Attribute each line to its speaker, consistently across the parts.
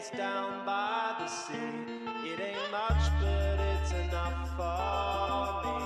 Speaker 1: place down by the sea. It ain't much, but it's enough for me.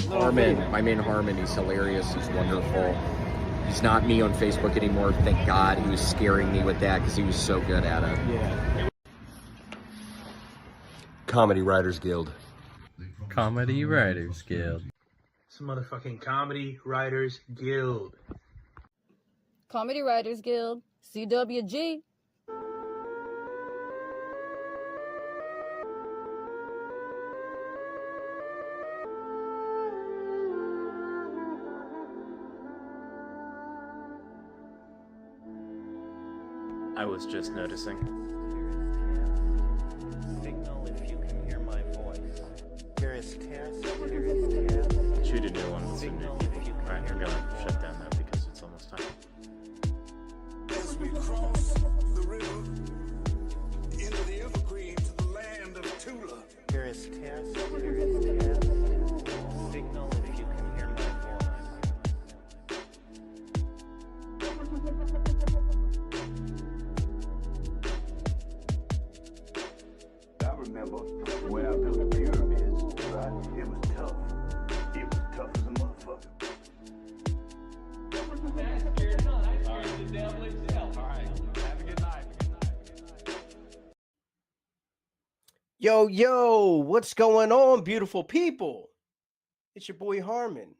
Speaker 2: Harmon, my man Harmon, he's hilarious, he's wonderful. He's not me on Facebook anymore, thank God. He was scaring me with that because he was so good at it.
Speaker 3: Yeah.
Speaker 4: Comedy Writers Guild.
Speaker 5: Comedy Writers Guild.
Speaker 3: It's a motherfucking Comedy Writers Guild.
Speaker 6: Comedy Writers Guild, CWG.
Speaker 7: I was just noticing.
Speaker 1: Signal if you can hear my voice. Here is test.
Speaker 7: Shoot a new one. It's a new. Alright, we're gonna shut down that because it's almost time.
Speaker 8: As we cross the river into the evergreen to the land of Tula.
Speaker 1: Here is test. Signal if you can hear my voice.
Speaker 9: Yo, what's going on, beautiful people? It's your boy Harmon,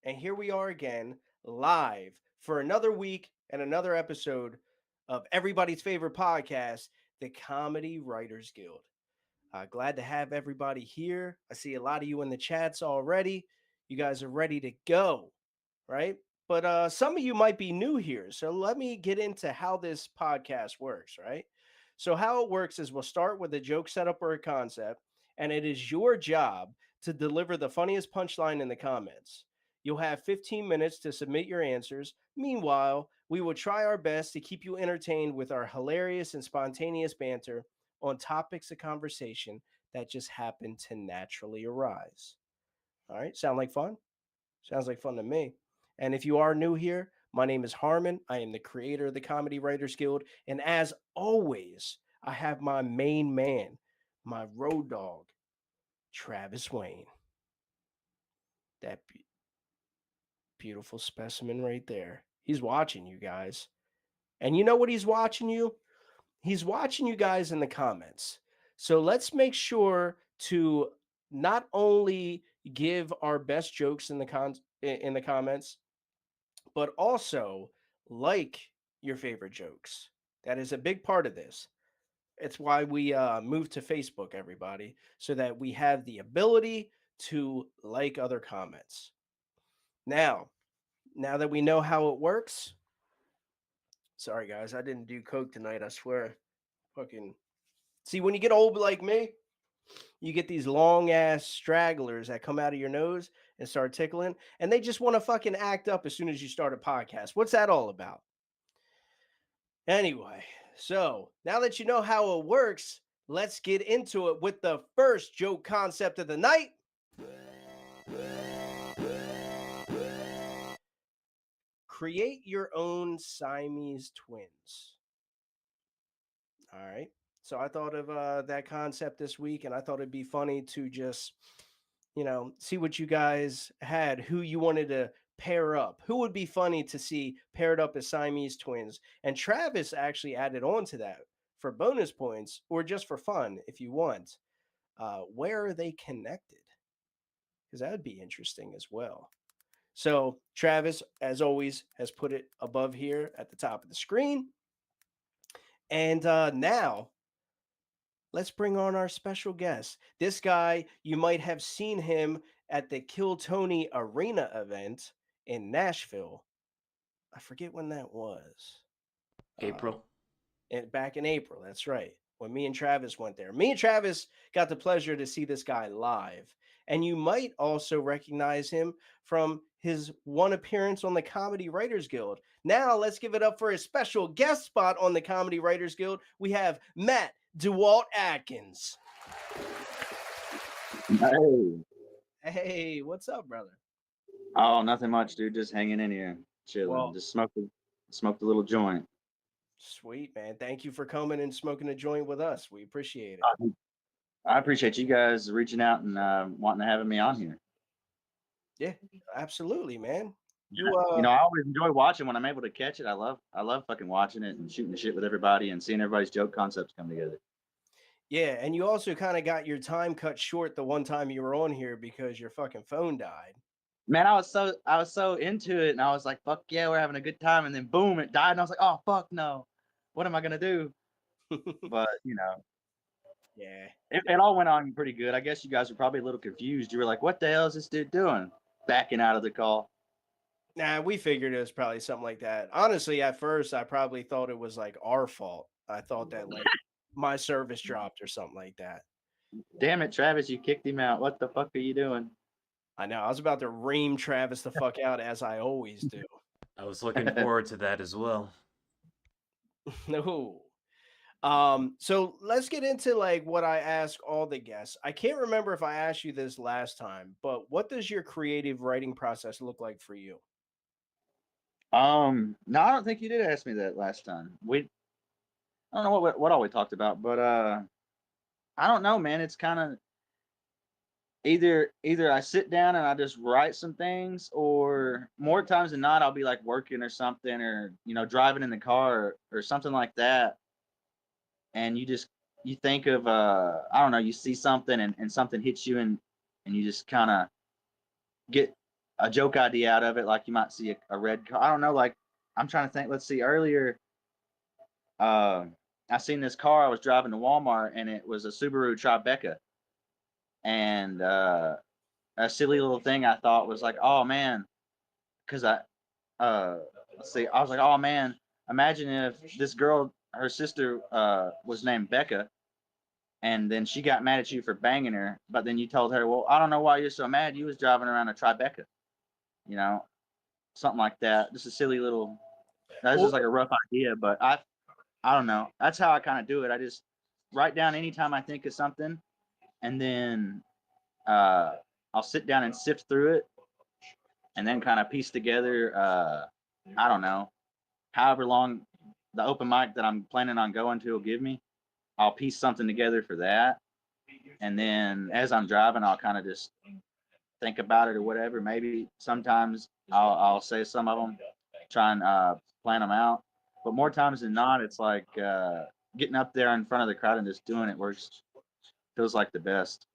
Speaker 9: and here we are again, live for another week and another episode of everybody's favorite podcast, the Comedy Writers Guild. Glad to have everybody here. I see a lot of you in the chats already. You guys are ready to go, right? But some of you might be new here, so let me get into how this podcast works, right? So, how it works is we'll start with a joke setup or a concept, and it is your job to deliver the funniest punchline in the comments. You'll have 15 minutes to submit your answers. Meanwhile, we will try our best to keep you entertained with our hilarious and spontaneous banter on topics of conversation that just happen to naturally arise. All right, sound like fun? Sounds like fun to me. And if you are new here, my name is Harmon. I am the creator of the Comedy Writers Guild. And as always, I have my main man, my road dog, Travis Wayne. That beautiful specimen right there. He's watching you guys. And you know what he's watching you? He's watching you guys in the comments. So let's make sure to not only give our best jokes in the comments, but also like your favorite jokes. That is a big part of this. It's why we moved to Facebook, everybody, so that we have the ability to like other comments. Now that we know how it works, sorry guys, I didn't do coke tonight. I swear. Fucking see, when you get old like me, you get these long ass stragglers that come out of your nose and start tickling, and they just want to fucking act up as soon as you start a podcast. What's that all about? Anyway, so now that you know how it works, let's get into it with the first joke concept of the night. Create your own Siamese twins. All right. So I thought of that concept this week, and I thought it'd be funny to just, see what you guys had, who you wanted to pair up. Who would be funny to see paired up as Siamese twins? And Travis actually added on to that for bonus points or just for fun if you want. Where are they connected? Because that would be interesting as well. So Travis, as always, has put it above here at the top of the screen. And now let's bring on our special guest. This guy, you might have seen him at the Kill Tony Arena event in Nashville. I forget when that was.
Speaker 7: April.
Speaker 9: And back in April, that's right. When me and Travis went there. Me and Travis got the pleasure to see this guy live. And you might also recognize him from his one appearance on the Comedy Writers Guild. Now, let's give it up for a special guest spot on the Comedy Writers Guild. We have Matt DeWalt Adkins. Hey, what's up, brother?
Speaker 10: Oh, nothing much, dude. Just hanging in here, chilling.
Speaker 9: Well,
Speaker 10: Just smoked a little joint.
Speaker 9: Sweet, man. Thank you for coming and smoking a joint with us. We appreciate it.
Speaker 10: I appreciate you guys reaching out and wanting to having me on here.
Speaker 9: Yeah, absolutely, man.
Speaker 10: I always enjoy watching when I'm able to catch it. I love fucking watching it and shooting the shit with everybody and seeing everybody's joke concepts come together.
Speaker 9: Yeah, and you also kind of got your time cut short the one time you were on here because your fucking phone died.
Speaker 10: Man, I was so into it, and I was like, "Fuck yeah, we're having a good time," and then boom, it died, and I was like, "Oh fuck no, what am I gonna do?" But
Speaker 9: yeah,
Speaker 10: it all went on pretty good. I guess you guys were probably a little confused. You were like, "What the hell is this dude doing?" Backing out of the call.
Speaker 9: Nah, we figured it was probably something like that. Honestly, at first, I probably thought it was like our fault. I thought that like my service dropped or something like that.
Speaker 10: Damn it, Travis, you kicked him out. What the fuck are you doing?
Speaker 9: I know. I was about to ream Travis the fuck out as I always do.
Speaker 7: I was looking forward to that as well.
Speaker 9: No. So let's get into like what I ask all the guests. I can't remember if I asked you this last time, but what does your creative writing process look like for you?
Speaker 10: No, I don't think you did ask me that last time. I don't know what all we talked about, but I don't know, man. It's kind of either I sit down and I just write some things, or more times than not, I'll be like working or something, or driving in the car or something like that, and you you think of I don't know, you see something and something hits you and you just kind of get a joke idea out of it, like you might see a red car. I don't know, like I'm trying to think. Let's see. Earlier, I seen this car. I was driving to Walmart, and it was a Subaru Tribeca. And a silly little thing I thought was like, oh man, because let's see, I was like, oh man, imagine if this girl, her sister, was named Becca, and then she got mad at you for banging her, but then you told her, well, I don't know why you're so mad. You was driving around a Tribeca, you know, something like that. Just a silly little. That's just like a rough idea, but I don't know. That's how I kind of do it. I just write down anytime I think of something, and then I'll sit down and sift through it, and then kind of piece together. I don't know, however long the open mic that I'm planning on going to will give me. I'll piece something together for that, and then as I'm driving, I'll kind of just think about it or whatever. Maybe sometimes I'll say some of them, try and plan them out. But more times than not, it's like getting up there in front of the crowd and just doing it feels like the best.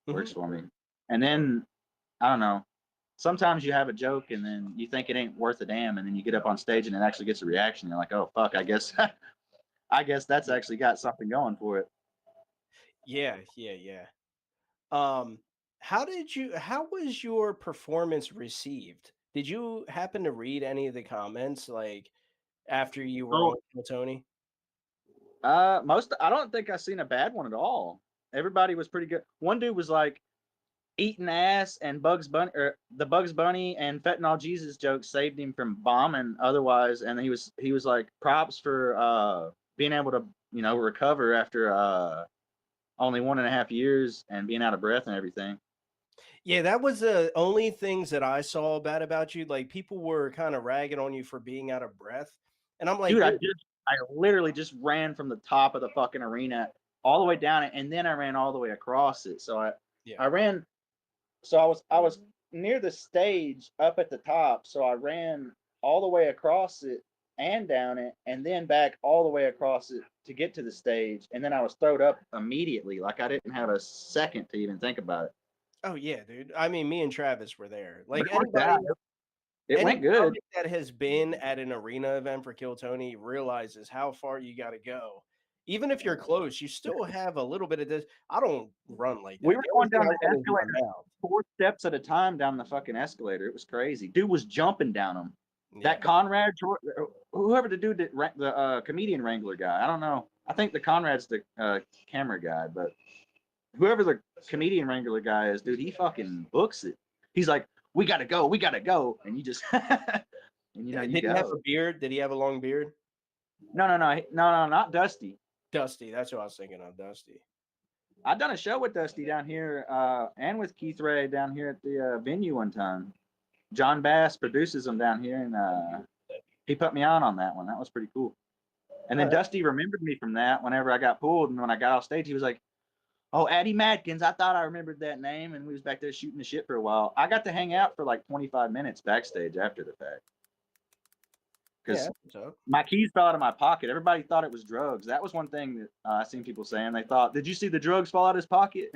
Speaker 10: Works for me. And then I don't know. Sometimes you have a joke and then you think it ain't worth a damn, and then you get up on stage and it actually gets a reaction. You're like, oh fuck, I guess that's actually got something going for it.
Speaker 9: Yeah. How was your performance received? Did you happen to read any of the comments like after you were on Kill Tony?
Speaker 10: I don't think I seen a bad one at all. Everybody was pretty good. One dude was like, eating ass and Bugs Bunny, or the Bugs Bunny and Fentanyl Jesus joke saved him from bombing otherwise, and he was like, props for being able to recover after only 1.5 years and being out of breath and everything.
Speaker 9: Yeah, that was the only things that I saw bad about you. Like people were kind of ragging on you for being out of breath, and I'm like,
Speaker 10: dude, I literally just ran from the top of the fucking arena all the way down it, and then I ran all the way across it. So I ran. So I was near the stage up at the top. So I ran all the way across it and down it, and then back all the way across it to get to the stage. And then I was thrown up immediately. Like I didn't have a second to even think about it.
Speaker 9: Oh yeah, dude. I mean, me and Travis were there. Like
Speaker 10: it went good.
Speaker 9: That has been at an arena event for Kill Tony realizes how far you got to go. Even if you're close, you still have a little bit of this. I don't run like that.
Speaker 10: We were going down the escalator 4 steps at a time down the fucking escalator. It was crazy. Dude was jumping down them. Yeah. That Conrad, whoever the dude that the comedian wrangler guy, I don't know. I think the Conrad's the camera guy, but whoever the comedian wrangler guy is, dude, he fucking books it. He's like, we gotta go, and you just, and
Speaker 9: did he have a beard? Did he have a long beard?
Speaker 10: No, not Dusty.
Speaker 9: Dusty, that's what I was thinking of, Dusty.
Speaker 10: I've done a show with Dusty down here, and with Keith Ray down here at the venue one time. John Bass produces them down here, and he put me on that one. That was pretty cool. And then Dusty remembered me from that whenever I got pulled, and when I got off stage, he was like, oh, Addie Madkins, I thought I remembered that name, and we was back there shooting the shit for a while. I got to hang out for like 25 minutes backstage after the fact. Because my keys fell out of my pocket. Everybody thought it was drugs. That was one thing that I seen people saying. They thought, did you see the drugs fall out of his pocket?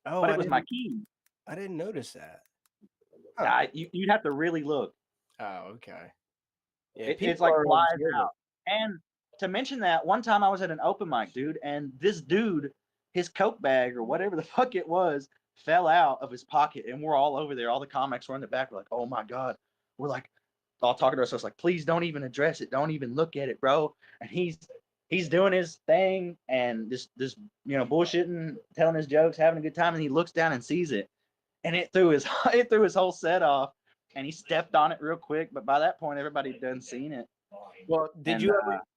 Speaker 9: Oh,
Speaker 10: but it was my keys.
Speaker 9: I didn't notice that.
Speaker 10: Huh. You'd have to really look.
Speaker 9: Oh, okay.
Speaker 10: Yeah, it's like flies out. And to mention that, one time I was at an open mic, dude, and this dude, his Coke bag or whatever the fuck it was, fell out of his pocket, and we're all over there. All the comics were in the back. We're like, oh my God. We're like, all talking to ourselves like, please don't even address it. Don't even look at it, bro. And he's doing his thing and just bullshitting, telling his jokes, having a good time. And he looks down and sees it, and it threw his whole set off. And he stepped on it real quick. But by that point, everybody had done seen it.
Speaker 9: Well, do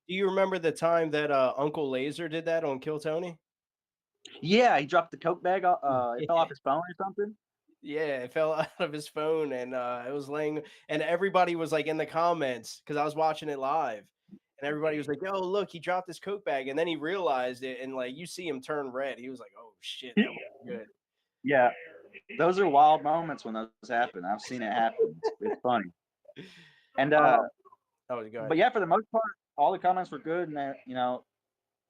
Speaker 9: you remember the time that Uncle Laser did that on Kill Tony?
Speaker 10: Yeah, he dropped the Coke bag. It fell off his phone or something.
Speaker 9: Yeah, it fell out of his phone, and it was laying, and everybody was like in the comments because I was watching it live, and everybody was like, "Yo, look, he dropped his Coke bag," and then he realized it, and like you see him turn red. He was like, "Oh shit, that was good."
Speaker 10: Yeah, those are wild moments when those happen. I've seen it happen. It's funny. And but yeah, for the most part, all the comments were good, and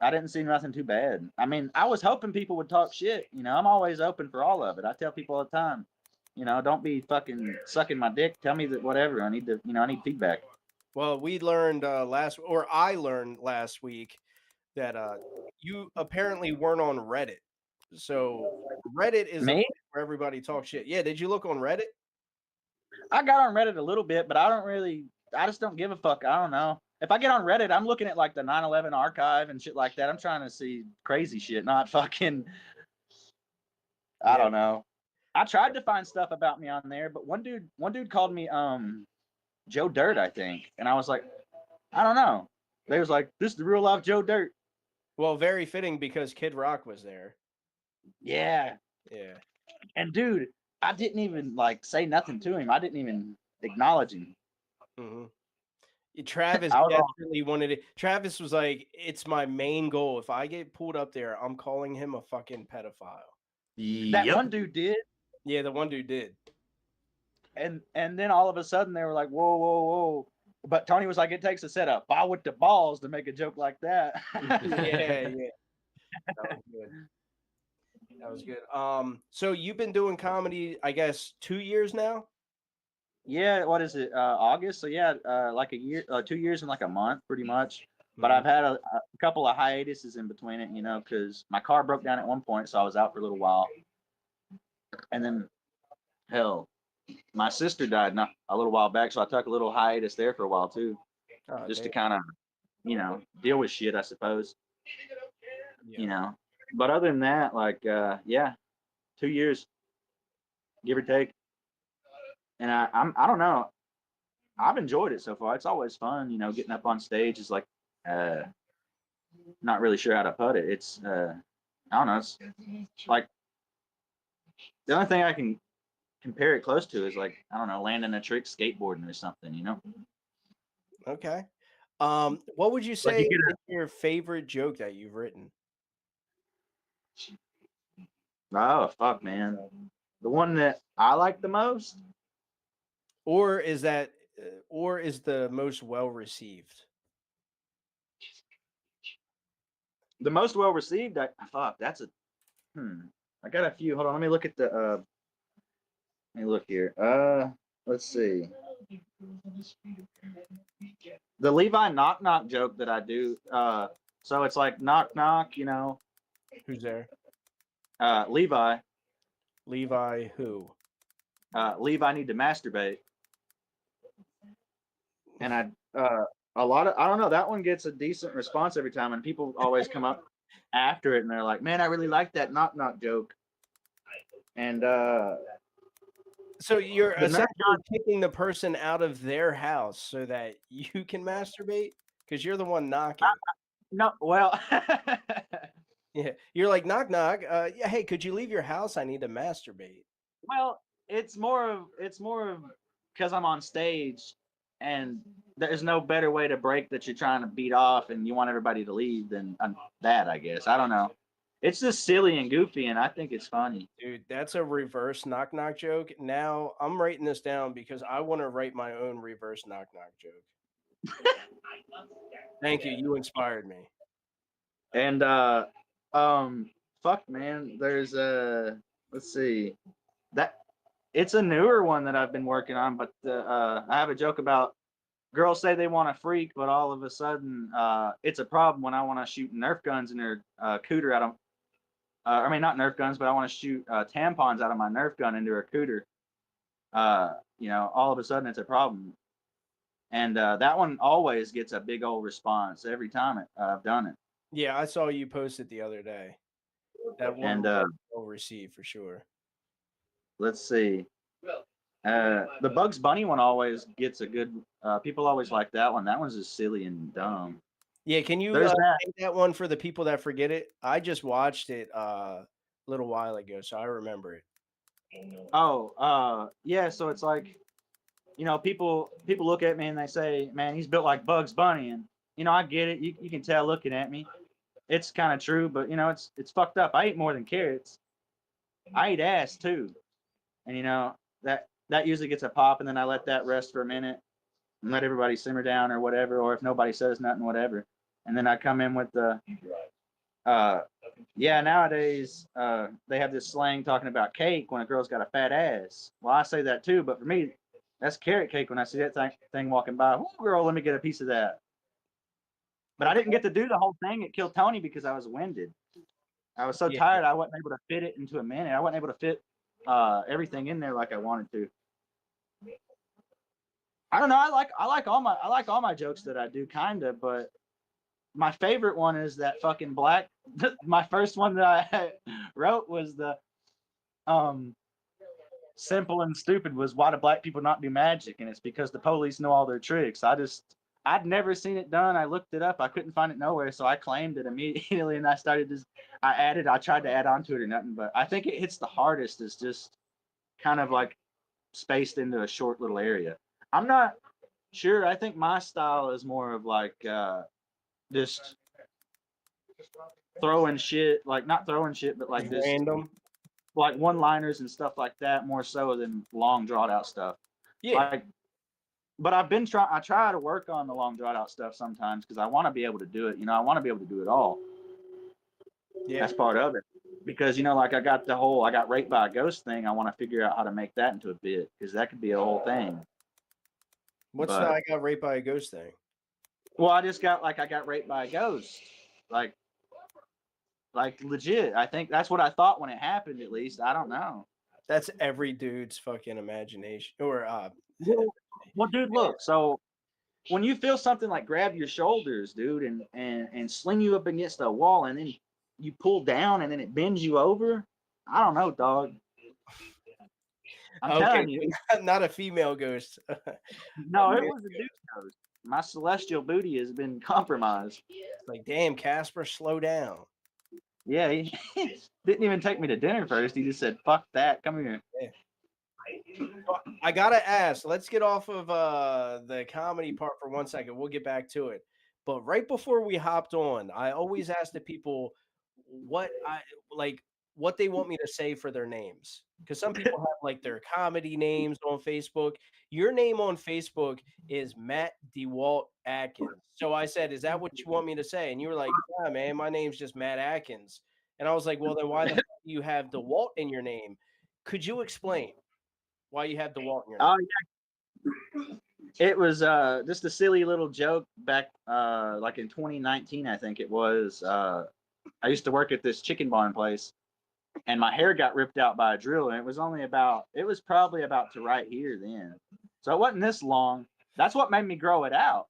Speaker 10: I didn't see nothing too bad. I mean, I was hoping people would talk shit. You know, I'm always open for all of it. I tell people all the time, you know, don't be fucking sucking my dick. Tell me that whatever. I need to, you know, I need feedback.
Speaker 9: Well, we learned I learned last week that you apparently weren't on Reddit. So Reddit is the
Speaker 10: Me?
Speaker 9: place where everybody talks shit. Yeah, did you look on Reddit?
Speaker 10: I got on Reddit a little bit, but I just don't give a fuck. I don't know. If I get on Reddit, I'm looking at like the 9/11 archive and shit like that. I'm trying to see crazy shit, not fucking, I don't know. I tried to find stuff about me on there, but one dude called me Joe Dirt, I think. And I was like, I don't know. They was like, this is the real life Joe Dirt.
Speaker 9: Well, very fitting because Kid Rock was there.
Speaker 10: Yeah.
Speaker 9: Yeah.
Speaker 10: And dude, I didn't even like say nothing to him. I didn't even acknowledge him.
Speaker 9: Mm-hmm. Travis
Speaker 10: I was all-
Speaker 9: desperately wanted it. Travis was like, "It's my main goal. If I get pulled up there, I'm calling him a fucking pedophile."
Speaker 10: That one dude did.
Speaker 9: Yeah, the one dude did.
Speaker 10: And then all of a sudden they were like, whoa, whoa, whoa. But Tony was like, it takes a set of ball with the balls to make a joke like that.
Speaker 9: Yeah. That was good. That was good. So you've been doing comedy, I guess, 2 years now?
Speaker 10: Yeah, what is it? August. So yeah, like a year, 2 years and like a month, pretty much. But I've had a couple of hiatuses in between it, you know, because my car broke down at one point, so I was out for a little while. And then, hell, my sister died not a little while back, so I took a little hiatus there for a while too, just to kind of, you know, deal with shit, I suppose. You know, but other than that, like, yeah, 2 years, give or take. And I don't know. I've enjoyed it so far. It's always fun, you know, getting up on stage is like, not really sure how to put it. It's, I don't know. It's like the only thing I can compare it close to is like, I don't know, landing a trick skateboarding or something, you know?
Speaker 9: Okay. What would you say is your favorite joke that you've written?
Speaker 10: Oh, fuck, man. The one that I like the most?
Speaker 9: Or is the most well received?
Speaker 10: The most well received? That's a, I got a few. Hold on, let me look at the, let me look here. Let's see. The Levi knock knock joke that I do, so it's like knock knock, you know.
Speaker 9: Who's there?
Speaker 10: Levi.
Speaker 9: Levi who?
Speaker 10: Levi need to masturbate. And I don't know, that one gets a decent response every time, and people always come up after it and they're like, man, I really like that knock knock joke. And
Speaker 9: so you're essentially kicking the person out of their house so that you can masturbate because you're the one knocking.
Speaker 10: No, well,
Speaker 9: yeah, you're like knock knock. Yeah, hey, could you leave your house? I need to masturbate.
Speaker 10: Well, it's more of because I'm on stage, and there's no better way to break that you're trying to beat off and you want everybody to leave than that, I guess. I don't know. It's just silly and goofy, and I think it's funny.
Speaker 9: Dude, that's a reverse knock knock joke. Now I'm writing this down because I want to write my own reverse knock knock joke. Thank you. You inspired me.
Speaker 10: And fuck, man. There's let's see, that it's a newer one that I've been working on, but I have a joke about girls say they want to freak, but all of a sudden it's a problem when I want to shoot Nerf guns in their cooter at them. I mean, not Nerf guns, but I want to shoot tampons out of my Nerf gun into her cooter. You know, all of a sudden it's a problem. And that one always gets a big old response every time I've done it.
Speaker 9: Yeah, I saw you post it the other day. That one will receive for sure.
Speaker 10: Let's see. The Bugs Bunny one always gets a good. People always like that one. That one's just silly and dumb.
Speaker 9: Yeah, can you take that one for the people that forget it? I just watched it a little while ago, so I remember it.
Speaker 10: Oh, yeah. So it's like, you know, people look at me and they say, "Man, he's built like Bugs Bunny," and you know, I get it. You can tell looking at me. It's kind of true, but you know, it's fucked up. I eat more than carrots. I eat ass too, and you know that usually gets a pop, and then I let that rest for a minute and let everybody simmer down or whatever, or if nobody says nothing, whatever. And then I come in with the, Yeah, nowadays they have this slang talking about cake when a girl's got a fat ass. Well, I say that too, but for me, that's carrot cake when I see that thing walking by. Oh, girl, let me get a piece of that. But I didn't get to do the whole thing at Kill Tony because I was winded. I was so tired I wasn't able to fit it into a minute. I wasn't able to fit everything in there like I wanted to. I don't know. I like all my jokes that I do, kinda, but my favorite one is that fucking black. My first one that I wrote was the simple and stupid was why do black people not do magic, and it's because the police know all their tricks. I'd never seen it done. I looked it up. I couldn't find it nowhere, so I claimed it immediately, and I tried to add on to it or nothing, but I think it hits the hardest is just kind of like spaced into a short little area. I'm not sure. I think my style is more of like just throwing shit, like not throwing shit, but like this
Speaker 9: random,
Speaker 10: like one-liners and stuff like that, more so than long drawn out stuff.
Speaker 9: Yeah.
Speaker 10: Like, but I try to work on the long drawn out stuff sometimes because I want to be able to do it. You know, I want to be able to do it all.
Speaker 9: Yeah.
Speaker 10: That's part of it. Because, you know, like I got raped by a ghost thing. I want to figure out how to make that into a bit because that could be a whole thing.
Speaker 9: What's the I got raped by a ghost thing?
Speaker 10: Well, I got raped by a ghost. Like legit. I think that's what I thought when it happened, at least. I don't know.
Speaker 9: That's every dude's fucking imagination. Or
Speaker 10: well, dude, look, so when you feel something like grab your shoulders, dude, and sling you up against a wall, and then you pull down, and then it bends you over. I don't know, dog. I'm telling you,
Speaker 9: not a female ghost.
Speaker 10: No, it was a dude's ghost. My celestial booty has been compromised.
Speaker 9: Like, damn, Casper, slow down.
Speaker 10: Yeah, he didn't even take me to dinner first. He just said, "Fuck that, come here."
Speaker 9: Yeah. I gotta ask. Let's get off of the comedy part for 1 second. We'll get back to it. But right before we hopped on, I always ask the people what they want me to say for their names, because some people have like their comedy names on Facebook. Your name on Facebook is Matt DeWalt Adkins. So I said, "Is that what you want me to say?" And you were like, "Yeah, man, my name's just Matt Adkins." And I was like, "Well, then why the fuck do you have DeWalt in your name? Could you explain why you have DeWalt in your name?"
Speaker 10: Oh yeah, it was just a silly little joke back like in 2019, I think it was. I used to work at this chicken barn place, and my hair got ripped out by a drill, and it was probably about to right here then. So it wasn't this long. That's what made me grow it out.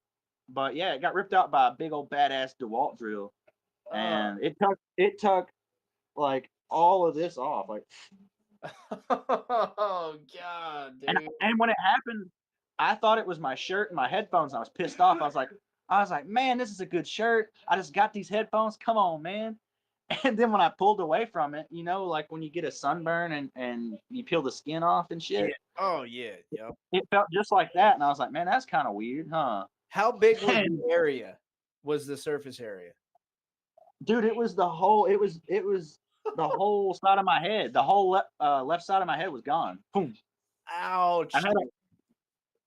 Speaker 10: But yeah, it got ripped out by a big old badass DeWalt drill. And it took like all of this off. Like
Speaker 9: oh god, dude.
Speaker 10: And when it happened, I thought it was my shirt and my headphones. I was pissed off. I was like, man, this is a good shirt. I just got these headphones. Come on, man. And then when I pulled away from it, you know, like when you get a sunburn and you peel the skin off and shit.
Speaker 9: Yeah. Oh yeah, yep.
Speaker 10: It felt just like that, and I was like, man, that's kind of weird, huh?
Speaker 9: How big was the area? Was the surface area?
Speaker 10: Dude, it was the whole side of my head. The whole left side of my head was gone. Boom.
Speaker 9: Ouch.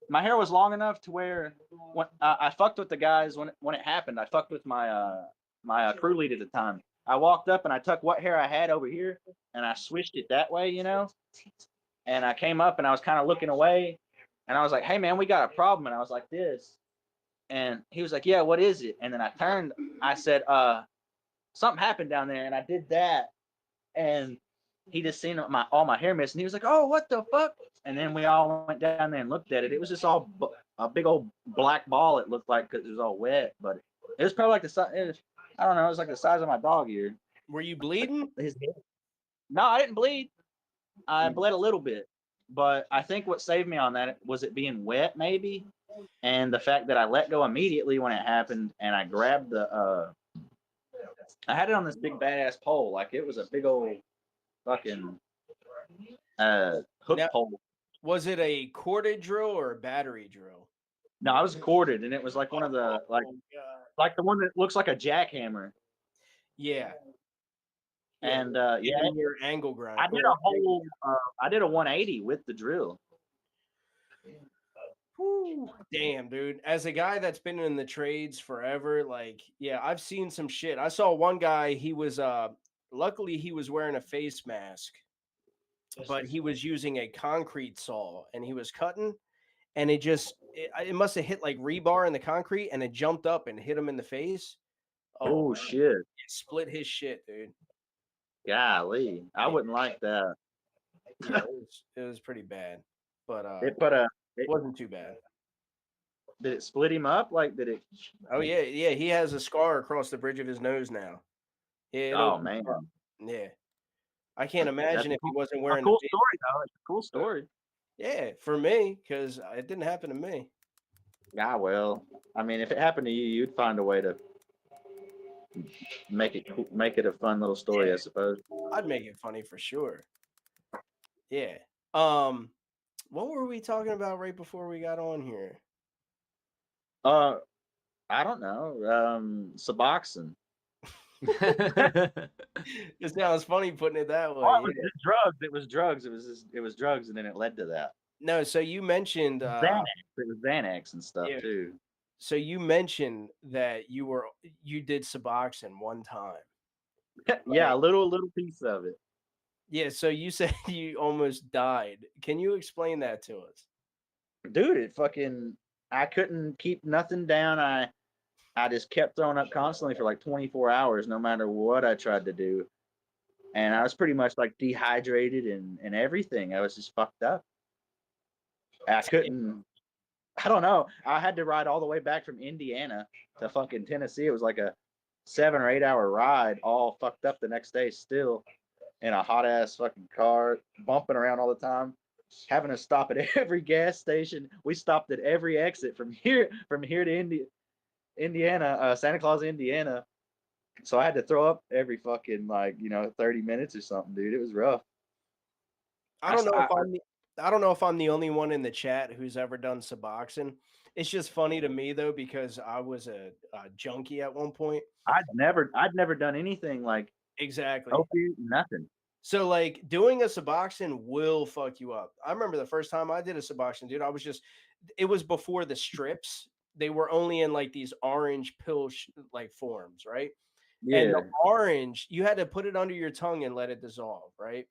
Speaker 10: My hair was long enough to where when I fucked with the guys when it happened. I fucked with my crew lead at the time. I walked up and I took what hair I had over here and I swished it that way, you know. And I came up and I was kind of looking away, and I was like, "Hey man, we got a problem." And I was like this, and he was like, "Yeah, what is it?" And then I turned. I said, "Something happened down there," and I did that, and he just seen all my hair missing. He was like, "Oh, what the fuck?" And then we all went down there and looked at it. It was just all a big old black ball. It looked like because it was all wet, but it was probably like the size. I don't know. It was like the size of my dog ear.
Speaker 9: Were you bleeding?
Speaker 10: No, I didn't bleed. I bled a little bit, but I think what saved me on that was it being wet, maybe, and the fact that I let go immediately when it happened, and I grabbed I had it on this big badass pole, like it was a big old fucking hook pole.
Speaker 9: Was it a corded drill or a battery drill?
Speaker 10: No, I was corded, and it was like one of the like the one that looks like a jackhammer.
Speaker 9: Yeah.
Speaker 10: And
Speaker 9: your angle grind.
Speaker 10: I did a 180 with the drill.
Speaker 9: Whew, damn, dude. As a guy that's been in the trades forever, like, yeah, I've seen some shit. I saw one guy, he was luckily he was wearing a face mask, but he was using a concrete saw and he was cutting and it must have hit like rebar in the concrete and it jumped up and hit him in the face. Oh,
Speaker 10: Oh shit.
Speaker 9: it split his shit, dude.
Speaker 10: Golly. I wouldn't like that.
Speaker 9: Yeah, it was pretty bad. But
Speaker 10: It
Speaker 9: wasn't too bad.
Speaker 10: did it split him up? Like did it
Speaker 9: Oh yeah, he has a scar across the bridge of his nose now. Yeah, it
Speaker 10: Oh
Speaker 9: opened
Speaker 10: man.
Speaker 9: up. Yeah. I can't imagine if he wasn't
Speaker 10: A
Speaker 9: wearing
Speaker 10: cool
Speaker 9: the
Speaker 10: story though. It's a cool story.
Speaker 9: Yeah, for me, because it didn't happen to me.
Speaker 10: Yeah, well, I mean, if it happened to you, you'd find a way to make it a fun little story, I suppose.
Speaker 9: I'd make it funny for sure. Yeah. What were we talking about right before we got on here?
Speaker 10: I don't know. Suboxone.
Speaker 9: It sounds funny putting it that way.
Speaker 10: Oh, it was just drugs. It was drugs. It was drugs, and then it led to that.
Speaker 9: No, so you mentioned
Speaker 10: Xanax. It was Xanax and stuff too.
Speaker 9: So you mentioned that you did Suboxone one time.
Speaker 10: Yeah, a little piece of it.
Speaker 9: Yeah, so you said you almost died. Can you explain that to us?
Speaker 10: Dude, I couldn't keep nothing down. I just kept throwing up constantly for like 24 hours, no matter what I tried to do. And I was pretty much like dehydrated and everything. I was just fucked up. I don't know. I had to ride all the way back from Indiana to fucking Tennessee. It was like a 7 or 8 hour ride, all fucked up the next day still in a hot ass fucking car, bumping around all the time, having to stop at every gas station. We stopped at every exit from here to Indiana, Santa Claus, Indiana. So I had to throw up every fucking 30 minutes or something, dude. It was rough.
Speaker 9: I don't know if I'm the only one in the chat who's ever done Suboxone. It's just funny to me though because I was a junkie at one point.
Speaker 10: I'd never done anything like
Speaker 9: exactly
Speaker 10: opiate, nothing.
Speaker 9: So like doing a Suboxone will fuck you up. I remember the first time I did a Suboxone, dude. It was before the strips. They were only in like these orange pill like forms, right?
Speaker 10: Yeah.
Speaker 9: And the orange, you had to put it under your tongue and let it dissolve, right?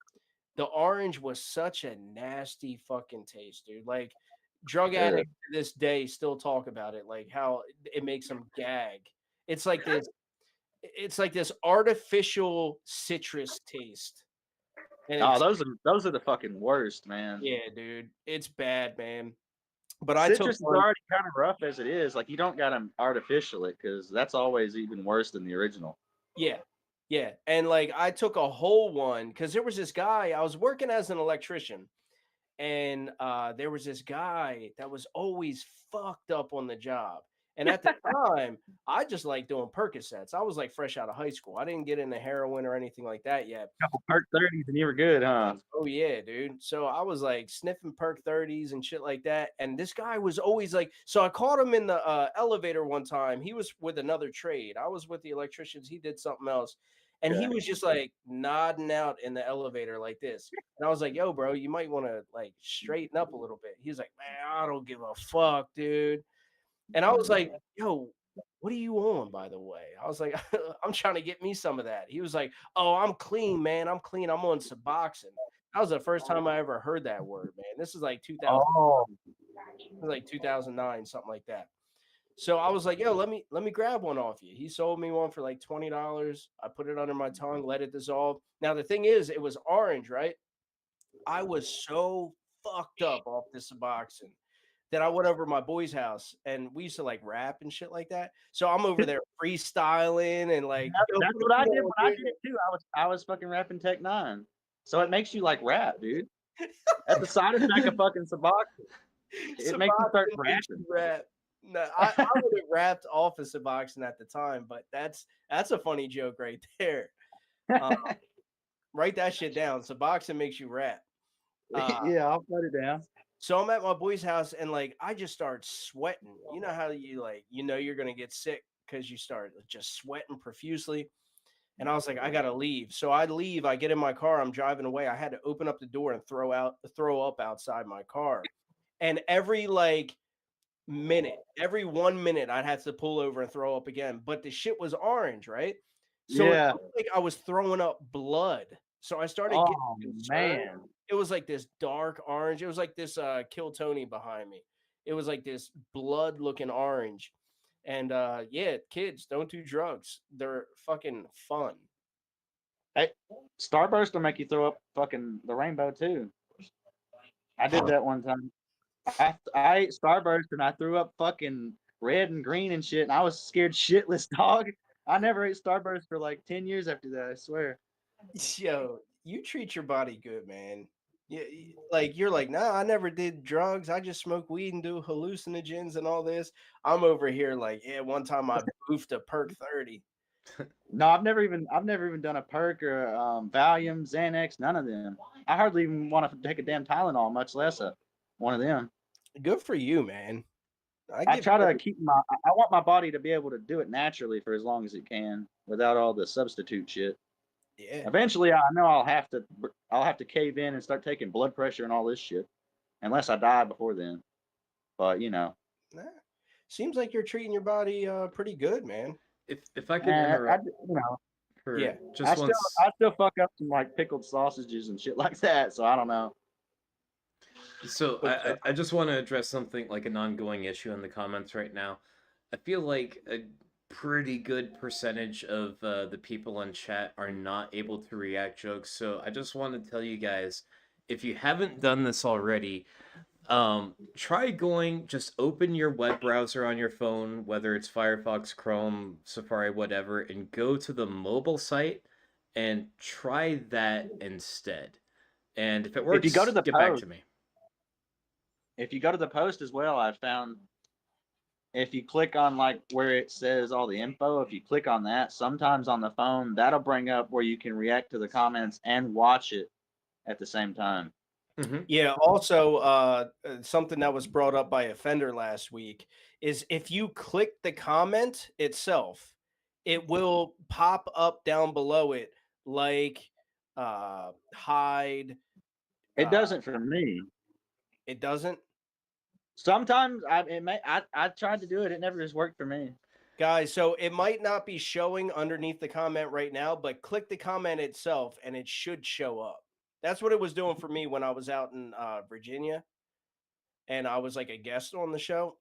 Speaker 9: The orange was such a nasty fucking taste, dude. Like drug addicts to this day still talk about it, like how it makes them gag. It's like this artificial citrus taste.
Speaker 10: And those are the fucking worst, man.
Speaker 9: Yeah, dude. It's bad, man. But
Speaker 10: citrus is already kind of rough as it is. Like you don't gotta artificial it because that's always even worse than the original.
Speaker 9: Yeah. Yeah. And like I took a whole one because there was this guy, I was working as an electrician, and there was this guy that was always fucked up on the job. And at the time, I just like doing Percocets. I was like fresh out of high school. I didn't get into heroin or anything like that yet.
Speaker 10: Couple Perc 30s and you were good, huh?
Speaker 9: Oh yeah, dude. So I was like sniffing Perc 30s and shit like that. And this guy was always like, so I caught him in the elevator one time. He was with another trade. I was with the electricians. He did something else. And he was just like nodding out in the elevator like this. And I was like, yo, bro, you might want to like straighten up a little bit. He's like, man, I don't give a fuck, dude. And I was like, yo, what are you on, by the way? I was like, I'm trying to get me some of that. He was like, oh, I'm clean, man. I'm clean. I'm on Suboxone. That was the first time I ever heard that word, man. This is like 2000, like 2009, something like that. So I was like, yo, let me grab one off you. He sold me one for like $20. I put it under my tongue, let it dissolve. Now, the thing is, it was orange, right? I was so fucked up off this Suboxone that I went over to my boy's house and we used to like rap and shit like that. So I'm over there freestyling and like
Speaker 10: that's what I did when I did it too. I was fucking rapping Tech 9. So it makes you like rap, dude. That's the side effect of fucking Suboxone. It makes you start rapping.
Speaker 9: Rap. No, I would have rapped off of Suboxone at the time, but that's a funny joke right there. Write that shit down. Suboxone makes you rap.
Speaker 10: Yeah, I'll put it down.
Speaker 9: So I'm at my boy's house and like I just start sweating. You know how you like you're gonna get sick because you start just sweating profusely. And I was like, I gotta leave. So I leave. I get in my car. I'm driving away. I had to open up the door and throw up outside my car. And every like minute, every 1 minute, I'd have to pull over and throw up again. But the shit was orange, right? So it
Speaker 10: Yeah.
Speaker 9: looked like I was throwing up blood. So I started getting
Speaker 10: Oh
Speaker 9: concerned.
Speaker 10: man.
Speaker 9: It was like this dark orange. It was like this Kill Tony behind me. It was like this blood looking orange. And yeah, kids, don't do drugs. They're fucking fun.
Speaker 10: Hey, Starburst will make you throw up fucking the rainbow too. I did that one time. I ate Starburst and I threw up fucking red and green and shit, and I was scared shitless, dog. I never ate Starburst for like 10 years after that, I swear.
Speaker 9: Yo, you treat your body good, man. Yeah, like you're like, nah, I never did drugs. I just smoke weed and do hallucinogens and all this. I'm over here like, yeah, one time I boofed a perk 30.
Speaker 10: No, I've never even done a perk or Valium, Xanax, none of them. I hardly even want to take a damn Tylenol, much less one of them.
Speaker 9: Good for you, man.
Speaker 10: I try to keep I want my body to be able to do it naturally for as long as it can without all the substitute shit.
Speaker 9: Yeah.
Speaker 10: Eventually, I know I'll have to cave in and start taking blood pressure and all this shit, unless I die before then. But
Speaker 9: Nah. Seems like you're treating your body pretty good, man.
Speaker 5: If I could interrupt, for
Speaker 9: Yeah.
Speaker 5: just once.
Speaker 10: I still fuck up some like pickled sausages and shit like that. So I don't know.
Speaker 5: So I just want to address something like an ongoing issue in the comments right now. I feel like a pretty good percentage of the people in chat are not able to react jokes. So I just want to tell you guys, if you haven't done this already, try just open your web browser on your phone, whether it's Firefox, Chrome, Safari, whatever, and go to the mobile site and try that instead. And if it works,
Speaker 10: If you go to the
Speaker 5: get back
Speaker 10: post,
Speaker 5: to me.
Speaker 10: If you go to the post as well, I found if you click on like where it says all the info, if you click on that, sometimes on the phone, that'll bring up where you can react to the comments and watch it at the same time.
Speaker 5: Mm-hmm.
Speaker 9: Yeah, also something that was brought up by Offender last week is if you click the comment itself, it will pop up down below it like hide.
Speaker 10: It doesn't for me.
Speaker 9: It doesn't?
Speaker 10: Sometimes I tried to do it, it never just worked for me.
Speaker 9: Guys, so it might not be showing underneath the comment right now, but click the comment itself and it should show up. That's what it was doing for me when I was out in Virginia and I was like a guest on the show.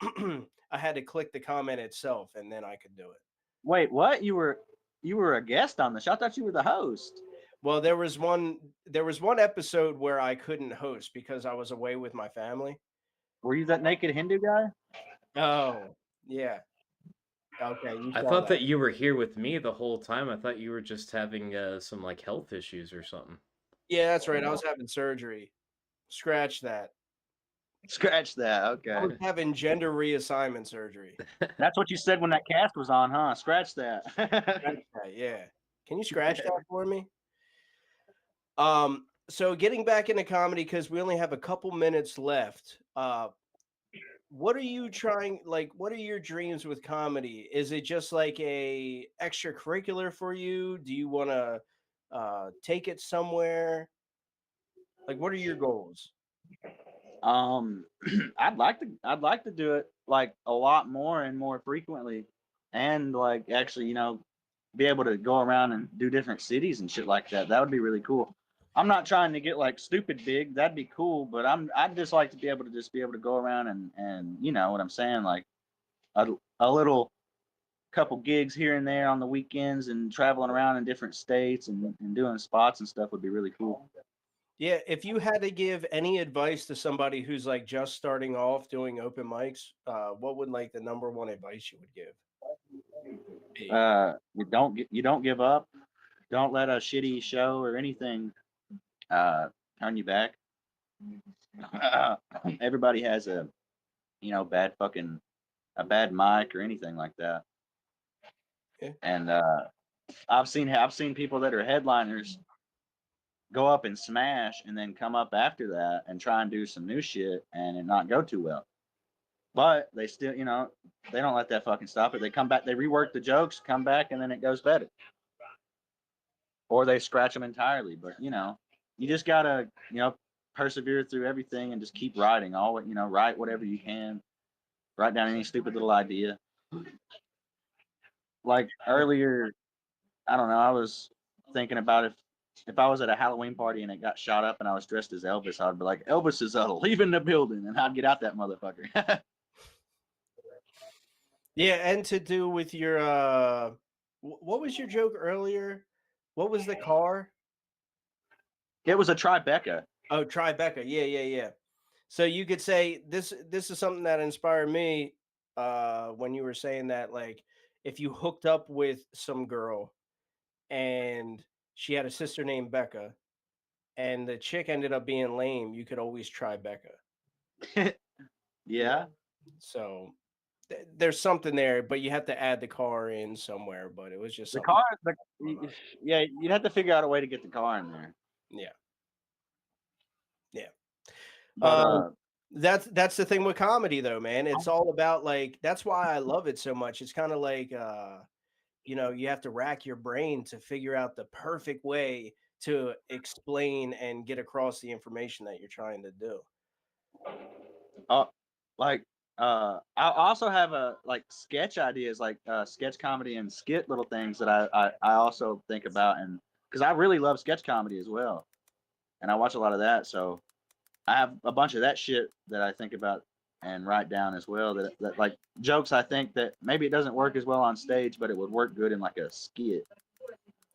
Speaker 9: I had to click the comment itself and then I could do it.
Speaker 10: Wait, what? You were a guest on the show? I thought you were the host.
Speaker 9: Well, there was one episode where I couldn't host because I was away with my family.
Speaker 10: Were you that naked Hindu guy?
Speaker 9: Oh, yeah. Okay.
Speaker 5: I thought that you were here with me the whole time. I thought you were just having some like health issues or something.
Speaker 9: Yeah, that's right. I was having surgery. Scratch that.
Speaker 10: Scratch that. Okay.
Speaker 9: I was having gender reassignment surgery.
Speaker 10: That's what you said when that cast was on, huh? Scratch that.
Speaker 9: Yeah. Can you scratch that for me? So getting back into comedy because we only have a couple minutes left. What are you trying? Like, what are your dreams with comedy? Is it just like a extracurricular for you? Do you want to take it somewhere? Like, what are your goals?
Speaker 10: I'd like to do it like a lot more and more frequently, and like actually, be able to go around and do different cities and shit like that. That would be really cool. I'm not trying to get like stupid big. That'd be cool, but I'd just like to be able to go around and you know what I'm saying, like a little couple gigs here and there on the weekends and traveling around in different states and doing spots and stuff would be really cool.
Speaker 9: Yeah, if you had to give any advice to somebody who's like just starting off doing open mics, what would like the number one advice you would give?
Speaker 10: You don't give up. Don't let a shitty show or anything turn you back. Everybody has a bad mic or anything like that.
Speaker 9: Yeah.
Speaker 10: And I've seen people that are headliners go up and smash and then come up after that and try and do some new shit and it not go too well. But they still, they don't let that fucking stop it. They come back, they rework the jokes, come back, and then it goes better. Or they scratch them entirely. But, you just gotta, persevere through everything and just keep writing. Write whatever you can write down any stupid little idea. Like earlier, I don't know. I was thinking about if I was at a Halloween party and it got shot up and I was dressed as Elvis, I'd be like, Elvis is leaving the building, and I'd get out that motherfucker.
Speaker 9: Yeah, and to do with your what was your joke earlier? What was the car?
Speaker 10: It was a Tribeca.
Speaker 9: Oh, Tribeca. Yeah. So you could say this is something that inspired me when you were saying that, like, if you hooked up with some girl and she had a sister named Becca and the chick ended up being lame, you could always try Becca.
Speaker 10: Yeah.
Speaker 9: So there's something there, but you have to add the car in somewhere. But it was just
Speaker 10: The
Speaker 9: something.
Speaker 10: car, yeah, you'd have to figure out a way to get the car in there.
Speaker 9: Yeah.
Speaker 10: But
Speaker 9: That's the thing with comedy, though, man. It's all about, like, that's why I love it so much. It's kind of like you have to rack your brain to figure out the perfect way to explain and get across the information that you're trying to do.
Speaker 10: like I also have like sketch ideas, like sketch comedy and skit little things that I also think about, and because I really love sketch comedy as well, and I watch a lot of that, so I have a bunch of that shit that I think about and write down as well, that like jokes I think that maybe it doesn't work as well on stage, but it would work good in like a skit.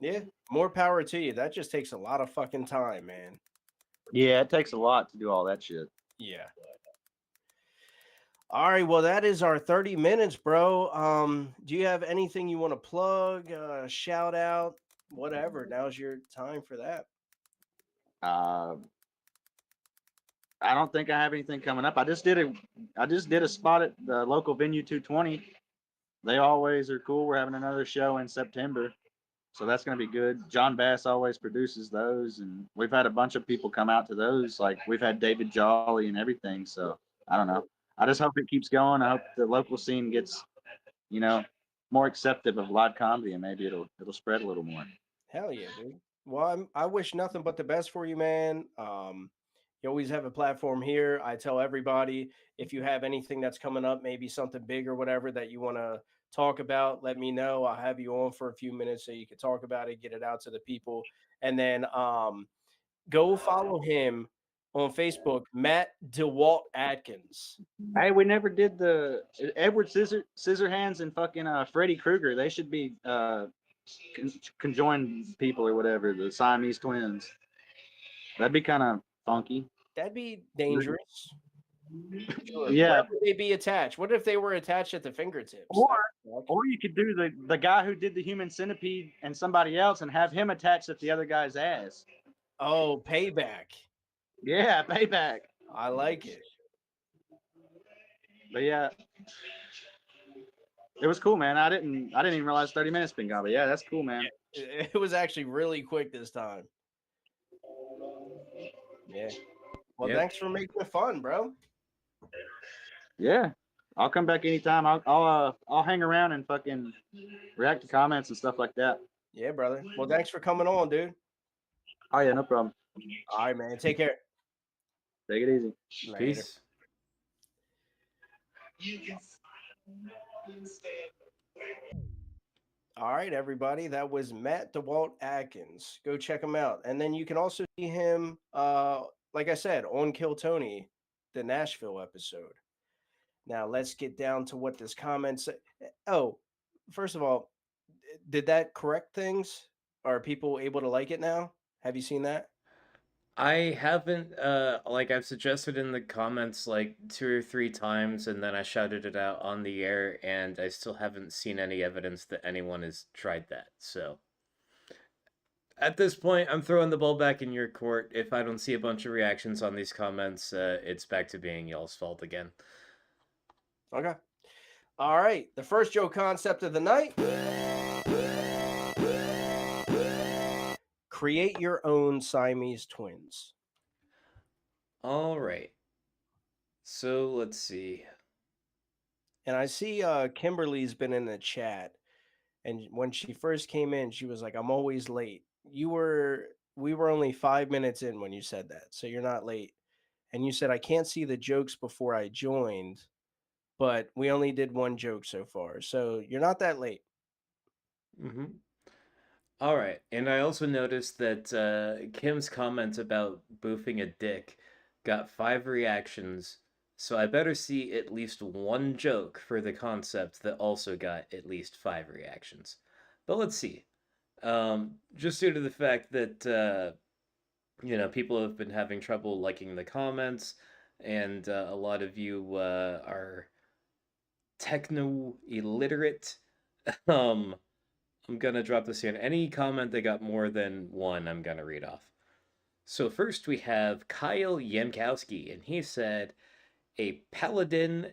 Speaker 9: Yeah, more power to you. That just takes a lot of fucking time, man.
Speaker 10: Yeah, it takes a lot to do all that shit.
Speaker 9: Yeah. All right, well, that is our 30 minutes, bro. Do you have anything you want to plug, shout out, whatever? Now's your time for that.
Speaker 10: I don't think I have anything coming up. I just did a spot at the local venue 220. They always are cool. We're having another show in September, so that's going to be good. John Bass always produces those, and we've had a bunch of people come out to those. Like, we've had David Jolly and everything. So I don't know. I just hope it keeps going. I hope the local scene gets, more accepting of live comedy, and maybe it'll spread a little more.
Speaker 9: Hell yeah, dude. Well, I wish nothing but the best for you, man. You always have a platform here. I tell everybody, if you have anything that's coming up, maybe something big or whatever that you want to talk about, let me know. I'll have you on for a few minutes so you can talk about it, get it out to the people. And then go follow him on Facebook, Matt DeWalt Adkins.
Speaker 10: Hey, we never did the Edward Scissorhands and fucking Freddy Krueger. They should be conjoined people or whatever, the Siamese twins. That'd be kind of funky.
Speaker 9: That'd be dangerous. Sure.
Speaker 10: Yeah.
Speaker 9: Where would they be attached? What if they were attached at the fingertips?
Speaker 10: Or you could do the guy who did the human centipede and somebody else and have him attached at the other guy's ass.
Speaker 9: Oh, payback.
Speaker 10: Yeah, payback.
Speaker 9: I like it.
Speaker 10: But yeah, it was cool, man. I didn't even realize 30 minutes been gone. But yeah, that's cool, man.
Speaker 9: It was actually really quick this time. Yeah. Well, thanks for making it fun, bro.
Speaker 10: Yeah, I'll come back anytime. I'll hang around and fucking react to comments and stuff like that.
Speaker 9: Yeah, brother. Well, thanks for coming on, dude.
Speaker 10: Oh yeah, no problem.
Speaker 9: All right, man. Take care.
Speaker 10: Take it easy.
Speaker 5: Peace.
Speaker 9: All right, everybody. That was Matt DeWalt Adkins. Go check him out. And then you can also see him, like I said, on Kill Tony, the Nashville episode. Now, let's get down to what this comment said. Oh, first of all, did that correct things? Are people able to like it now? Have you seen that?
Speaker 5: I haven't, like, I've suggested in the comments like 2 or 3 times, and then I shouted it out on the air, and I still haven't seen any evidence that anyone has tried that. So at this point, I'm throwing the ball back in your court. If I don't see a bunch of reactions on these comments, it's back to being y'all's fault again.
Speaker 9: Okay. All right. The first joke concept of the night. Create your own Siamese twins.
Speaker 5: All right. So let's see.
Speaker 9: And I see Kimberly's been in the chat. And when she first came in, she was like, I'm always late. We were only 5 minutes in when you said that. So you're not late. And you said, I can't see the jokes before I joined. but we only did one joke so far. So you're not that late.
Speaker 5: Mm-hmm. All right, and I also noticed that Kim's comment about boofing a dick got 5 reactions, so I better see at least one joke for the concept that also got at least 5 reactions. But let's see. Just due to the fact that people have been having trouble liking the comments, and a lot of you are techno illiterate. um, I'm gonna drop this here. Any comment that got more than one, I'm gonna read off. So first we have Kyle Yemkowski, and he said a paladin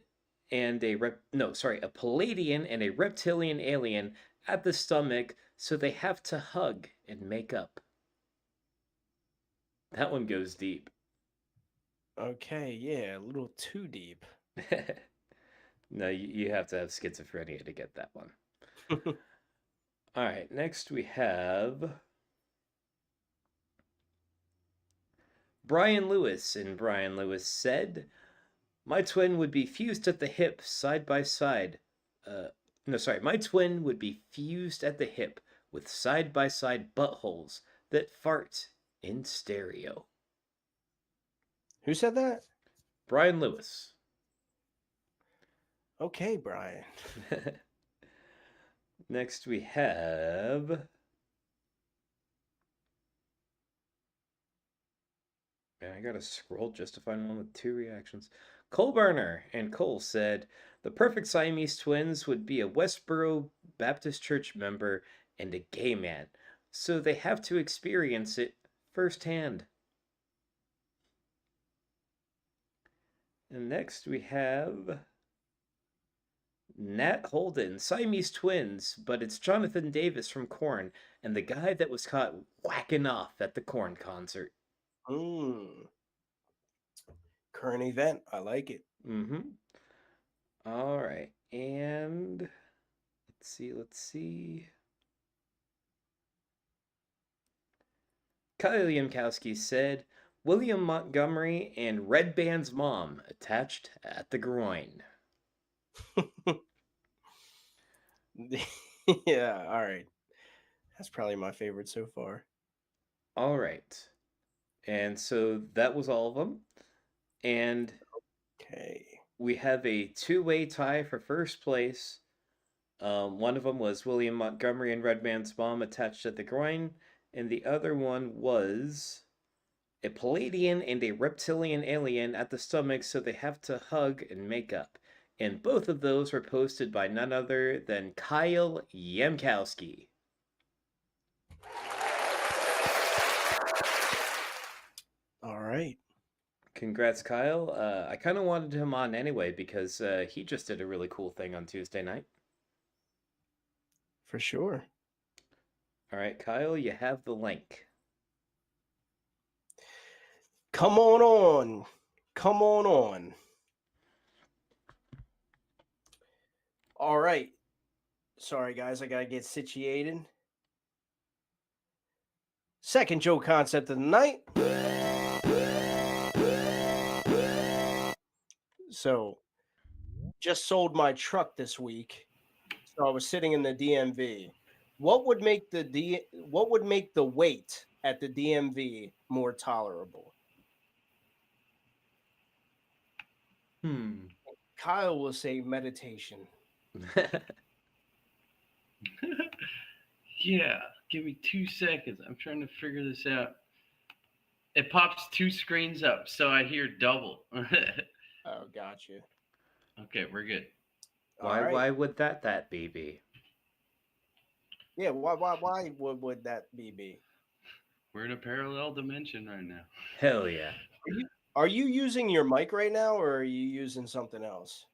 Speaker 5: and a Palladian and a reptilian alien at the stomach, so they have to hug and make up. That one goes deep.
Speaker 9: Okay, yeah, a little too deep.
Speaker 5: No, you have to have schizophrenia to get that one. All right, next we have Brian Lewis, and Brian Lewis said, my twin would be fused at the hip side by side. My twin would be fused at the hip with side by side buttholes that fart in stereo.
Speaker 9: Who said that?
Speaker 5: Brian Lewis.
Speaker 9: Okay, Brian.
Speaker 5: Next we have man, I gotta scroll just to find one with 2 reactions. Cole Burner, and Cole said the perfect Siamese twins would be a Westboro Baptist Church member and a gay man, so they have to experience it firsthand. And next we have Nat Holden, Siamese twins, but it's Jonathan Davis from Korn and the guy that was caught whacking off at the Korn concert.
Speaker 9: Current event. I like it.
Speaker 5: Mm-hmm. All right. And let's see. Kyle Yemkowski said, William Montgomery and Red Band's mom attached at the groin.
Speaker 9: Yeah, all right. That's probably my favorite so far.
Speaker 5: All right. And so that was all of them. And
Speaker 9: okay,
Speaker 5: we have a 2-way tie for first place. One of them was William Montgomery and Red Man's mom attached at the groin, and the other one was a Palladian and a reptilian alien at the stomach, so they have to hug and make up. And both of those were posted by none other than Kyle Yemkowski.
Speaker 9: All right.
Speaker 5: Congrats, Kyle. I kind of wanted him on anyway because he just did a really cool thing on Tuesday night.
Speaker 9: For sure.
Speaker 5: All right, Kyle, you have the link.
Speaker 9: Come on on. Come on on. All right. Sorry, guys. I got to get situated. Second joke concept of the night. So, just sold my truck this week. So I was sitting in the DMV. What would make the wait at the DMV more tolerable? Kyle will say meditation.
Speaker 11: Yeah, give me 2 seconds. I'm trying to figure this out. It pops 2 screens up, so I hear double.
Speaker 9: Oh, gotcha.
Speaker 11: Okay, we're good.
Speaker 5: Why would that be?
Speaker 9: Yeah, why would that be?
Speaker 11: We're in a parallel dimension right now.
Speaker 5: Hell yeah.
Speaker 9: Are you using your mic right now, or are you using something else?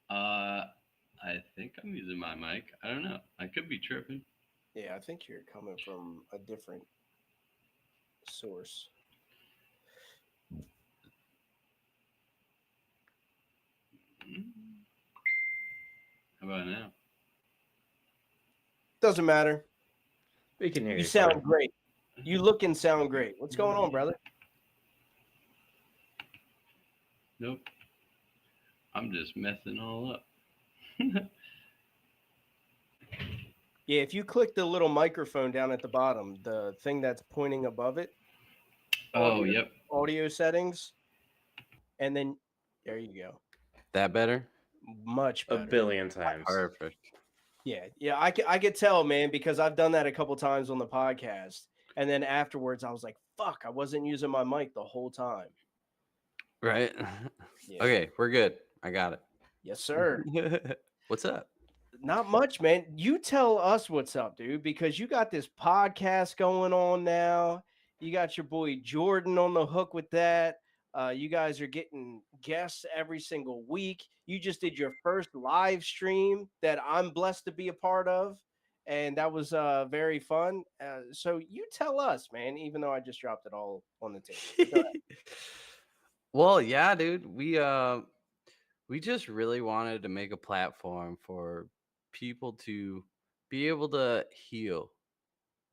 Speaker 11: I think I'm using my mic. I don't know. I could be tripping.
Speaker 9: Yeah, I think you're coming from a different source.
Speaker 11: How about now?
Speaker 9: Doesn't matter.
Speaker 5: We can hear you.
Speaker 9: You sound great. You look and sound great. What's going on, brother?
Speaker 11: Nope. I'm just messing all up.
Speaker 9: Yeah, if you click the little microphone down at the bottom, the thing that's pointing above it,
Speaker 11: Oh, yep.
Speaker 9: audio settings, and then there you go.
Speaker 12: That better?
Speaker 9: Much
Speaker 5: A
Speaker 9: better.
Speaker 5: billion times.
Speaker 12: Perfect.
Speaker 9: Yeah, I could tell, man, because I've done that a couple times on the podcast, and then afterwards I was like, "Fuck, I wasn't using my mic the whole time."
Speaker 12: Right?
Speaker 9: Yeah.
Speaker 12: Okay, we're good. I got it.
Speaker 9: Yes, sir.
Speaker 12: What's up?
Speaker 9: Not much, man. You tell us what's up, dude, because you got this podcast going on now. You got your boy Jordan on the hook with that. You guys are getting guests every single week. You just did your first live stream that I'm blessed to be a part of, and that was very fun. So you tell us, man, even though I just dropped it all on the table. Go ahead.
Speaker 12: Well, yeah, dude. We just really wanted to make a platform for people to be able to heal,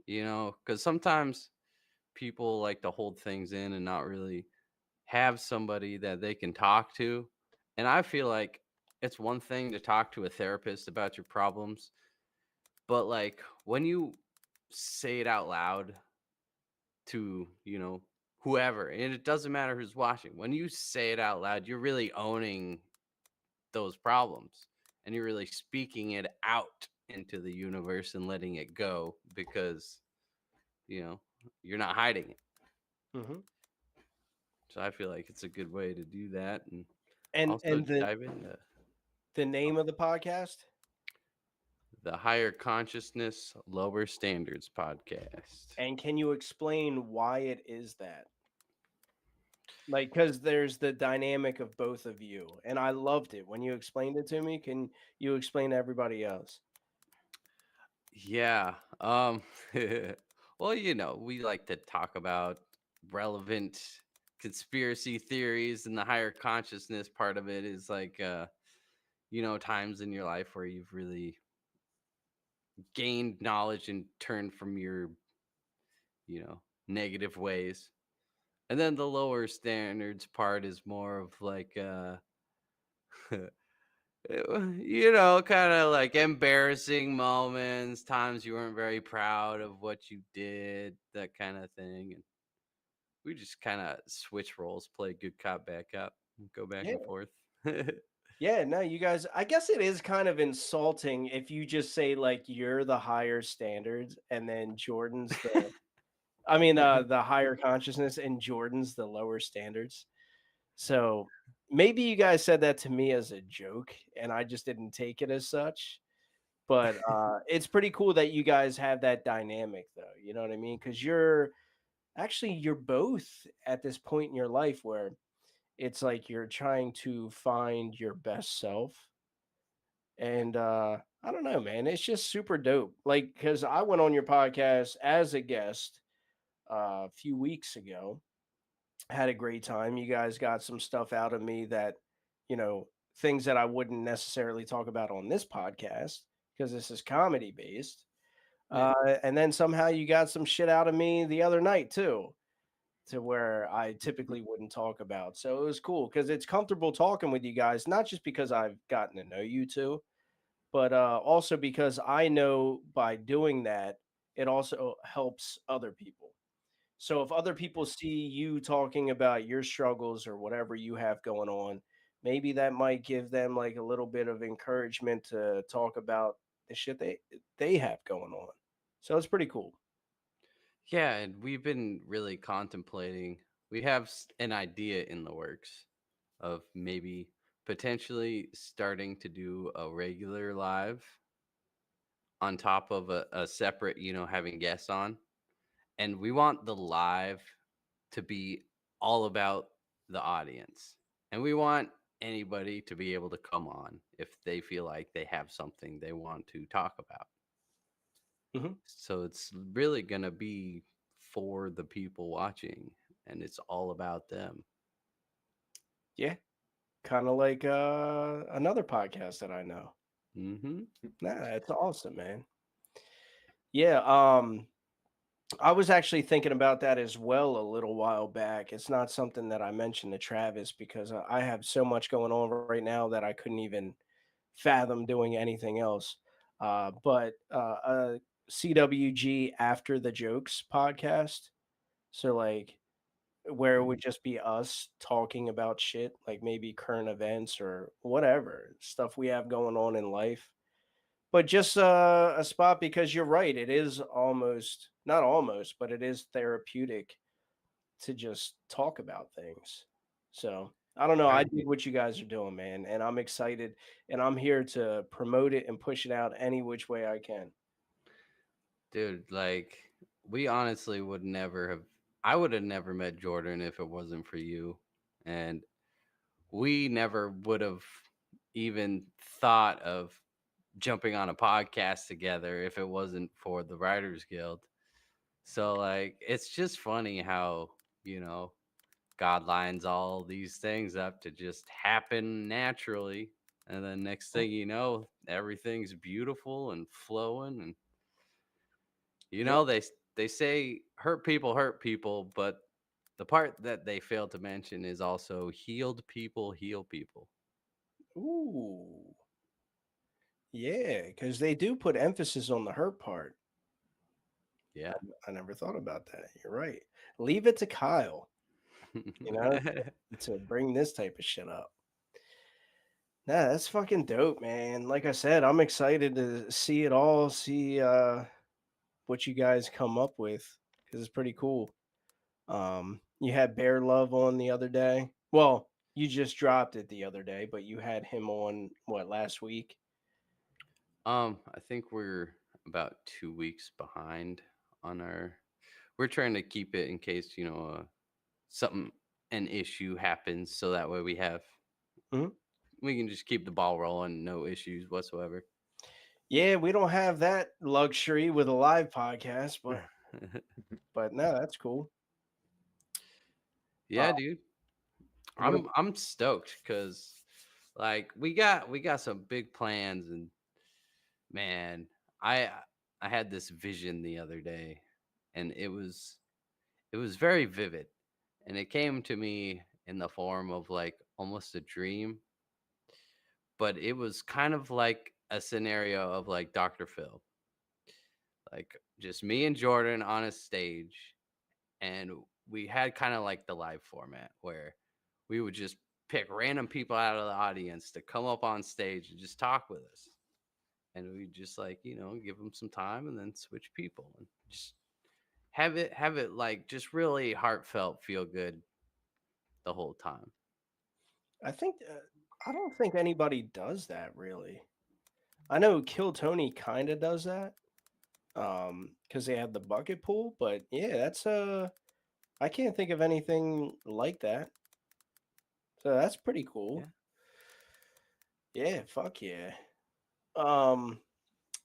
Speaker 12: because sometimes people like to hold things in and not really have somebody that they can talk to. And I feel like it's one thing to talk to a therapist about your problems, but like when you say it out loud to, whoever, and it doesn't matter who's watching, when you say it out loud, you're really owning those problems and you're really speaking it out into the universe and letting it go because, you're not hiding it.
Speaker 9: Mm-hmm.
Speaker 12: So I feel like it's a good way to do that, and
Speaker 9: And
Speaker 12: dive into
Speaker 9: the name of the podcast?
Speaker 12: the Higher Consciousness, Lower Standards podcast.
Speaker 9: And can you explain why it is that? Like, because there's the dynamic of both of you, and I loved it when you explained it to me. Can you explain to everybody else?
Speaker 12: Yeah. Well, we like to talk about relevant conspiracy theories, and the higher consciousness part of it is like times in your life where you've really gained knowledge and turned from your negative ways. And then the lower standards part is more of like kind of like embarrassing moments, times you weren't very proud of what you did, that kind of thing. And we just kind of switch roles, play good cop, bad cop, go back and forth.
Speaker 9: Yeah, no, you guys, I guess it is kind of insulting if you just say like you're the higher standards and then Jordan's the the higher consciousness and Jordan's the lower standards. So maybe you guys said that to me as a joke and I just didn't take it as such. But it's pretty cool that you guys have that dynamic though. You know what I mean? Because you're both at this point in your life where it's like you're trying to find your best self. And I don't know, man. It's just super dope. Like, because I went on your podcast as a guest a few weeks ago, had a great time. You guys got some stuff out of me that, things that I wouldn't necessarily talk about on this podcast because this is comedy based. And then somehow you got some shit out of me the other night too, to where I typically wouldn't talk about. So it was cool because it's comfortable talking with you guys, not just because I've gotten to know you two, but also because I know by doing that, it also helps other people. So if other people see you talking about your struggles or whatever you have going on, maybe that might give them like a little bit of encouragement to talk about the shit they have going on. So it's pretty cool.
Speaker 12: Yeah, and we've been really contemplating. We have an idea in the works of maybe potentially starting to do a regular live on top of a separate, having guests on. And we want the live to be all about the audience. And we want anybody to be able to come on if they feel like they have something they want to talk about. So it's really going to be for the people watching, and it's all about them.
Speaker 9: Yeah. Kind of like another podcast that I know.
Speaker 12: Mm-hmm.
Speaker 9: Nah, that's awesome, man. Yeah. I was actually thinking about that as well a little while back. It's not something that I mentioned to Travis because I have so much going on right now that I couldn't even fathom doing anything else. But CWG After the Jokes podcast. So, like, where it would just be us talking about shit, like maybe current events or whatever stuff we have going on in life. But just a spot because you're right. It is almost, not almost, but it is therapeutic to just talk about things. So I don't know. I
Speaker 12: Right.
Speaker 9: dig what you guys are doing, man. And I'm excited and I'm here to promote it and push it out any which way I can.
Speaker 12: Dude, like we honestly would never have I would have never met Jordan if it wasn't for you. And we never would have even thought of jumping on a podcast together if it wasn't for the Writers Guild. So like it's just funny how, you know, God lines all these things up to just happen naturally. And then next thing you know, everything's beautiful and flowing. And you
Speaker 9: Yeah.
Speaker 12: know, they say hurt people, but the part that they fail to mention is also healed people heal people.
Speaker 9: Ooh. Yeah, because they do put emphasis on the hurt part.
Speaker 12: Yeah.
Speaker 9: I never thought about that. You're right. Leave it to Kyle, you know, to bring this type of shit up. Nah, that's fucking dope, man. Like I said, I'm excited to see it all, see what you guys come up with because it's pretty cool. You had Bear Love on the other day. Well, you just dropped it the other day, but you had him on what, last week?
Speaker 12: I think we're about 2 weeks behind on our. We're trying to keep it in case something an issue happens, so that way
Speaker 9: Mhm.
Speaker 12: we can just keep the ball rolling, no issues whatsoever.
Speaker 9: Yeah, we don't have that luxury with a live podcast, but no, that's cool.
Speaker 12: Yeah, dude.
Speaker 9: What
Speaker 12: I'm stoked because like we got some big plans. And man, I I had this vision the other day, and it was very vivid, and it came to me in the form of like almost a dream, but it was kind of like a scenario of like Dr. Phil, like just me and Jordan on a stage, and we had kind of like the live format where we would just pick random people out of the audience to come up on stage and just talk with us, and we just like give them some time and then switch people and just have it like just really heartfelt, feel good the whole time.
Speaker 9: I think I don't think anybody does that really. I know Kill Tony kind of does that. Because they have the bucket pool, but yeah, that's I can't think of anything like that. So that's pretty cool.
Speaker 12: Yeah.
Speaker 9: Yeah, fuck yeah. Um,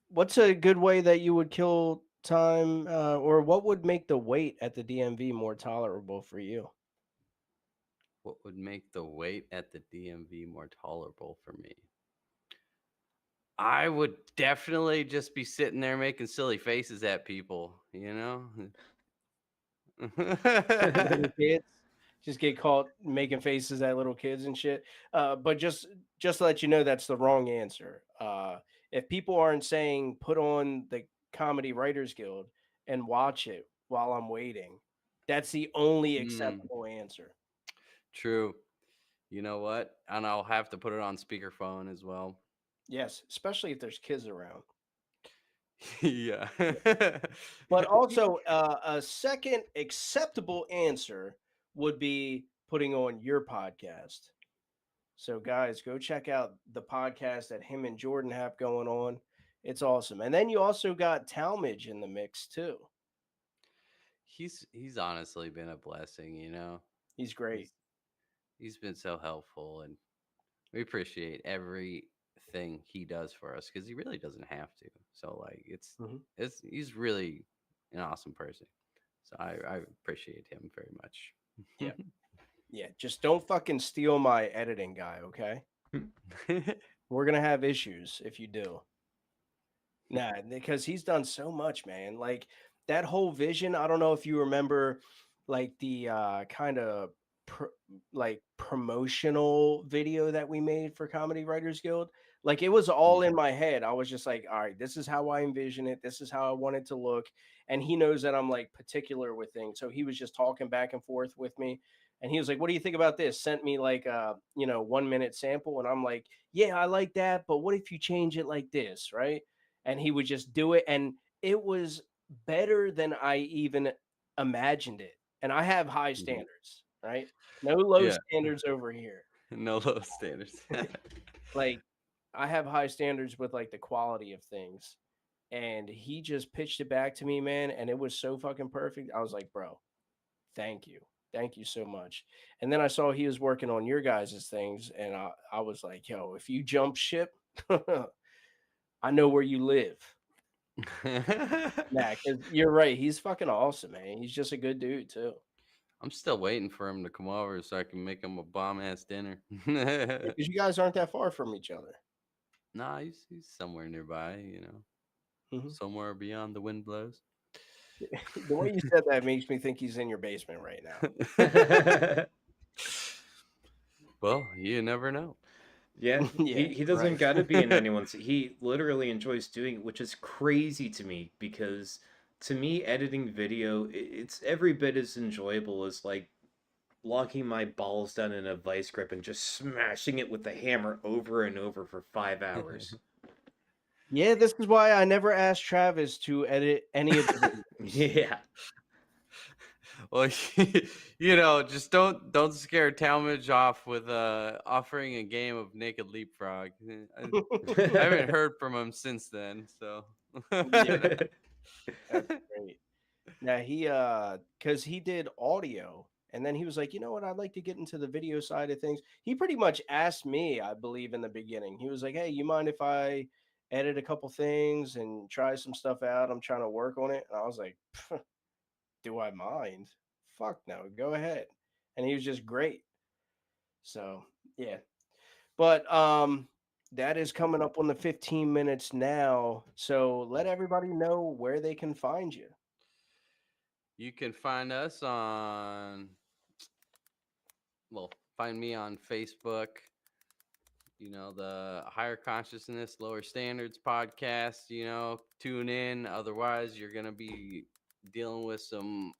Speaker 9: what's a good way that you would kill time, or what would make the wait at the DMV more tolerable for you?
Speaker 12: What would make the wait at the DMV more tolerable for me? I would definitely just be sitting there making silly faces at people, you know?
Speaker 9: Little kids just get caught making faces at little kids and shit. But just to let you know, that's the wrong answer. If people aren't saying put on the Comedy Writers Guild and watch it while I'm waiting, that's the only
Speaker 12: Mm,
Speaker 9: acceptable answer.
Speaker 12: true. You know what? And I'll have to put it on speakerphone as well.
Speaker 9: Yes, especially if there's kids around.
Speaker 12: Yeah.
Speaker 9: But also, a second acceptable answer would be putting on your podcast. So, guys, go check out the podcast that him and Jordan have going on. It's awesome. And then you also got Talmadge in the mix too.
Speaker 12: He's honestly been a blessing, you know.
Speaker 9: He's great.
Speaker 12: He's he's been so helpful, and we appreciate everything he does for us because he really doesn't have to. So like
Speaker 9: Mhm.
Speaker 12: it's he's really an awesome person. So I appreciate him very
Speaker 9: Yeah.
Speaker 12: much.
Speaker 9: Yeah. Just don't fucking steal my editing guy, okay? We're going to have issues if you do. Nah, because he's done so much, man. Like, that whole vision, I don't know if you remember like the kind of like promotional video that we made for Comedy Writers Guild. Like it was all in my head. I was just like, all right, this is how I envision it. This is how I want it to look. And he knows that I'm like particular with things. So he was just talking back and forth with me. And he was like, what do you think about this? Sent me like a, 1 minute sample. And I'm like, yeah, I like that. But what if you change it like this? Right. And he would just do it. And it was better than I even imagined it. And I have high standards, right? No low
Speaker 12: Yeah.
Speaker 9: standards over here.
Speaker 12: No low standards.
Speaker 9: Like I have high standards with like the quality of things. And he just pitched it back to me, man, and it was so fucking perfect. I was like, bro, thank you. Thank you so much. And then I saw he was working on your guys' things, and I was like, yo, if you jump ship, I know where you live. Nah, because you're right. He's fucking awesome, man. He's just a good dude, too.
Speaker 12: I'm still waiting for him to come over so I can make him a bomb ass dinner.
Speaker 9: Because you guys aren't that far from each other.
Speaker 12: Nah, he's somewhere nearby, somewhere beyond the wind blows.
Speaker 9: The way you said that makes me think he's in your basement right now.
Speaker 12: Well, you never know.
Speaker 5: Yeah,
Speaker 9: Yeah,
Speaker 5: he doesn't
Speaker 9: right.
Speaker 5: got to be in anyone's. He literally enjoys doing it, which is crazy to me because to me, editing video, it's every bit as enjoyable as like locking my balls down in a vice grip and just smashing it with the hammer over and over for 5 hours.
Speaker 9: Yeah, this is why I never asked Travis to edit any of the videos.
Speaker 5: Yeah.
Speaker 12: Well, just don't scare Talmadge off with offering a game of Naked Leapfrog. I haven't heard from him since then, so
Speaker 9: Yeah, that's great. Now because he did audio, and then he was like, you know what, I'd like to get into the video side of things. He pretty much asked me, I believe, in the beginning. He was like, hey, you mind if I edit a couple things and try some stuff out? I'm trying to work on it. And I was like, do I mind? Fuck no, go ahead. And he was just great. So yeah. But that is coming up on the 15 minutes now. So let everybody know where they can find you.
Speaker 12: you can find us find me on Facebook. The Higher Consciousness, Lower Standards podcast. Tune in. Otherwise, you're going to be dealing with some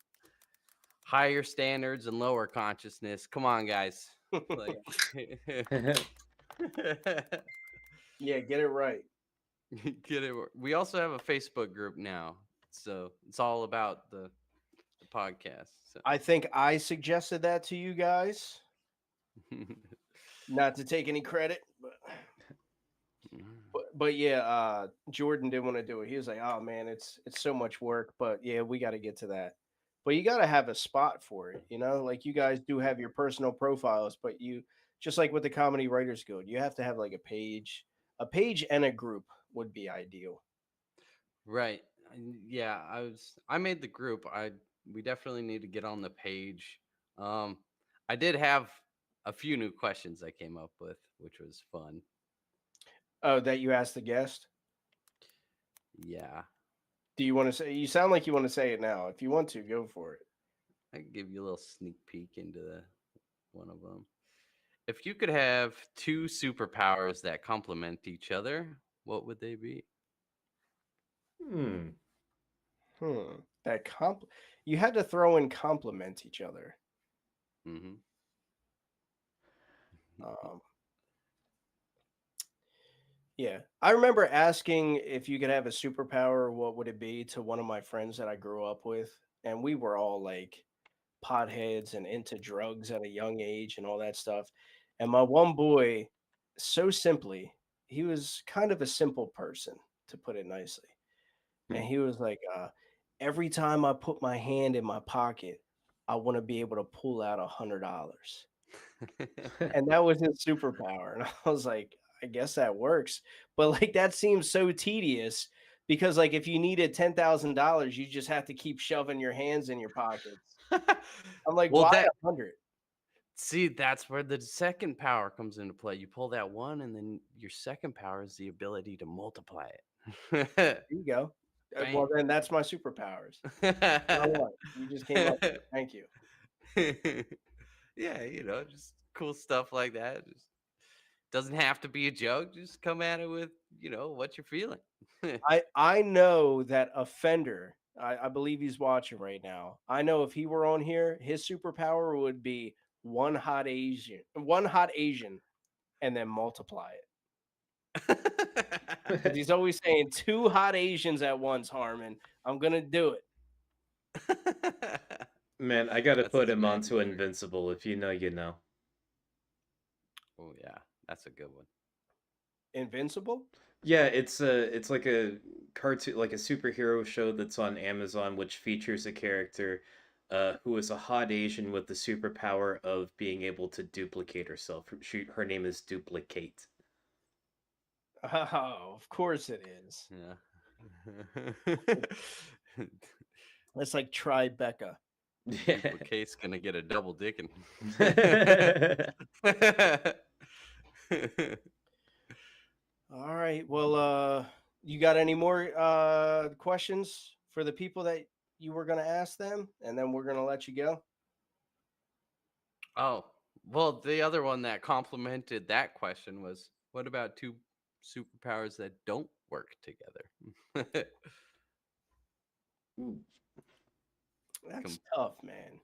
Speaker 12: higher standards and lower consciousness. Come on, guys.
Speaker 9: Yeah, get it right.
Speaker 12: Get it. We also have a Facebook group now. So it's all about the podcast. So.
Speaker 9: I think I suggested that to you guys. Not to take any credit, but yeah, Jordan didn't want to do it. He was like, "Oh man, it's so much work." But yeah, we got to get to that. But you got to have a spot for it, Like you guys do have your personal profiles, but you just like with the Comedy Writers Guild, you have to have like a page and a group would be ideal.
Speaker 12: Right. Yeah, I made the group. We definitely need to get on the page. I did have a few new questions I came up with, which was fun.
Speaker 9: Oh, that you asked the guest?
Speaker 12: Yeah.
Speaker 9: Do you want to say? You sound like you want to say it now. If you want to, go for it.
Speaker 12: I can give you a little sneak peek into one of them. If you could have two superpowers that complement each other, what would they be?
Speaker 9: That you had to throw in complement each other.
Speaker 12: Mm-hmm.
Speaker 9: Yeah, I remember asking if you could have a superpower, what would it be, to one of my friends that I grew up with, and we were all like potheads and into drugs at a young age and all that stuff. And my one boy, so simply, he was kind of a simple person, to put it nicely. And he was like, every time I put my hand in my pocket, I want to be able to pull out $100. And that was his superpower. And I was like, I guess that works. But like that seems so tedious because like if you needed $10,000, you just have to keep shoving your hands in your pockets. I'm like,
Speaker 12: well,
Speaker 9: why 100?
Speaker 12: See, that's where the second power comes into play. You pull that one, and then your second power is the ability to multiply it.
Speaker 9: There you go. Well, then that's my superpowers. You just came up with it. Thank you.
Speaker 12: Yeah, just cool stuff like that. Just doesn't have to be a joke. Just come at it with, what you're feeling.
Speaker 9: I know that Offender, I believe he's watching right now. I know if he were on here, his superpower would be one hot Asian, and then multiply it. 'Cause he's always saying 2 hot Asians at once, Harmon. I'm gonna do it.
Speaker 5: Man, I gotta
Speaker 12: That's
Speaker 5: put
Speaker 12: his
Speaker 5: him onto
Speaker 12: magic.
Speaker 5: Invincible. If you know, you know.
Speaker 12: Oh yeah, that's a good one.
Speaker 9: Invincible?
Speaker 5: Yeah, it's like a cartoon, like a superhero show that's on Amazon, which features a character who is a hot Asian with the superpower of being able to duplicate herself. Her name is Duplicate.
Speaker 9: Oh, of course it is.
Speaker 12: Yeah.
Speaker 9: It's like Tribeca.
Speaker 12: Duplicate's gonna get a double dicking.
Speaker 9: All right. Well, you got any more questions for the people that you were going to ask them, and then we're going to let you go?
Speaker 12: Oh, well, the other one that complemented that question was, what about 2 superpowers that don't work together?
Speaker 9: That's tough, man.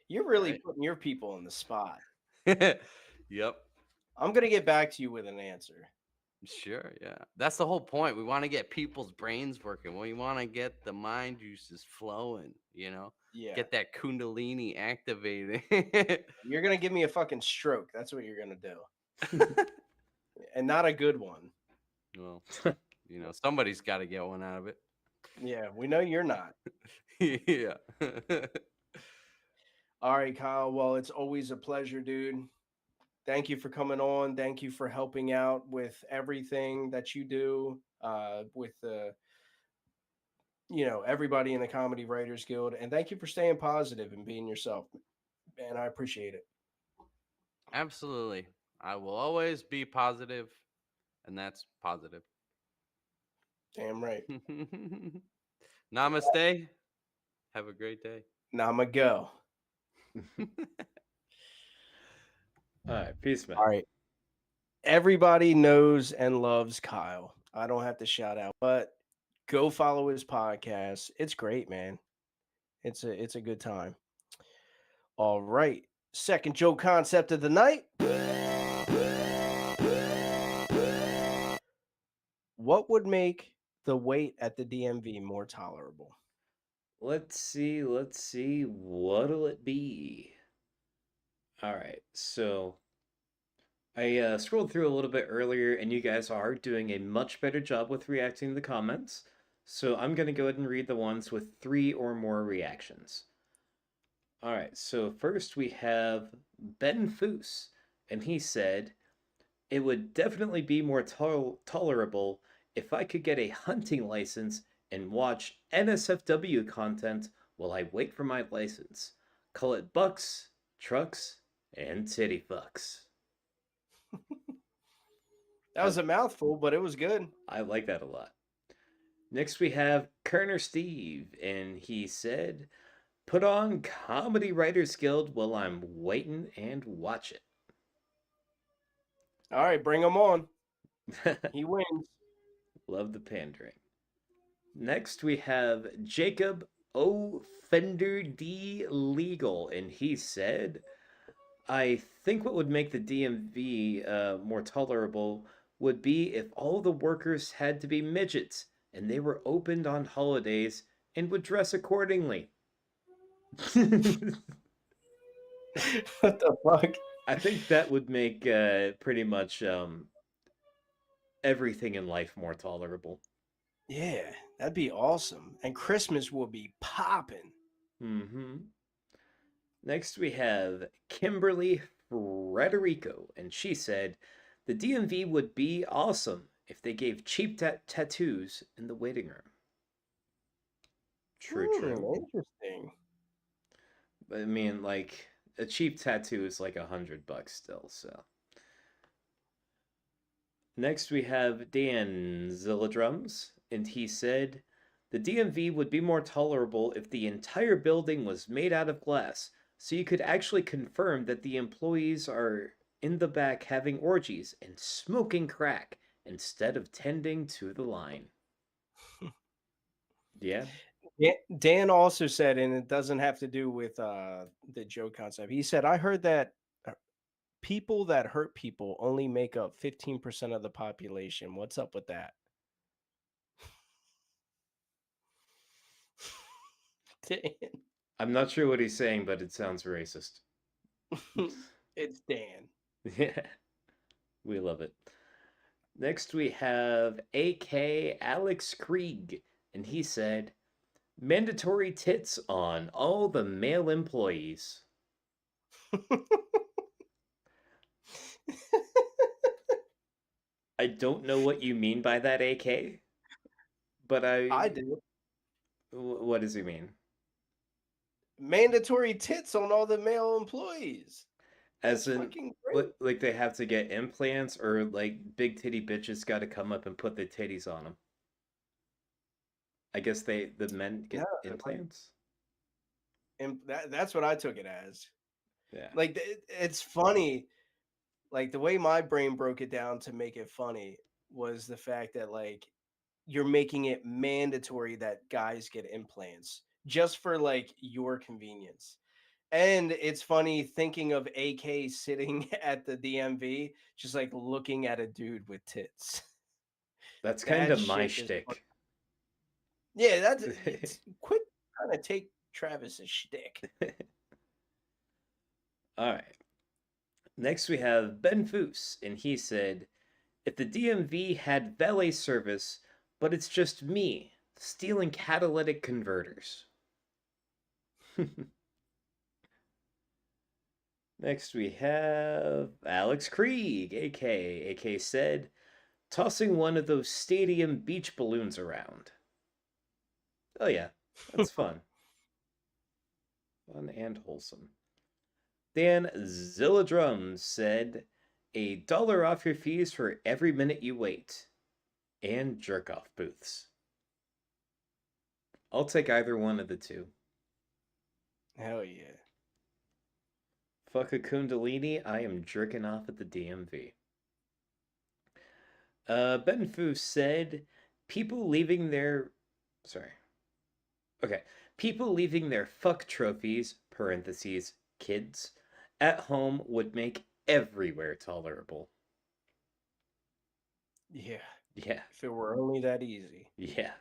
Speaker 9: You're really
Speaker 12: Right.
Speaker 9: putting your people on the spot.
Speaker 12: Yep.
Speaker 9: I'm going to get back to you with an answer.
Speaker 12: Sure, yeah. That's the whole point. We want to get people's brains working. We want to get the mind juices flowing,
Speaker 9: Yeah.
Speaker 12: Get that kundalini activated.
Speaker 9: You're going to give me a fucking stroke. That's what you're going to do. And not a good one.
Speaker 12: Well, somebody's got to get one out of it.
Speaker 9: Yeah, we know you're not.
Speaker 12: Yeah.
Speaker 9: All right, Kyle. Well, it's always a pleasure, dude. Thank you for coming on. Thank you for helping out with everything that you do with everybody in the Comedy Writers Guild. And thank you for staying positive and being yourself. Man, I appreciate it.
Speaker 12: Absolutely. I will always be positive, and that's positive.
Speaker 9: Damn right.
Speaker 12: Namaste. Have a great day.
Speaker 9: Nama go.
Speaker 5: All right, peace, man.
Speaker 9: All right. Everybody knows and loves Kyle. I don't have to shout out, but go follow his podcast. It's great, man. It's a good time. All right. Second joke concept of the night. What would make the wait at the DMV more tolerable?
Speaker 5: Let's see. What'll it be? All right, so I scrolled through a little bit earlier, and you guys are doing a much better job with reacting to the comments. So I'm going to go ahead and read the ones with 3 or more reactions. All right, so first we have Ben Foose, and he said, "It would definitely be more tolerable if I could get a hunting license and watch NSFW content while I wait for my license. Call it bucks, trucks, and titty fucks."
Speaker 9: That was a mouthful, but it was good.
Speaker 5: I like that a lot. Next we have Kerner Steve, and he said, "Put on Comedy Writers Guild while I'm waiting and watch it."
Speaker 9: All right, bring him on. He wins.
Speaker 5: Love the pandering. Next we have Jacob O. Fender D. Legal, and he said, "I think what would make the DMV more tolerable would be if all the workers had to be midgets and they were opened on holidays and would dress accordingly."
Speaker 9: What the fuck?
Speaker 5: I think that would make pretty much everything in life more tolerable.
Speaker 9: Yeah, that'd be awesome. And Christmas will be popping.
Speaker 5: Mm-hmm. Next we have Kimberly Frederico, and she said, "The DMV would be awesome if they gave cheap tattoos in the waiting room." True.
Speaker 9: Interesting.
Speaker 5: But I mean, like, a cheap tattoo is like $100 still, so. Next we have Dan Zilla Drums, and he said, The DMV would be more tolerable if the entire building was made out of glass, so you could actually confirm that the employees are in the back having orgies and smoking crack instead of tending to the line. Yeah.
Speaker 9: Dan also said, and it doesn't have to do with the Joe concept. He said, I heard that people that hurt people only make up 15% of the population. What's up with that? Dan.
Speaker 5: I'm not sure what he's saying, but it sounds racist.
Speaker 9: It's Dan.
Speaker 5: Yeah. We love it. Next we have AK Alex Krieg, and he said, mandatory tits on all the male employees. I don't know what you mean by that, AK, but
Speaker 9: I do.
Speaker 5: What does he mean?
Speaker 9: Mandatory tits on all the male employees.
Speaker 5: As
Speaker 9: That's
Speaker 5: in,
Speaker 9: fucking great.
Speaker 5: like they have to get implants, or like big titty bitches got to come up and put their titties on them. I guess the men get implants.
Speaker 9: And that's what I took it as.
Speaker 5: Yeah.
Speaker 9: Like it's funny. Like the way my brain broke it down to make it funny was the fact that like you're making it mandatory that guys get implants just for like your convenience. And it's funny thinking of AK sitting at the DMV, just like looking at a dude with tits.
Speaker 5: That's kind of my
Speaker 9: shit is
Speaker 5: shtick.
Speaker 9: Yeah, that's quit trying to take Travis's shtick.
Speaker 5: All right. Next we have Ben Foose, and he said, if the DMV had valet service, but it's just me stealing catalytic converters. Next we have Alex Krieg, AK said, tossing one of those stadium beach balloons around. Oh yeah, that's fun. Fun and wholesome. Dan Zilladrum said, $1 off your fees for every minute you wait. And jerk-off booths. I'll take either one of the two.
Speaker 9: Hell yeah.
Speaker 5: Fuck a Kundalini, I am jerking off at the DMV. Ben Fu said, people leaving their fuck trophies, parentheses, kids, at home would make everywhere tolerable.
Speaker 9: Yeah.
Speaker 5: Yeah.
Speaker 9: If it were only that easy.
Speaker 5: Yeah.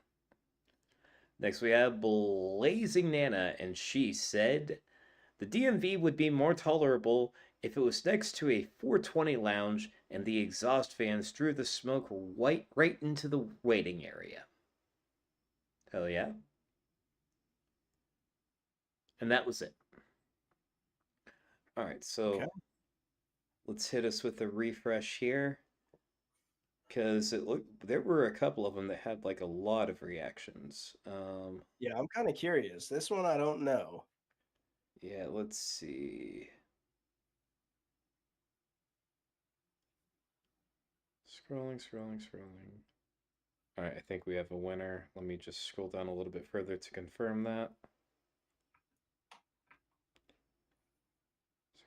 Speaker 5: Next we have Blazing Nana, and she said, the DMV would be more tolerable if it was next to a 420 lounge and the exhaust fans drew the smoke right into the waiting area. Hell yeah. And that was it. All right, so let's hit us with a refresh here, because there were a couple of them that had like a lot of reactions.
Speaker 9: Yeah, I'm kind of curious. This one I don't know.
Speaker 5: Yeah, let's see. Scrolling. All right, I think we have a winner. Let me just scroll down a little bit further to confirm that.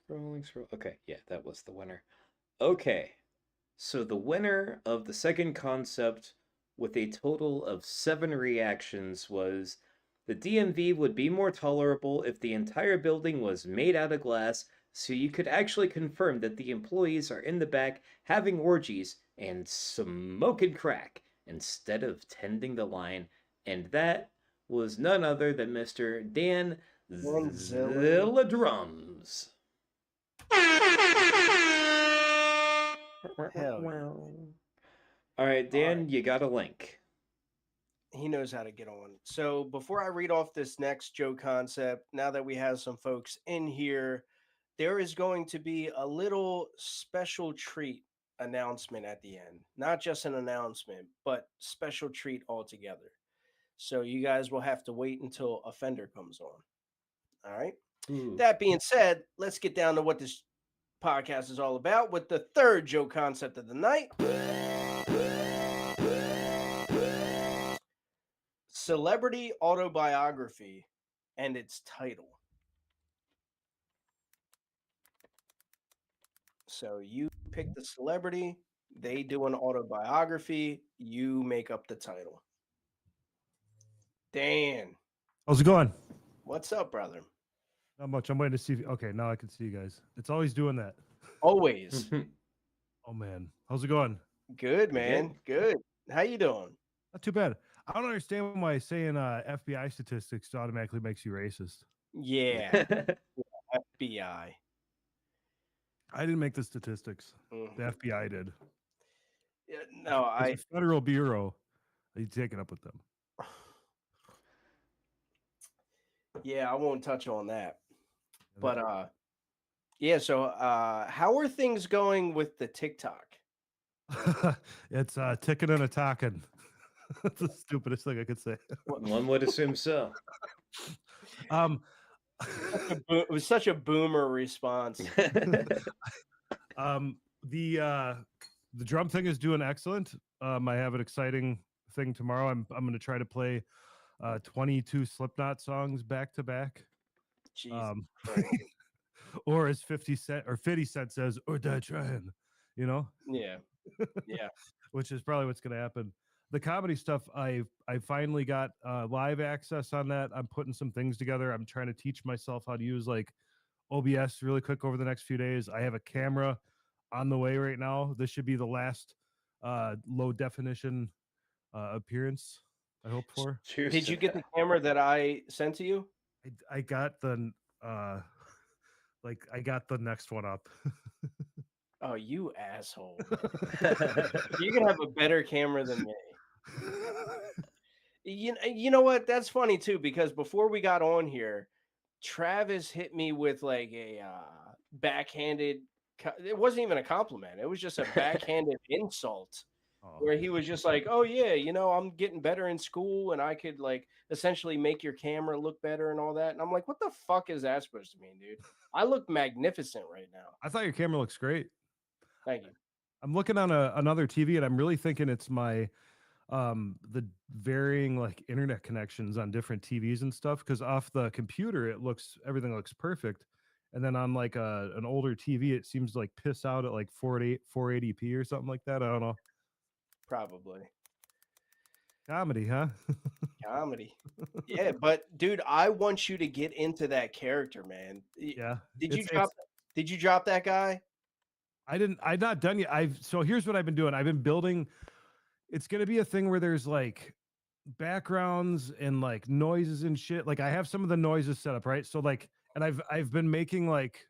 Speaker 5: Scroll. Okay, yeah, that was the winner. Okay, so the winner of the second concept with a total of 7 reactions was, the DMV would be more tolerable if the entire building was made out of glass, so you could actually confirm that the employees are in the back having orgies and smoking crack instead of tending the line. And that was none other than Mr. Dan Zilladrums.
Speaker 9: Hell yeah.
Speaker 5: All right, Dan, you got a link.
Speaker 9: He knows how to get on. So before I read off this next Joe concept, now that we have some folks in here, there is going to be a little special treat announcement at the end. Not just an announcement, but special treat altogether. So you guys will have to wait until Offender comes on. All right.
Speaker 5: Ooh.
Speaker 9: That being said, let's get down to what this podcast is all about with the third Joe concept of the night. celebrity autobiography and its title. So you pick the celebrity, they do an autobiography, you make up the title. Dan,
Speaker 13: How's it going?
Speaker 9: what's up, brother?
Speaker 13: Not much. I'm waiting to see. Okay, now I can see you guys. It's always doing that.
Speaker 9: Always.
Speaker 13: Oh man, how's it going?
Speaker 9: Good, man. Good. How you doing?
Speaker 13: Not too bad. I don't understand why saying FBI statistics automatically makes you racist.
Speaker 9: Yeah. FBI.
Speaker 13: I didn't make the statistics.
Speaker 9: Mhm.
Speaker 13: The FBI did.
Speaker 9: Yeah, no,
Speaker 13: It's a federal bureau. You take it up with them.
Speaker 9: Yeah, I won't touch on that. But yeah, so how are things going with the TikTok?
Speaker 13: It's ticking and a talking. That's the stupidest thing I could say.
Speaker 5: One would assume so.
Speaker 9: It was such a boomer response.
Speaker 13: The drum thing is doing excellent. I have an exciting thing tomorrow. I'm going to try to play 22 Slipknot songs back to back.
Speaker 9: Jesus
Speaker 13: or as 50 Cent says, or die trying, you know?
Speaker 9: Yeah. Yeah.
Speaker 13: Which is probably what's going to happen. The comedy stuff, I finally got live access on that. I'm putting some things together. I'm trying to teach myself how to use like OBS really quick over the next few days. I have a camera on the way right now. This should be the last low definition appearance I hope for.
Speaker 9: Did you get the camera that I sent to you?
Speaker 13: I got the I got the next one up.
Speaker 9: Oh, you asshole. You can have a better camera than me. You know what? That's funny too, because before we got on here, Travis hit me with like a backhanded, it wasn't even a compliment. It was just a backhanded insult where he was just like, oh yeah, I'm getting better in school and I could like essentially make your camera look better and all that. And I'm like, what the fuck is that supposed to mean, dude? I look magnificent right now.
Speaker 13: I thought your camera looks great.
Speaker 9: Thank you.
Speaker 13: I'm looking on another TV and I'm really thinking it's my the varying like internet connections on different TVs and stuff, because off the computer everything looks perfect, and then on like an older TV it seems to like piss out at like 480p or something like that. I don't know.
Speaker 9: Probably.
Speaker 13: Comedy, huh?
Speaker 9: Comedy. Yeah, but dude, I want you to get into that character, man.
Speaker 13: Yeah.
Speaker 9: Did you drop that guy?
Speaker 13: I'm not done yet. So here's what I've been doing. I've been building. It's going to be a thing where there's like backgrounds and like noises and shit. Like I have some of the noises set up, right? So like, and I've been making like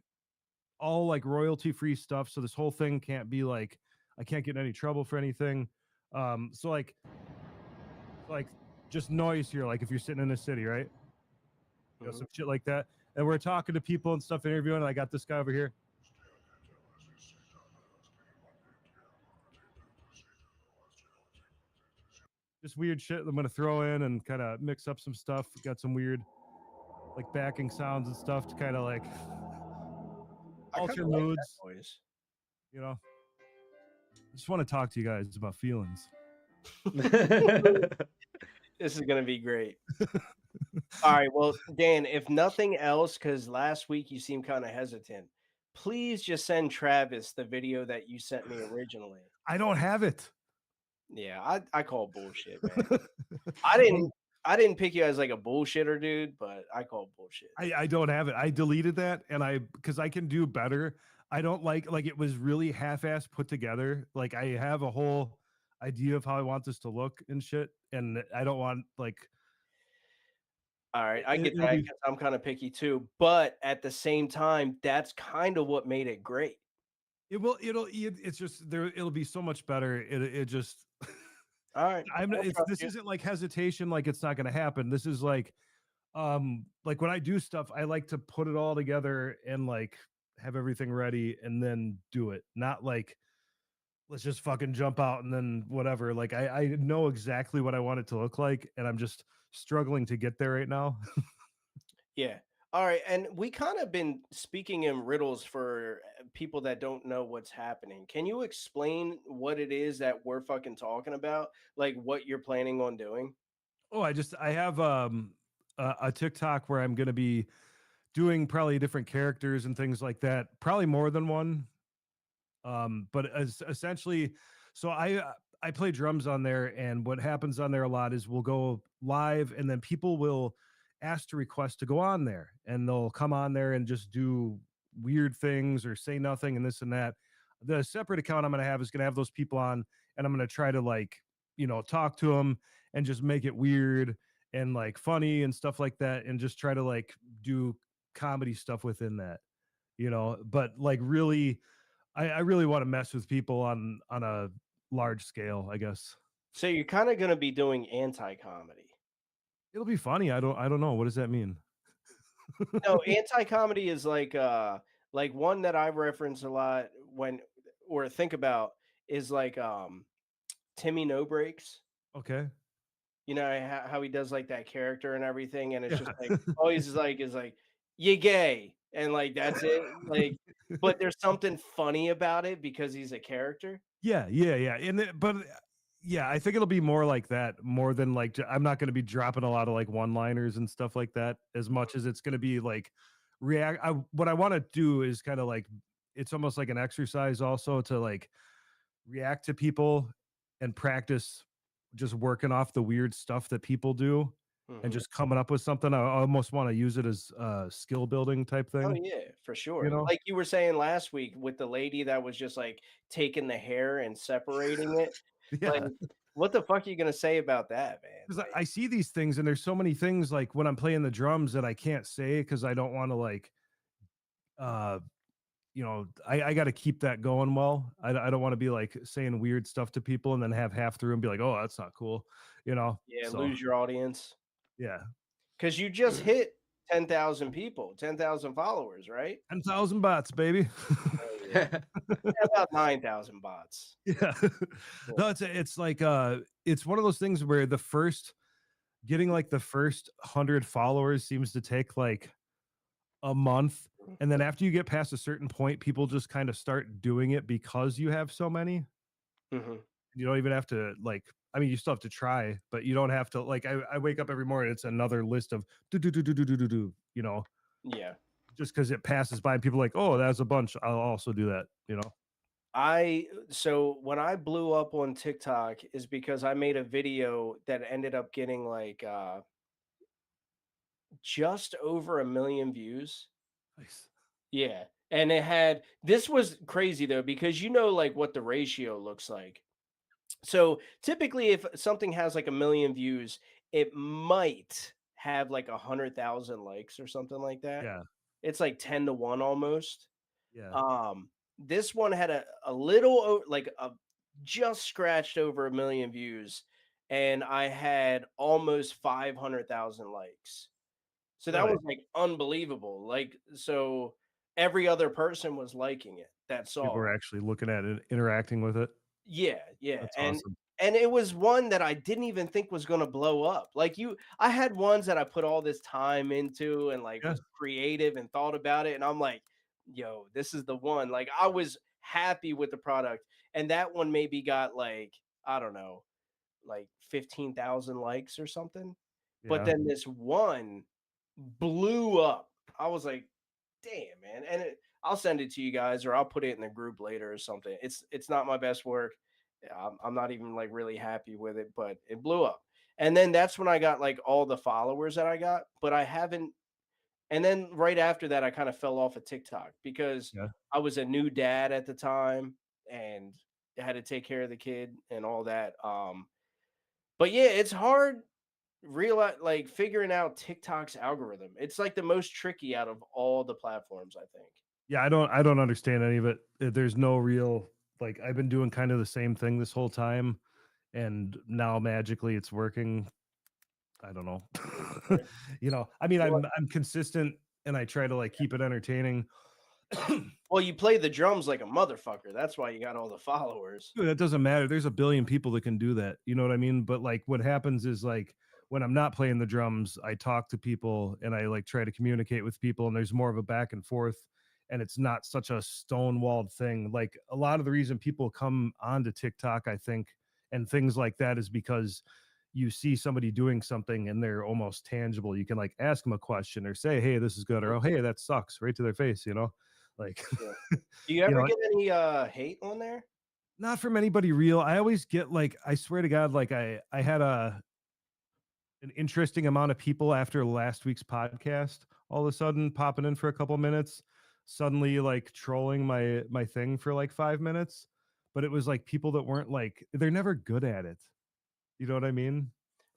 Speaker 13: all like royalty free stuff. So this whole thing can't be like, I can't get in any trouble for anything. So like just noise here. Like if you're sitting in a city, right? You know, some shit like that. And we're talking to people and stuff, interviewing. And I got this guy over here. Just weird shit I'm going to throw in and kind of mix up some stuff. Got some weird like backing sounds and stuff to kind of like alter moods. You know, I just want to talk to you guys about feelings.
Speaker 9: This is going to be great. All right. Well, Dan, if nothing else, because last week you seemed kind of hesitant, please just send Travis the video that you sent me originally.
Speaker 13: I don't have it.
Speaker 9: Yeah, I call bullshit, man. I didn't pick you as like a bullshitter, dude, but I call bullshit.
Speaker 13: I don't have it. I deleted that because I can do better. I don't like it was really half-assed put together. Like I have a whole idea of how I want this to look and shit, and I don't want like.
Speaker 9: All right, I get that because I'm kind of picky too, but at the same time, that's kind of what made it great.
Speaker 13: It's just there. It'll be so much better. It just.
Speaker 9: All right.
Speaker 13: This isn't like hesitation. Like it's not going to happen. This is like when I do stuff, I like to put it all together and like have everything ready and then do it. Not like let's just fucking jump out and then whatever. Like I know exactly what I want it to look like, and I'm just struggling to get there right now.
Speaker 9: Yeah. All right. And we kind of been speaking in riddles for people that don't know what's happening. Can you explain what it is that we're fucking talking about? Like what you're planning on doing?
Speaker 13: Oh, I have a TikTok where I'm going to be doing probably different characters and things like that. Probably more than one. But essentially, so I play drums on there, and what happens on there a lot is we'll go live, and then people will ask to request to go on there, and they'll come on there and just do weird things or say nothing and this and that. The separate account I'm going to have is going to have those people on, and I'm going to try to like talk to them and just make it weird and like funny and stuff like that, and just try to like do comedy stuff within that, but like really I really want to mess with people on a large scale, I guess.
Speaker 9: So you're kind of going to be doing anti-comedy.
Speaker 13: It'll be funny. I don't know. What does that mean?
Speaker 9: No, anti-comedy is like one that I reference a lot when or think about is like Timmy No Breaks.
Speaker 13: Okay.
Speaker 9: You know how he does like that character and everything, and it's just
Speaker 13: Yeah.
Speaker 9: like all he's like is like you gay, and like that's it. Like, but there's something funny about it because he's a character.
Speaker 13: Yeah, and yeah, I think it'll be more like that, more than like I'm not going to be dropping a lot of like one-liners and stuff like that as much as it's going to be like what I want to do is kind of like it's almost like an exercise also to like react to people and practice just working off the weird stuff that people do and just coming up with something. I almost want to use it as a skill building type
Speaker 9: Oh
Speaker 13: thing.
Speaker 9: yeah, for sure.
Speaker 13: know?
Speaker 9: Like you were saying last week with the lady that was just like taking the hair and separating it. Like,
Speaker 13: Yeah.
Speaker 9: what the fuck are you gonna say about that, man?
Speaker 13: 'Cause I see these things and there's so many things like when I'm playing the drums that I can't say because I don't want to like uh I got to keep that going well. I don't want to be like saying weird stuff to people and then have half the room be like, oh, that's not cool,
Speaker 9: Yeah,
Speaker 13: so
Speaker 9: lose your audience.
Speaker 13: yeah.
Speaker 9: Because you just hit 10,000 people, 10,000 followers, right?
Speaker 13: 10,000 bots, baby.
Speaker 9: Yeah, about 9,000 bots.
Speaker 13: Yeah. No, it's like it's one of those things where getting like the first 100 followers seems to take like a month, and then after you get past a certain point, people just kind of start doing it because you have so many.
Speaker 9: Mhm.
Speaker 13: You don't even have to like. I mean, you still have to try, but you don't have to like. I wake up every morning, it's another list of do.
Speaker 9: Yeah.
Speaker 13: Just because it passes by and people are like, oh, that's a bunch. I'll also do that.
Speaker 9: So when I blew up on TikTok is because I made a video that ended up getting like just over 1 million views.
Speaker 13: Nice.
Speaker 9: Yeah. And this was crazy though, because like what the ratio looks like. So typically if something has like 1 million views, it might have like 100,000 likes or something like that.
Speaker 13: Yeah.
Speaker 9: It's like 10 to 1 almost.
Speaker 13: Yeah.
Speaker 9: This one had a little like a just scratched over 1 million views, and I had almost 500,000 likes. So that
Speaker 13: Really?
Speaker 9: was like unbelievable. Like, so every other person was liking it that
Speaker 13: People
Speaker 9: saw
Speaker 13: are
Speaker 9: it.
Speaker 13: actually looking at it, interacting with it.
Speaker 9: Yeah, yeah.
Speaker 13: That's
Speaker 9: And
Speaker 13: awesome.
Speaker 9: it was one that I didn't even think was going to blow up. Like I had ones that I put all this time into and like
Speaker 13: Yeah.
Speaker 9: was creative and thought about it, and I'm like, yo, this is the one. Like I was happy with the product, and that one maybe got like, I don't know, like 15,000 likes or something. But
Speaker 13: Yeah.
Speaker 9: then this one blew up. I was like, damn, man. And I'll send it to you guys, or I'll put it in the group later or something. It's not my best work. I'm not even like really happy with it, but it blew up. And then that's when I got like all the followers that I got, but I haven't. And then right after that, I kind of fell off of TikTok because
Speaker 13: Yeah.
Speaker 9: I was a new dad at the time and I had to take care of the kid and all that. But yeah, it's hard like figuring out TikTok's algorithm. It's like the most tricky out of all the platforms, I think.
Speaker 13: Yeah, I don't understand any of it. There's no real like I've been doing kind of the same thing this whole time, and now magically it's working. I don't know. I mean, I'm consistent and I try to like keep it entertaining.
Speaker 9: Well, you play the drums like a motherfucker. That's why you got all the followers.
Speaker 13: Dude, that doesn't matter. There's a billion people that can do that. You know what I mean? But like what happens is like when I'm not playing the drums, I talk to people and I like try to communicate with people, and there's more of a back and forth, and it's not such a stonewalled thing. Like a lot of the reason people come onto TikTok, I think, and things like that is because you see somebody doing something and they're almost tangible. You can like ask them a question or say, "Hey, this is good," or "Oh, hey, that sucks," right to their face. Like,
Speaker 9: Yeah. Do you ever get any hate on there?
Speaker 13: not from anybody real. I always get like, I swear to God, like I had an interesting amount of people after last week's podcast all of a sudden popping in for a couple minutes, suddenly like trolling my thing for like 5 minutes. But it was like people that weren't like, they're never good at it. You know what I mean?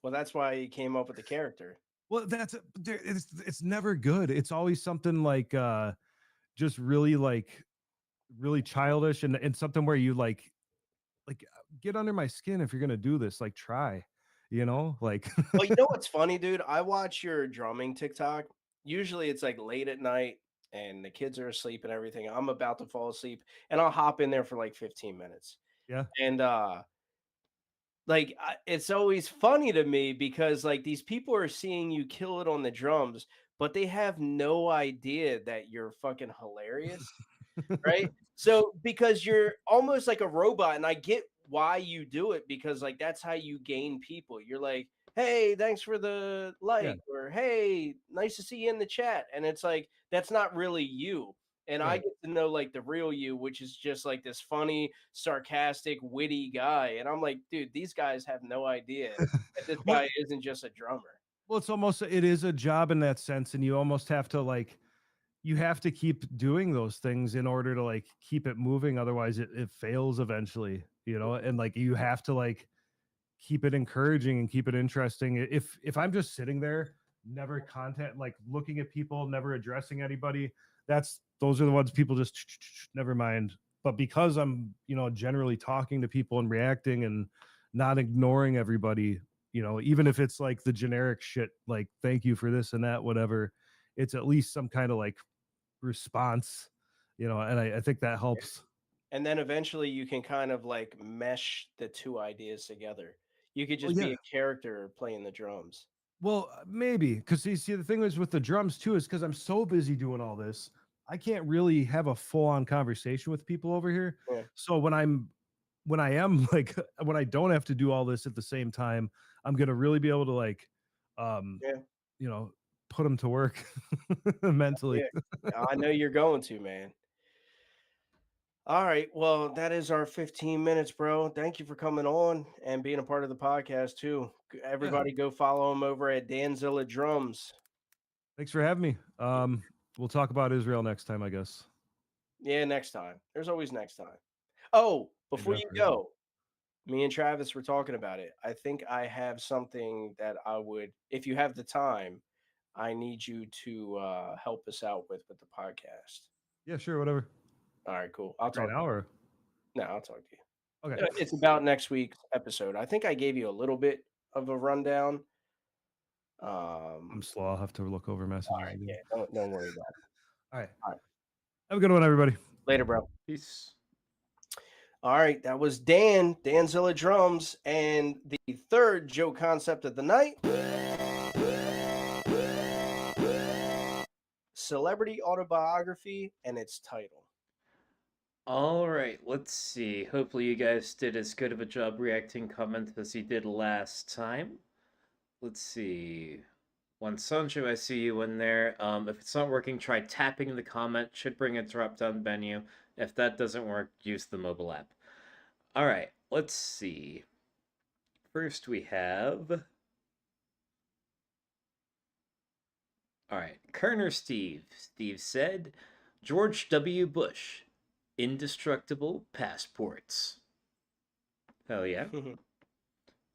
Speaker 9: Well, that's why you came up with the character.
Speaker 13: Well, it's never good. It's always something like just really like really childish and something where you like get under my skin if you're gonna do this. Like try, like
Speaker 9: Well, you know what's funny, dude? I watch your drumming TikTok. Usually it's like late at night and the kids are asleep and everything. I'm about to fall asleep and I'll hop in there for like 15 minutes.
Speaker 13: yeah.
Speaker 9: And it's always funny to me because like these people are seeing you kill it on the drums, but they have no idea that you're fucking hilarious, right? So because you're almost like a robot, and I get why you do it because like that's how you gain people. You're like, hey, thanks for the like, or hey, nice to see you in the chat, and it's like that's not really you. And I
Speaker 13: Right.
Speaker 9: get to know like the real you, which is just like this funny, sarcastic, witty guy. And I'm like, dude, these guys have no idea that this
Speaker 13: Well,
Speaker 9: guy isn't just a drummer.
Speaker 13: well, it is a job in that sense, and you almost have to like you have to keep doing those things in order to like keep it moving. Otherwise it fails eventually, and like you have to like keep it encouraging and keep it interesting. If I'm just sitting there, never contact, like looking at people, never addressing anybody, those are the ones people just never mind. But because I'm, generally talking to people and reacting and not ignoring everybody, even if it's like the generic shit, like thank you for this and that, whatever, it's at least some kind of like response, and I think that helps.
Speaker 9: And then eventually you can kind of like mesh the two ideas together. You could
Speaker 13: Well,
Speaker 9: just be
Speaker 13: yeah.
Speaker 9: a character playing the drums.
Speaker 13: Well, maybe because see the thing is with the drums too is because I'm so busy doing all this, I can't really have a full-on conversation with people over here.
Speaker 9: Yeah.
Speaker 13: So when I am like when I don't have to do all this at the same time, I'm gonna really be able to like,
Speaker 9: Yeah.
Speaker 13: put them to work mentally.
Speaker 9: Yeah, I know you're going to, man. All right. Well, that is our 15 minutes, bro. Thank you for coming on and being a part of the podcast too. Everybody go follow him over at Danzilla Drums.
Speaker 13: Thanks for having me. We'll talk about Israel next time, I guess.
Speaker 9: Yeah, next time. There's always next time. Oh, before you
Speaker 13: Never.
Speaker 9: go, me and Travis were talking about it. I think I have something that I would, if you have the time, I need you to help us out with the podcast.
Speaker 13: Yeah, sure, whatever.
Speaker 9: All right, cool. I'll talk
Speaker 13: Right now or
Speaker 9: No, I'll talk to you.
Speaker 13: okay.
Speaker 9: It's about next week's episode. I think I gave you a little bit of a rundown.
Speaker 13: I'm slow. I'll have to look over messages.
Speaker 9: All right,
Speaker 13: again.
Speaker 9: yeah, don't worry about it.
Speaker 13: All right.
Speaker 9: All right.
Speaker 13: Have a good one, everybody.
Speaker 9: Later, bro.
Speaker 7: Peace.
Speaker 9: All right, that was Danzilla Drums, and the third joke concept of the night. Celebrity autobiography and its title.
Speaker 5: All right, let's see. Hopefully you guys did as good of a job reacting comments as you did last time. Let's see. One Sancho, I see you in there. If it's not working, try tapping the comment. Should bring a drop-down menu. If that doesn't work, use the mobile app. All right, let's see. First we have... All right, Kerner Steve. Steve said, George W. Bush, indestructible passports. Hell yeah.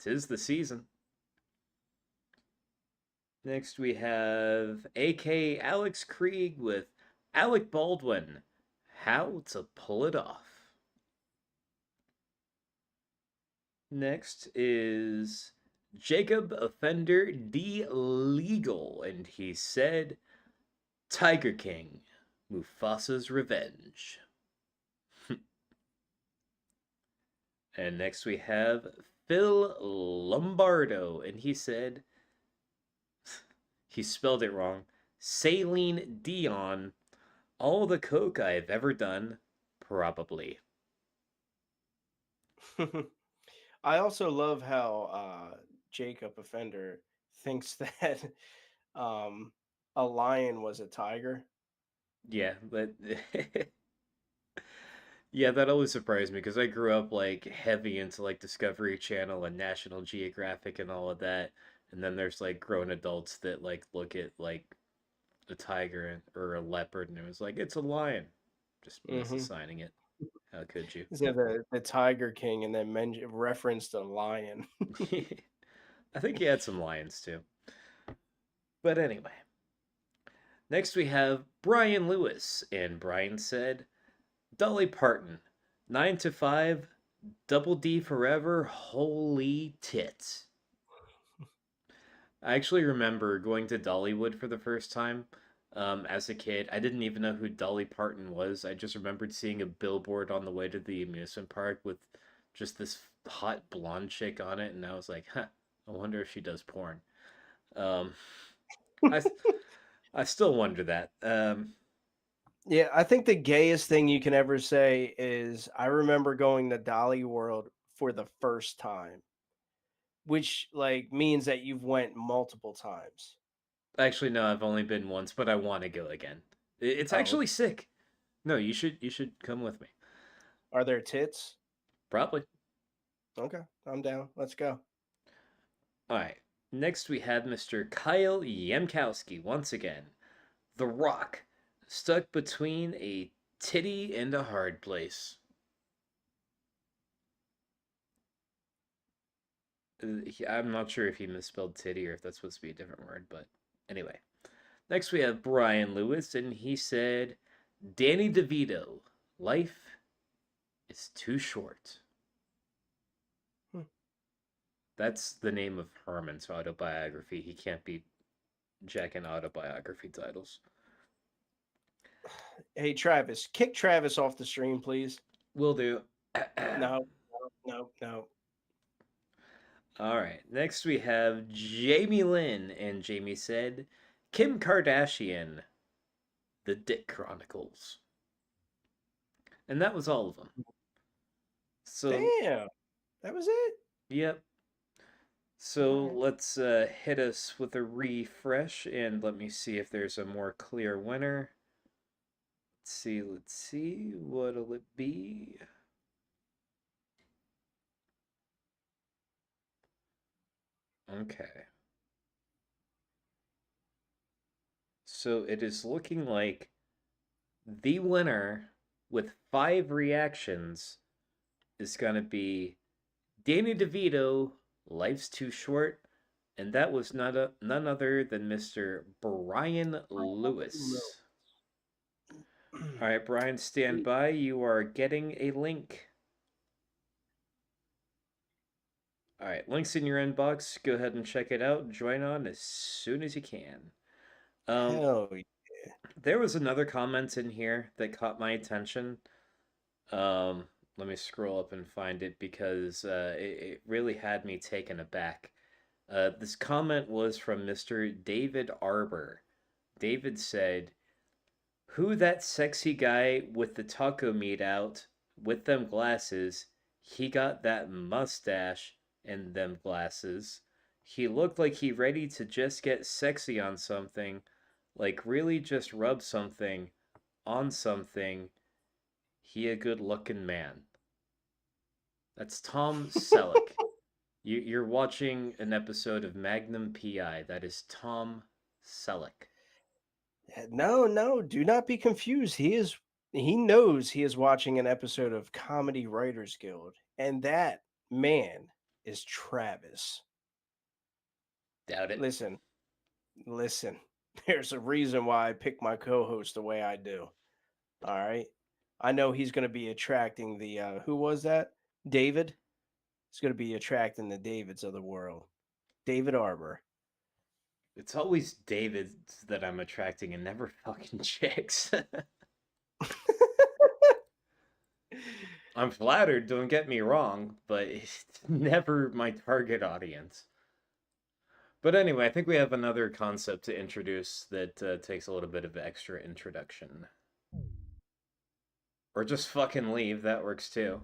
Speaker 5: 'Tis the season. Next we have AK Alex Krieg with Alec Baldwin, how to pull it off. Next is Jacob Offender D. Legal, and he said, Tiger King, Mufasa's Revenge. And next we have Phil Lombardo, and he said, he spelled it wrong, Saline Dion, all the coke I've ever done, probably.
Speaker 9: I also love how Jacob Offender thinks that a lion was a tiger.
Speaker 5: Yeah, but yeah, that always surprised me because I grew up like heavy into like Discovery Channel and National Geographic and all of that. And then there's like grown adults that like look at like a tiger or a leopard and it was like it's a lion. Just misassigning it. How could you?
Speaker 9: Is that the Tiger King and then referenced a lion?
Speaker 5: I think he had some lions too. But anyway. Next we have Brian Lewis, and Brian said, Dolly Parton, 9 to 5, Double D forever, holy tits. I actually remember going to Dollywood for the first time as a kid. I didn't even know who Dolly Parton was. I just remembered seeing a billboard on the way to the amusement park with just this hot blonde chick on it, and I was like, huh, I wonder if she does porn. I still wonder that.
Speaker 9: Yeah, I think the gayest thing you can ever say is I remember going to Dolly World for the first time, which like means that you've went multiple times.
Speaker 5: Actually, no, I've only been once, but I want to go again. It's actually sick. No, you should come with me.
Speaker 9: Are there tits?
Speaker 5: Probably.
Speaker 9: Okay, I'm down. Let's go.
Speaker 5: All right. Next, we have Mr. Kyle Yemkowski once again. The Rock, stuck between a titty and a hard place. I'm not sure if he misspelled titty or if that's supposed to be a different word, but anyway. Next, we have Brian Lewis, and he said, Danny DeVito, life is too short. That's the name of Herman's autobiography. He can't be jacking autobiography titles.
Speaker 9: Hey, Travis, kick Travis off the stream, please.
Speaker 5: Will do.
Speaker 9: No.
Speaker 5: All right. Next, we have Jamie Lynn, and Jamie said, Kim Kardashian, The Dick Chronicles. And that was all of them. So,
Speaker 9: damn, that was it?
Speaker 5: Yep. So let's hit us with a refresh, and let me see if there's a more clear winner. Let's see. What'll it be? Okay. So it is looking like the winner with 5 reactions is going to be Danny DeVito, Life's Too Short, and that was none other than Mr. Brian Lewis. All right, Brian, stand by. You are getting a link. All right, link's in your inbox. Go ahead and check it out. Join on as soon as you can.
Speaker 9: Hell yeah.
Speaker 5: There was another comment in here that caught my attention. Let me scroll up and find it because it really had me taken aback. This comment was from Mr. David Arbor. David said, Who that sexy guy with the taco meat out with them glasses? He got that mustache and them glasses. He looked like he ready to just get sexy on something, like really just rub something on something. He a good looking man. That's Tom Selleck. You're watching an episode of Magnum PI. That is Tom Selleck.
Speaker 9: No, do not be confused. He knows he is watching an episode of Comedy Writers Guild, and that man is Travis.
Speaker 5: Doubt it.
Speaker 9: Listen. There's a reason why I pick my co-host the way I do. All right. I know he's going to be attracting the who was that? David. He's going to be attracting the Davids of the world. David Arbor.
Speaker 5: It's always Davids that I'm attracting and never fucking chicks. I'm flattered, don't get me wrong, but it's never my target audience. But anyway, I think we have another concept to introduce that takes a little bit of extra introduction. Or just fucking leave, that works too.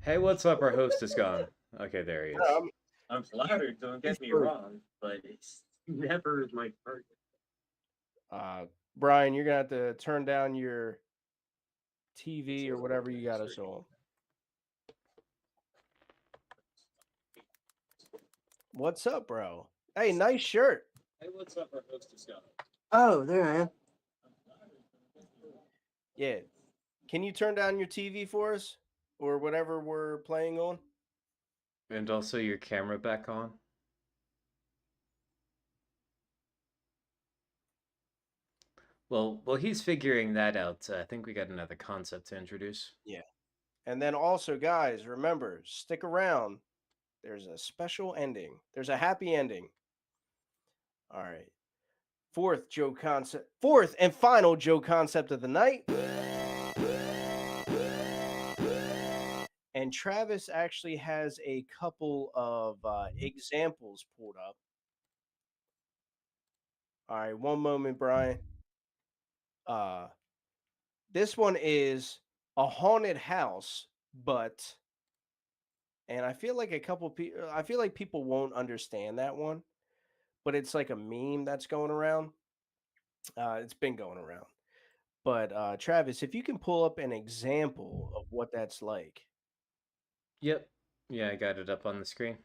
Speaker 5: Hey, what's up? Our host is gone. Okay, there he is.
Speaker 7: I'm flattered, don't get me wrong, but it's never my target.
Speaker 9: Brian, you're gonna have to turn down your TV or whatever you got us on. What's up, bro? Hey, nice shirt.
Speaker 7: Hey, what's up, our host Scott?
Speaker 14: Oh, there I am.
Speaker 9: Yeah. Can you turn down your TV for us or whatever we're playing on?
Speaker 5: And also your camera back on. Well, he's figuring that out. I think we got another concept to introduce.
Speaker 9: Yeah. And then also, guys, remember, stick around. There's a special ending. There's a happy ending. All right. Fourth and final Joe concept of the night. And Travis actually has a couple of examples pulled up. All right, one moment, Brian. This one is a haunted house, and I feel like I feel like people won't understand that one, but it's like a meme that's going around. It's been going around. But Travis, if you can pull up an example of what that's like.
Speaker 5: Yep. Yeah, I got it up on the screen.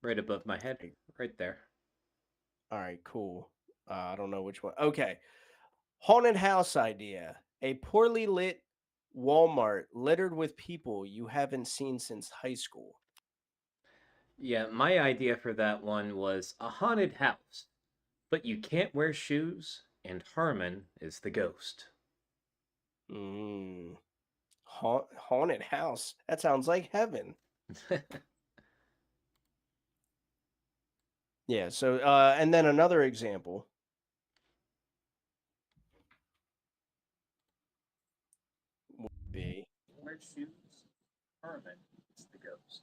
Speaker 5: Right above my head. Right there.
Speaker 9: All right, cool. I don't know which one. Okay. Haunted house idea. A poorly lit Walmart littered with people you haven't seen since high school.
Speaker 5: Yeah, my idea for that one was a haunted house, but you can't wear shoes, and Harmon is the ghost.
Speaker 9: Haunted house. That sounds like heaven. Yeah, so and then another example. Would be
Speaker 7: wear shoes. Harmon is the ghost.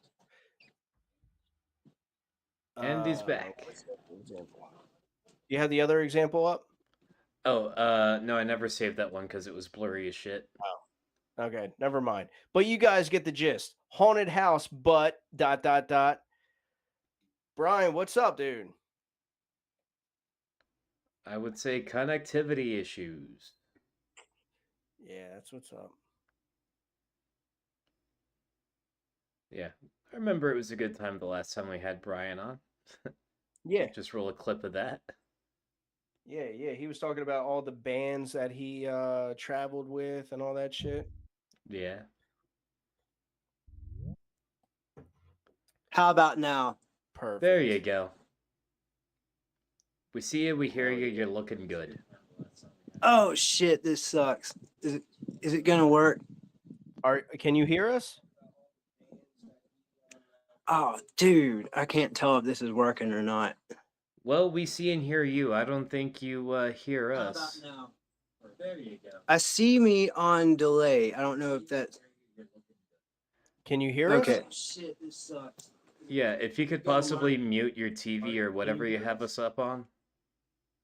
Speaker 5: And he's back.
Speaker 9: You have the other example up?
Speaker 5: Oh, no, I never saved that one because it was blurry as shit.
Speaker 9: Oh, okay, never mind. But you guys get the gist. Haunted house, but ... Brian, what's up, dude?
Speaker 5: I would say connectivity issues.
Speaker 9: Yeah, that's what's up.
Speaker 5: Yeah, I remember it was a good time the last time we had Brian on.
Speaker 9: Yeah.
Speaker 5: Just roll a clip of that.
Speaker 9: Yeah. He was talking about all the bands that he traveled with and all that shit.
Speaker 5: Yeah.
Speaker 14: How about now?
Speaker 9: Perfect.
Speaker 5: There you go. We see you, we hear you, you're looking good.
Speaker 14: Oh shit, this sucks. Is it gonna work?
Speaker 9: Can you hear us?
Speaker 14: Oh, dude, I can't tell if this is working or not.
Speaker 5: Well, we see and hear you. I don't think you hear us.
Speaker 14: How about now?
Speaker 7: There you go.
Speaker 14: I see me on delay. I don't know if that's.
Speaker 9: Can you hear
Speaker 14: us?
Speaker 9: us?
Speaker 14: Shit, this sucks.
Speaker 5: Yeah, if you could possibly mute your TV or whatever you have us up on.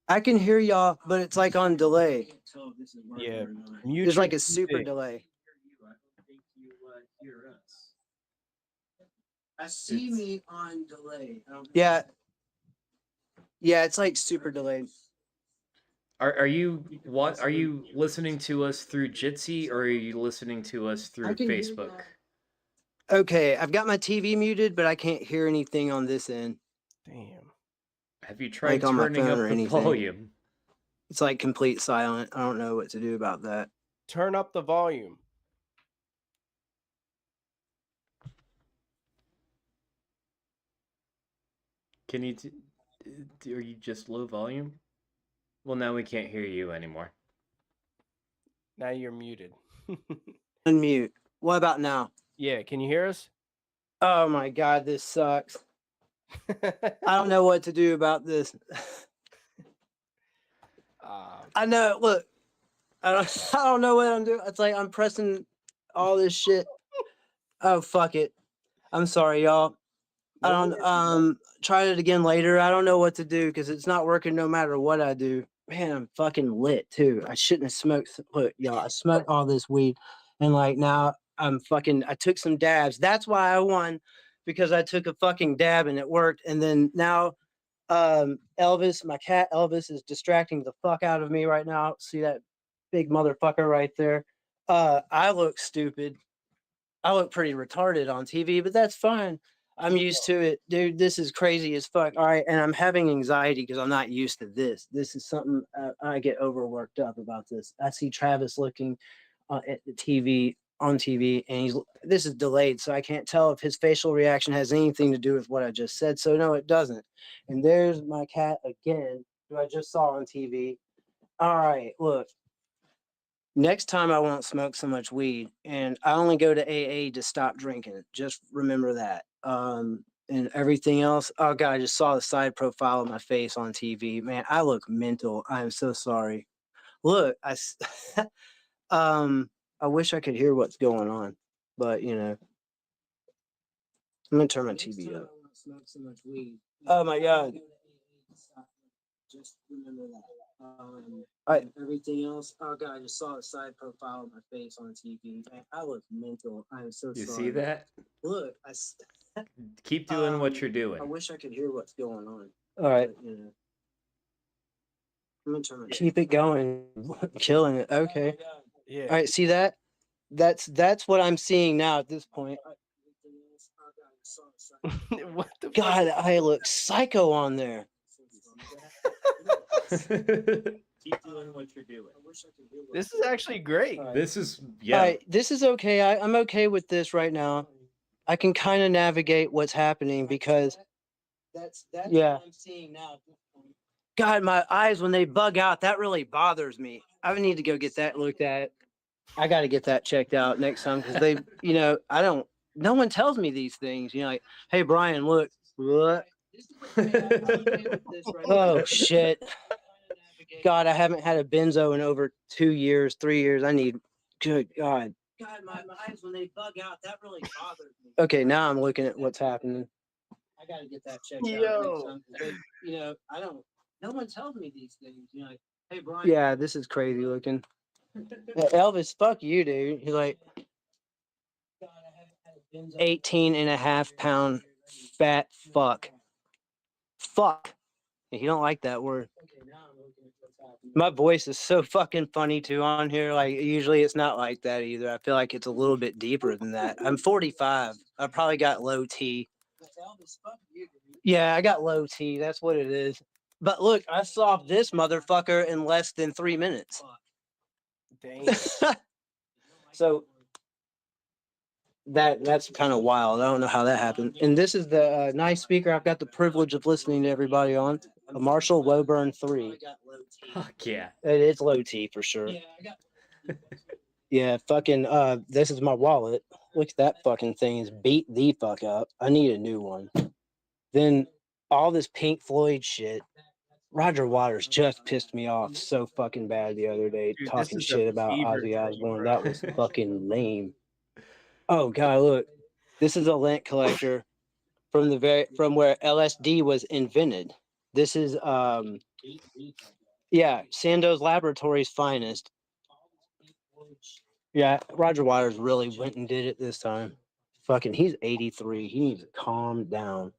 Speaker 14: I can hear y'all, but it's like on delay.
Speaker 9: Yeah.
Speaker 14: There's like a super delay. I see me on delay. Yeah. Yeah, it's like super delayed.
Speaker 5: Are you listening to us through Jitsi or are you listening to us through Facebook?
Speaker 14: Okay, I've got my TV muted, but I can't hear anything on this end.
Speaker 9: Damn.
Speaker 5: Have you tried turning up the volume?
Speaker 14: It's like complete silent. I don't know what to do about that.
Speaker 9: Turn up the volume.
Speaker 5: Can you are you just low volume? Well, now we can't hear you anymore.
Speaker 9: Now you're muted.
Speaker 14: Unmute. What about now?
Speaker 9: Yeah, can you hear us?
Speaker 14: Oh my god, this sucks. I don't know what to do about this. I know. Look, I don't know what I'm doing. It's like I'm pressing all this shit. Oh fuck it. I'm sorry, y'all. I don't. Try it again later. I don't know what to do because it's not working no matter what I do. Man, I'm fucking lit too. I shouldn't have smoked. Look, y'all, I smoked all this weed, and like now I'm fucking. I took some dabs. That's why I won, because I took a fucking dab and it worked. And then now Elvis, my cat Elvis, is distracting the fuck out of me right now. See that big motherfucker right there? I look stupid. I look pretty retarded on TV, but that's fine. I'm used to it, dude. This is crazy as fuck. All right, and I'm having anxiety because I'm not used to this. This is something I get overworked up about. This. I see Travis looking at the TV on TV, and this is delayed, so I can't tell if his facial reaction has anything to do with what I just said. So no, it doesn't. And there's my cat again, who I just saw on TV. All right, look. Next time I won't smoke so much weed, and I only go to AA to stop drinking. Just remember that. And everything else. Oh God, I just saw the side profile of my face on TV. Man, I look mental. I am so sorry. Look, I wish I could hear what's going on, but you know, I'm gonna turn my TV up. Oh my God. Just remember that. Everything else. Oh God, I just saw the side profile of my face on TV. Man, I look mental. I am so
Speaker 5: You
Speaker 14: sorry.
Speaker 5: see that?
Speaker 14: Look,
Speaker 5: Keep doing what you're
Speaker 14: I
Speaker 5: doing.
Speaker 14: wish I could hear what's going on. All right, but, you know, I'm gonna turn my keep it going, killing it. Okay.
Speaker 9: Yeah.
Speaker 14: All right, see that? That's what I'm seeing now at this point.
Speaker 9: What the
Speaker 14: God, I look psycho on there.
Speaker 5: Keep doing what you're doing.
Speaker 9: This is actually great.
Speaker 5: This is
Speaker 14: All right, this is okay. I'm okay with this right now. I can kind of navigate what's happening because that's
Speaker 9: Yeah.
Speaker 14: what I'm seeing now. God, my eyes when they bug out, that really bothers me. I need to go get that looked at. I got to get that checked out next time because they, you know, no one tells me these things. You know, like, hey Brian, look, what? Oh shit. God, I haven't had a benzo in over 2 years, 3 years. I need, good God. God, my eyes when they bug out, that really bothers me. Okay, now I'm looking at what's happening. I got to get that checked out next time. They, you know, no one tells me these things. You know, like, hey Brian. Yeah, this is crazy looking. Elvis, fuck you, dude. He's like 18.5 pound fat fuck. Fuck. He don't like that word. My voice is so fucking funny too on here. Like usually it's not like that either. I feel like it's a little bit deeper than that. I'm 45. I probably got low T. Yeah, I got low T. That's what it is. But look, I solved this motherfucker in less than 3 minutes.
Speaker 9: Dang.
Speaker 14: So that's kind of wild. I don't know how that happened. And this is the nice speaker I've got the privilege of listening to everybody on. A Marshall Lowburn 3.
Speaker 5: Fuck yeah.
Speaker 14: It's low T for sure. Yeah, fucking this is my wallet. Look at that fucking thing is beat the fuck up. I need a new one. Then all this Pink Floyd shit. Roger Waters just pissed me off so fucking bad the other day,
Speaker 12: Dude, this
Speaker 14: talking
Speaker 12: is a
Speaker 14: shit about
Speaker 12: fever
Speaker 14: Ozzy
Speaker 12: dream,
Speaker 14: Osbourne.
Speaker 12: bro.
Speaker 14: That was fucking lame. Oh God, look. This is a lint collector from where LSD was invented. This is Sandoz Laboratories' finest. Yeah, Roger Waters really went and did it this time. Fucking, he's 83. He needs to calm down.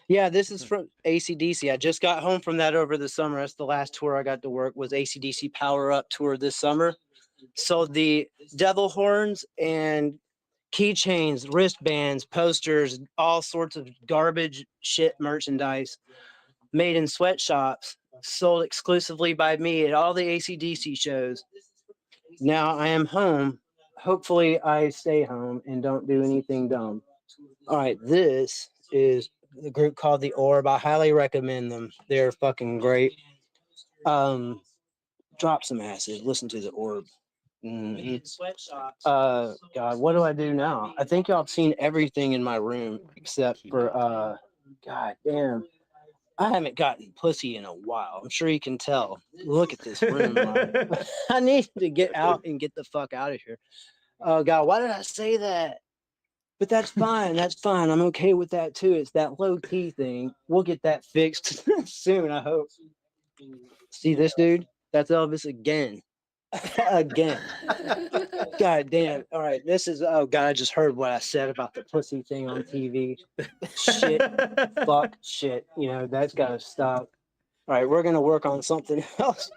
Speaker 14: Yeah, this is from AC/DC. I just got home from that over the summer. That's the last tour I got to work was AC/DC Power Up tour this summer. So the devil horns and keychains, wristbands, posters, all sorts of garbage shit merchandise made in sweatshops, sold exclusively by me at all the AC/DC shows. Now I am home. Hopefully I stay home and don't do anything dumb. All right, this is the group called The Orb. I highly recommend them. They're fucking great. Drop some acid. Listen to The Orb. God, what do I do now? I think y'all have seen everything in my room except for God damn. I haven't gotten pussy in a while. I'm sure you can tell. Look at this room. I need to get out and get the fuck out of here. Oh God, why did I say that? But that's fine. That's fine. I'm okay with that too. It's that low T thing. We'll get that fixed soon, I hope. See this dude? That's Elvis again. Again. God damn. All right. This is, oh God, I just heard what I said about the pussy thing on TV. Shit. Fuck. Shit. You know, that's got to stop. All right. We're going to work on something else.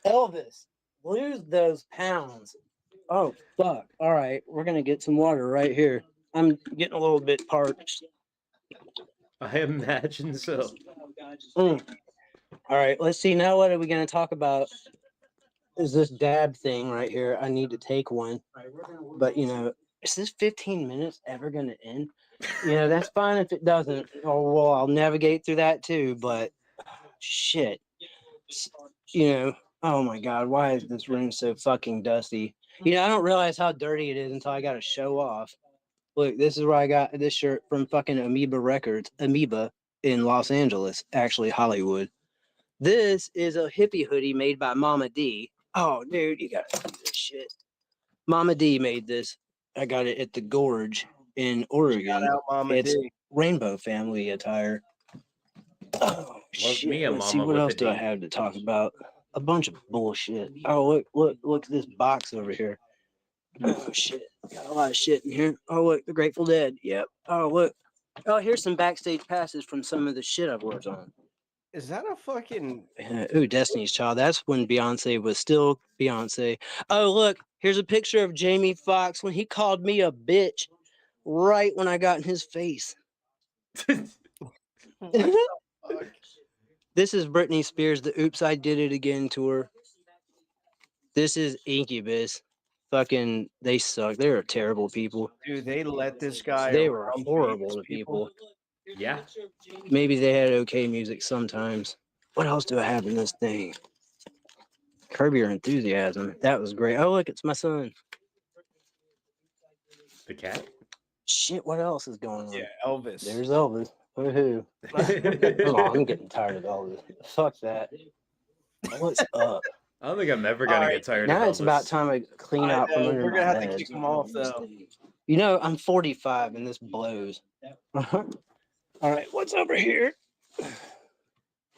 Speaker 14: Elvis, lose those pounds. Oh, fuck. All right. We're going to get some water right here. I'm getting a little bit parched.
Speaker 5: I imagine so.
Speaker 14: Mm. All right. Let's see. Now, what are we going to talk about? Is this dab thing right here? I need to take one. But, you know, is this 15 minutes ever going to end? You know, that's fine if it doesn't. Oh, well, I'll navigate through that too. But shit. You know, oh my God, why is this room so fucking dusty? You know, I don't realize how dirty it is until I got to show off. Look, this is where I got this shirt from fucking Amoeba Records, Amoeba in Los Angeles, actually Hollywood. This is a hippie hoodie made by Mama D. Oh, dude, you gotta see this shit. Mama D made this. I got it at the Gorge in Oregon.
Speaker 9: out Mama
Speaker 14: It's
Speaker 9: D.
Speaker 14: rainbow family attire. Oh,
Speaker 5: Love
Speaker 14: shit.
Speaker 5: me a
Speaker 14: Let's see,
Speaker 5: mama
Speaker 14: what
Speaker 5: with
Speaker 14: else
Speaker 5: a
Speaker 14: do I
Speaker 5: D.
Speaker 14: have to talk about? A bunch of bullshit. Oh, look at this box over here. Oh, shit. Got a lot of shit in here. Oh, look, the Grateful Dead. Yep. Oh, look. Oh, here's some backstage passes from some of the shit I've worked on.
Speaker 9: Is that a fucking
Speaker 14: Ooh, Destiny's Child. That's when Beyonce was still Beyonce. Oh, look, here's a picture of Jamie Foxx when he called me a bitch right when I got in his face. This is Britney Spears, the Oops, I Did It Again tour. This is Incubus. Fucking, they suck. They were terrible people.
Speaker 9: dude? They let this guy.
Speaker 14: They were
Speaker 9: around
Speaker 14: horrible
Speaker 9: famous
Speaker 14: to people.
Speaker 5: Yeah.
Speaker 14: Maybe they had okay music sometimes. What else do I have in this thing? Curb Your Enthusiasm. That was great. Oh, look, it's my son.
Speaker 5: The cat?
Speaker 14: Shit, what else is going on?
Speaker 9: Yeah, Elvis.
Speaker 14: There's Elvis. Woohoo. Come on, I'm getting tired of Elvis. Fuck that. What's up?
Speaker 5: I don't think I'm ever gonna get tired of
Speaker 14: Now
Speaker 5: Elvis.
Speaker 14: it's about time I clean out from under
Speaker 9: We're
Speaker 14: my
Speaker 9: gonna have to
Speaker 14: legs.
Speaker 9: kick him off though.
Speaker 14: You know, I'm 45 and this blows. All right, what's over here?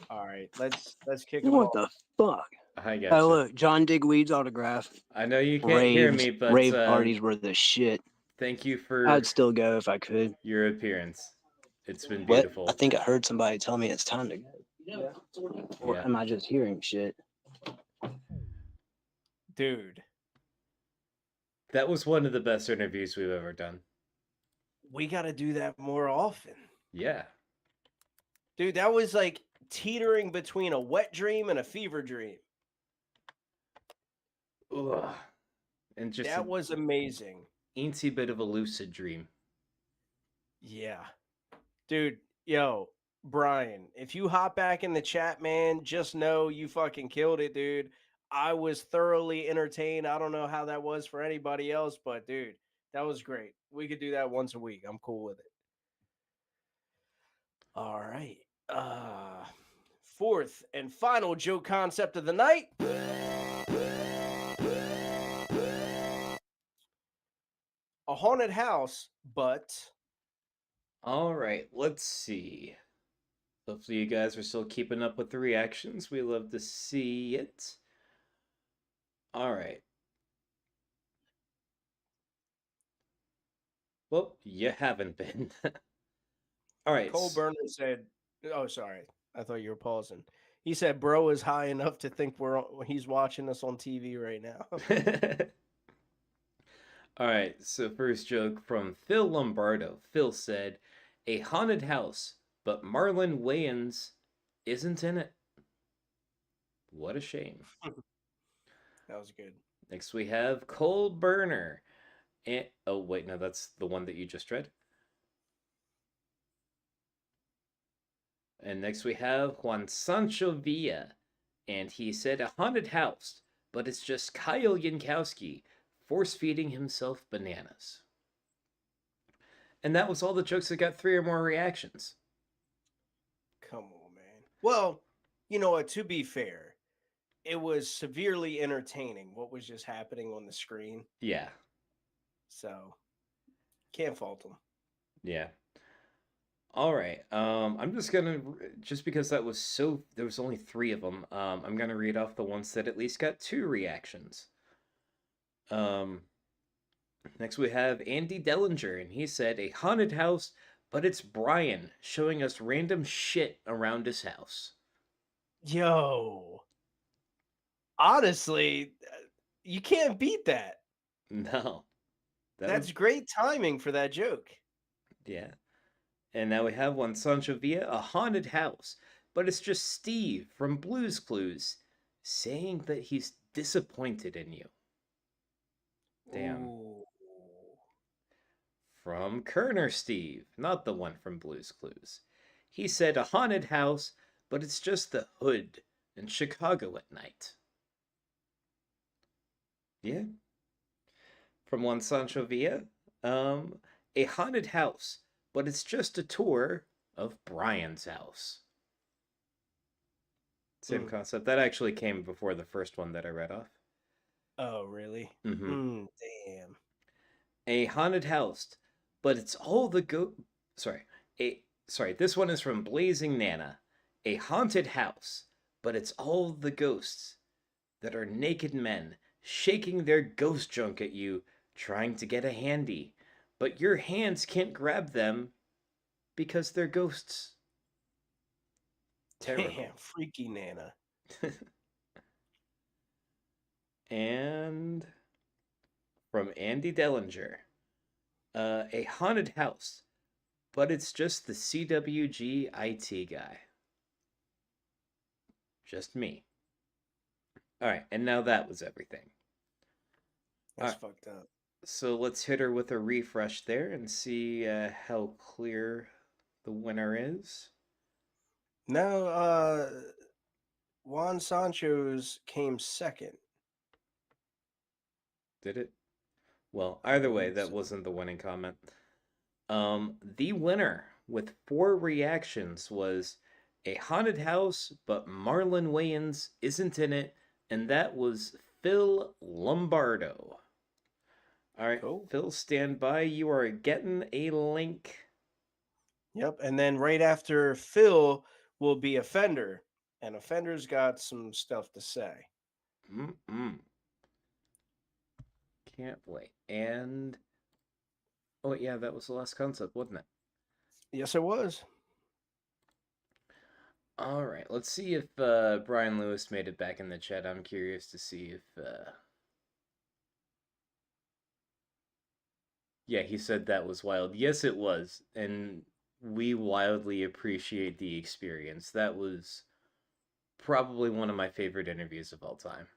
Speaker 9: All right, let's kick him
Speaker 14: What
Speaker 9: off.
Speaker 14: the fuck?
Speaker 5: I gotcha.
Speaker 14: Oh, look, John Digweed's autograph.
Speaker 5: I know you can't hear
Speaker 14: Raves,
Speaker 5: me, but
Speaker 14: rave parties were the shit.
Speaker 5: thank you for
Speaker 14: I'd still go if I could.
Speaker 5: your appearance. It's been
Speaker 14: What?
Speaker 5: beautiful.
Speaker 14: I think I heard somebody tell me it's time to go. Or
Speaker 5: Yeah.
Speaker 14: am I just hearing shit?
Speaker 9: Dude,
Speaker 5: That was one of the best interviews we've ever done.
Speaker 9: we got to do that more often.
Speaker 5: Yeah.
Speaker 9: Dude, that was like teetering between a wet dream and a fever dream.
Speaker 5: Ugh. And just
Speaker 9: That was amazing.
Speaker 5: teensy bit of a lucid dream.
Speaker 9: Yeah. Dude, yo, Brian, if you hop back in the chat, man, just know you fucking killed it, dude. I was thoroughly entertained. I don't know how that was for anybody else, but dude, that was great. We could do that once a week. I'm cool with it. All right. Fourth and final joke concept of the night. A haunted house, but
Speaker 5: All right, let's see. Hopefully you guys are still keeping up with the reactions. We love to see it. All right. Well, you haven't been. All right.
Speaker 9: Cole Burner said, "Oh, sorry, I thought you were pausing." He said, "Bro is high enough to think he's watching us on TV right now."
Speaker 5: All right, so first joke from Phil Lombardo. Phil said, "A haunted house, but Marlon Wayans isn't in it. What a shame."
Speaker 9: That was good.
Speaker 5: Next we have Cole Burner. And oh wait, no, that's the one that you just read. And next we have Juan Sancho Villa. And he said, "A haunted house, but it's just Kyle Yankowski force-feeding himself bananas." And that was all the jokes that got 3 or more reactions.
Speaker 9: Come on, man. Well, you know what? To be fair, it was severely entertaining what was just happening on the screen.
Speaker 5: Yeah.
Speaker 9: So, can't fault them.
Speaker 5: Yeah. All right. I'm just just because there was only 3 of them. I'm gonna read off the ones that at least got 2 reactions. Um, Next we have Andy Dellinger, and he said a haunted house, but it's Brian showing us random shit around his house.
Speaker 9: Yo, honestly, you can't beat that.
Speaker 5: No,
Speaker 9: That's great timing for that joke.
Speaker 5: Yeah. And now we have one Sancho Villa, a haunted house, but it's just Steve from Blue's Clues saying that he's disappointed in you. Damn.
Speaker 9: Ooh.
Speaker 5: From Kerner Steve, not the one from Blue's Clues. He said a haunted house, but it's just the hood in Chicago at night. Yeah. From one Sancho Villa, a haunted house, but it's just a tour of Brian's house. Same concept. That actually came before the first one that I read off.
Speaker 9: Oh, really?
Speaker 5: Mm-hmm.
Speaker 9: Damn.
Speaker 5: A haunted house, but it's all the this one is from Blazing Nana. A haunted house, but it's all the ghosts that are naked men shaking their ghost junk at you, trying to get a handy, but your hands can't grab them because they're ghosts. Terrible.
Speaker 9: Damn, freaky Nana.
Speaker 5: And from Andy Dellinger, a haunted house, but it's just the CWG IT guy. Just me. All right, and now that was everything.
Speaker 9: That's fucked up.
Speaker 5: So let's hit her with a refresh there and see how clear the winner is.
Speaker 9: No, Juan Sancho's came second.
Speaker 5: Did it? Well, either way, that wasn't the winning comment. The winner with 4 reactions was a haunted house, but Marlon Wayans isn't in it, and that was Phil Lombardo. All right, cool. Phil, stand by. You are getting a link.
Speaker 9: Yep, and then right after Phil will be Offender, and Offender's got some stuff to say.
Speaker 5: Can't wait. And oh yeah, that was the last concept, wasn't it?
Speaker 9: Yes, it was.
Speaker 5: All right, let's see if Brian Lewis made it back in the chat. I'm curious to see if yeah, he said that was wild. Yes, it was, and we wildly appreciate the experience. That was probably one of my favorite interviews of all time.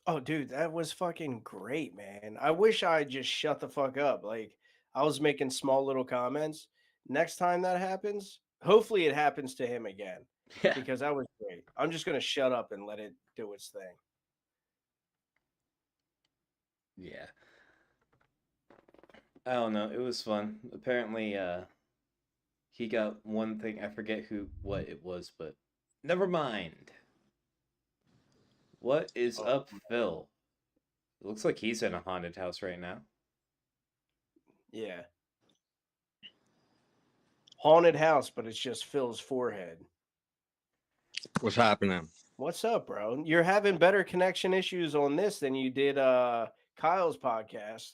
Speaker 9: Oh, dude, that was fucking great, man. I wish I just shut the fuck up. Like, I was making small little comments. Next time that happens, hopefully it happens to him again.
Speaker 5: Yeah.
Speaker 9: Because that was great. I'm just going to shut up and let it do its thing.
Speaker 5: Yeah. I don't know. It was fun. Apparently, he got one thing. I forget what it was, but never mind. What is up, Phil? It looks like he's in a haunted house right now.
Speaker 9: Yeah. Haunted house, but it's just Phil's forehead.
Speaker 4: What's happening?
Speaker 9: What's up, bro? You're having better connection issues on this than you did Kyle's podcast.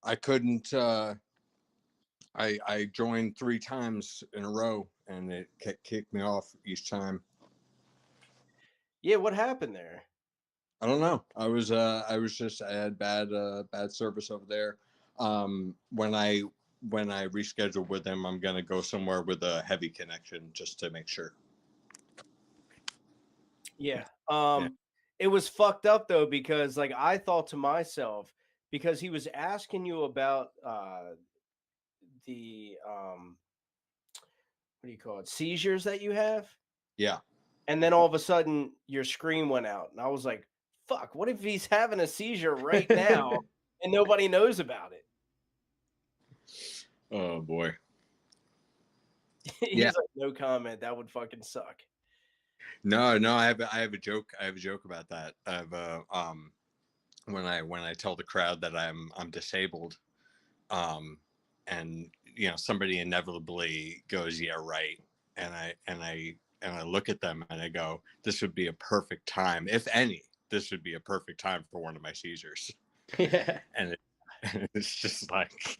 Speaker 4: I couldn't I joined 3 times in a row and it kicked me off each time.
Speaker 9: Yeah, what happened there?
Speaker 4: I don't know. I had bad service over there. When I reschedule with them, I'm gonna go somewhere with a heavy connection just to make sure.
Speaker 9: Yeah. It was fucked up though, because like I thought to myself, because he was asking you about the what do you call it? Seizures that you have?
Speaker 4: Yeah.
Speaker 9: And then all of a sudden your screen went out. And I was like, fuck, what if he's having a seizure right now and nobody knows about it?
Speaker 4: Oh boy.
Speaker 9: He's like, no comment. That would fucking suck.
Speaker 4: No, I have a joke. I have a joke about that. When I tell the crowd that I'm disabled, and somebody inevitably goes, yeah, right. And I look at them and I go, this would be a perfect time, if any, this would be a perfect time for one of my seizures.
Speaker 5: Yeah.
Speaker 4: And it's just like,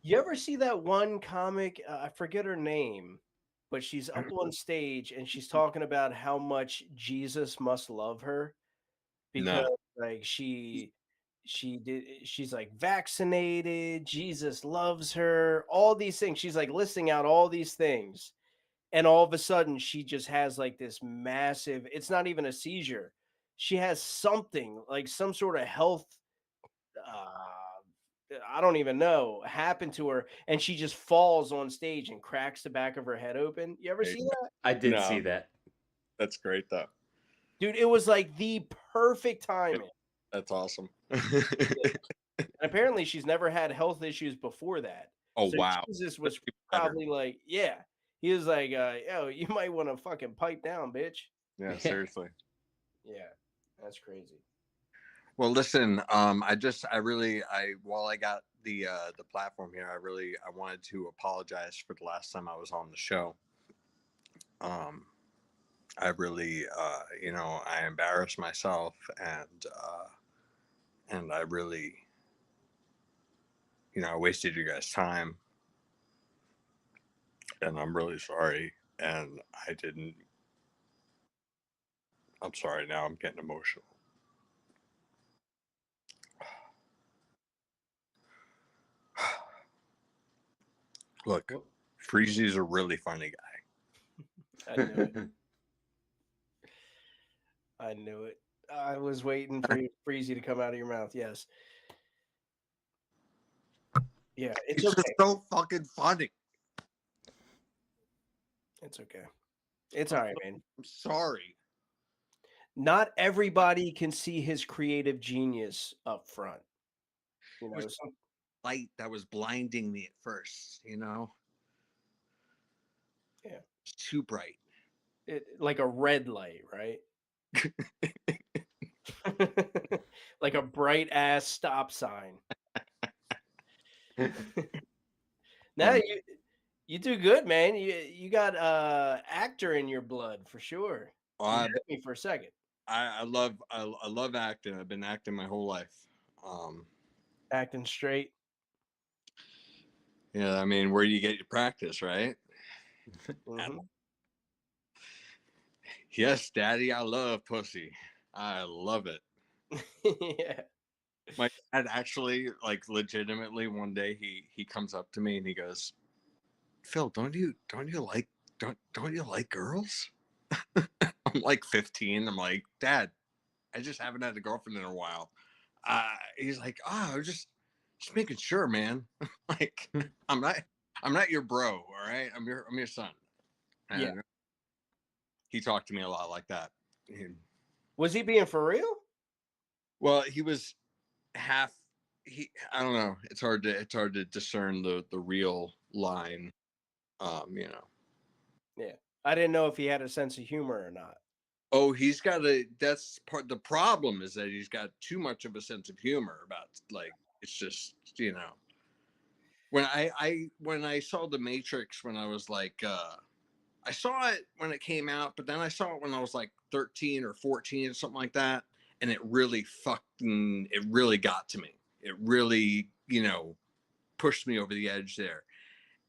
Speaker 9: You ever see that one comic? I forget her name, but she's up on stage and she's talking about how much Jesus must love her because
Speaker 4: no.
Speaker 9: like she's like vaccinated, Jesus loves her, all these things. She's like listing out all these things. And all of a sudden she just has like this massive, it's not even a seizure. She has something like some sort of health I don't even know, happened to her, and she just falls on stage and cracks the back of her head open. You ever see that?
Speaker 5: I did see
Speaker 4: No.
Speaker 5: that.
Speaker 4: That's great though.
Speaker 9: Dude, it was like the perfect timing.
Speaker 4: That's awesome.
Speaker 9: And apparently she's never had health issues before that.
Speaker 4: Oh,
Speaker 9: So
Speaker 4: wow.
Speaker 9: Jesus was
Speaker 4: That's even better.
Speaker 9: probably like, yeah. He was like, yo, you might want to fucking pipe down, bitch.
Speaker 4: Yeah, seriously.
Speaker 9: Yeah, that's crazy.
Speaker 4: Well, listen, while I got the platform here, I wanted to apologize for the last time I was on the show. I really, I embarrassed myself, and I really, I wasted you guys' time, and I'm really sorry. And I'm sorry. Now I'm getting emotional. Look, Freezy's a really funny guy.
Speaker 9: I knew it. I knew it. I was waiting for Freezy to come out of your mouth. Yes. Yeah, it's
Speaker 4: He's
Speaker 9: okay.
Speaker 4: just so fucking funny.
Speaker 9: It's okay. It's all right, man.
Speaker 4: I'm sorry.
Speaker 9: Not everybody can see his creative genius up front. You know,
Speaker 4: It was light that was blinding me at first,
Speaker 9: Yeah.
Speaker 4: It's too bright.
Speaker 9: Like a red light, right? Like a bright ass stop sign. Now you do good, man. You got actor in your blood for sure. You hurt me for a second.
Speaker 4: I love acting. I've been acting my whole life.
Speaker 9: Acting straight.
Speaker 4: Yeah, I mean, where do you get your practice, right?
Speaker 9: Mhm.
Speaker 4: Yes, Daddy, I love pussy. I love it.
Speaker 9: Yeah.
Speaker 4: My dad actually, like, legitimately, one day he comes up to me and he goes, "Phil, don't you like girls?" I'm like 15. I'm like, "Dad, I just haven't had a girlfriend in a while." He's like, "Oh, I was just making sure, man. Like, I'm not your bro, all right? I'm your son." And
Speaker 9: Yeah.
Speaker 4: he talked to me a lot like that.
Speaker 9: Was he being for real?
Speaker 4: Well, he was half. I don't know. It's hard to discern the real line.
Speaker 9: Yeah. I didn't know if he had a sense of humor or not.
Speaker 4: Oh, he's got that's part. The problem is that he's got too much of a sense of humor about, like, it's just, when I saw The Matrix when I was like, I saw it when it came out, but then I saw it when I was like 13 or 14 or something like that. And it really got to me. It really, pushed me over the edge there.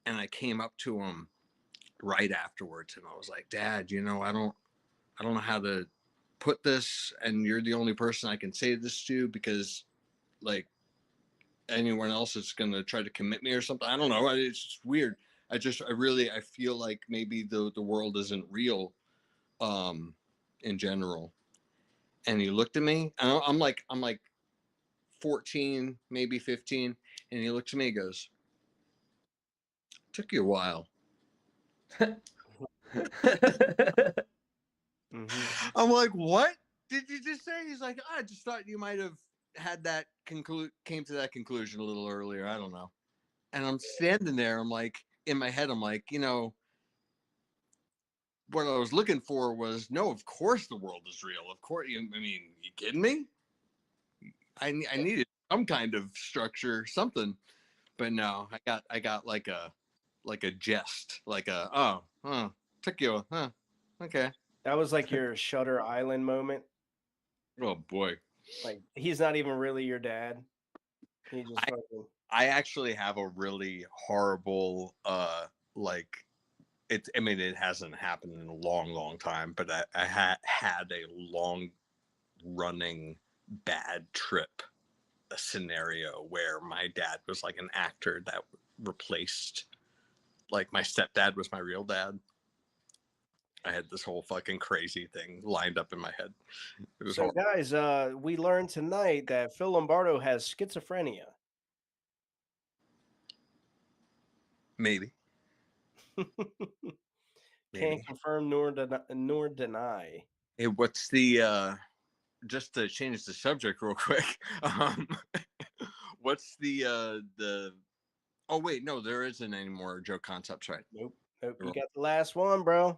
Speaker 4: And I came up to him right afterwards and I was like, "Dad, I don't know how to put this, and you're the only person I can say this to, because, like, anyone else is going to try to commit me or something. I don't know. It's just weird. I feel like maybe the world isn't real, in general." And he looked at me, and I'm like 14, maybe 15. And he looks at me and goes, "Took you a while." I'm like, "What did you just say?" He's like, "I just thought you might have had that came to that conclusion a little earlier. I don't know." And I'm standing there. I'm like, in my head, I'm like, what I was looking for was, no, of course the world is real. Of course. I mean, you kidding me? I needed some kind of structure, something. But no, I got like a jest, like took you, okay.
Speaker 9: That was like your Shutter Island moment.
Speaker 4: Oh boy.
Speaker 9: Like he's not even really your dad. He just fucking.
Speaker 4: I actually have a really horrible like I mean, it hasn't happened in a long time, but I had a long running bad trip, a scenario where my dad was like an actor that replaced, like, my stepdad was my real dad. I had this whole fucking crazy thing lined up in my head. It was
Speaker 9: So,
Speaker 4: horrible.
Speaker 9: guys, we learned tonight that Phil Lombardo has schizophrenia.
Speaker 4: Maybe.
Speaker 9: Can't confirm nor deny.
Speaker 4: Hey, what's the just to change the subject real quick? What's the oh wait, no, there isn't any more Joe Concepts, right?
Speaker 9: Nope. You got the last one, bro.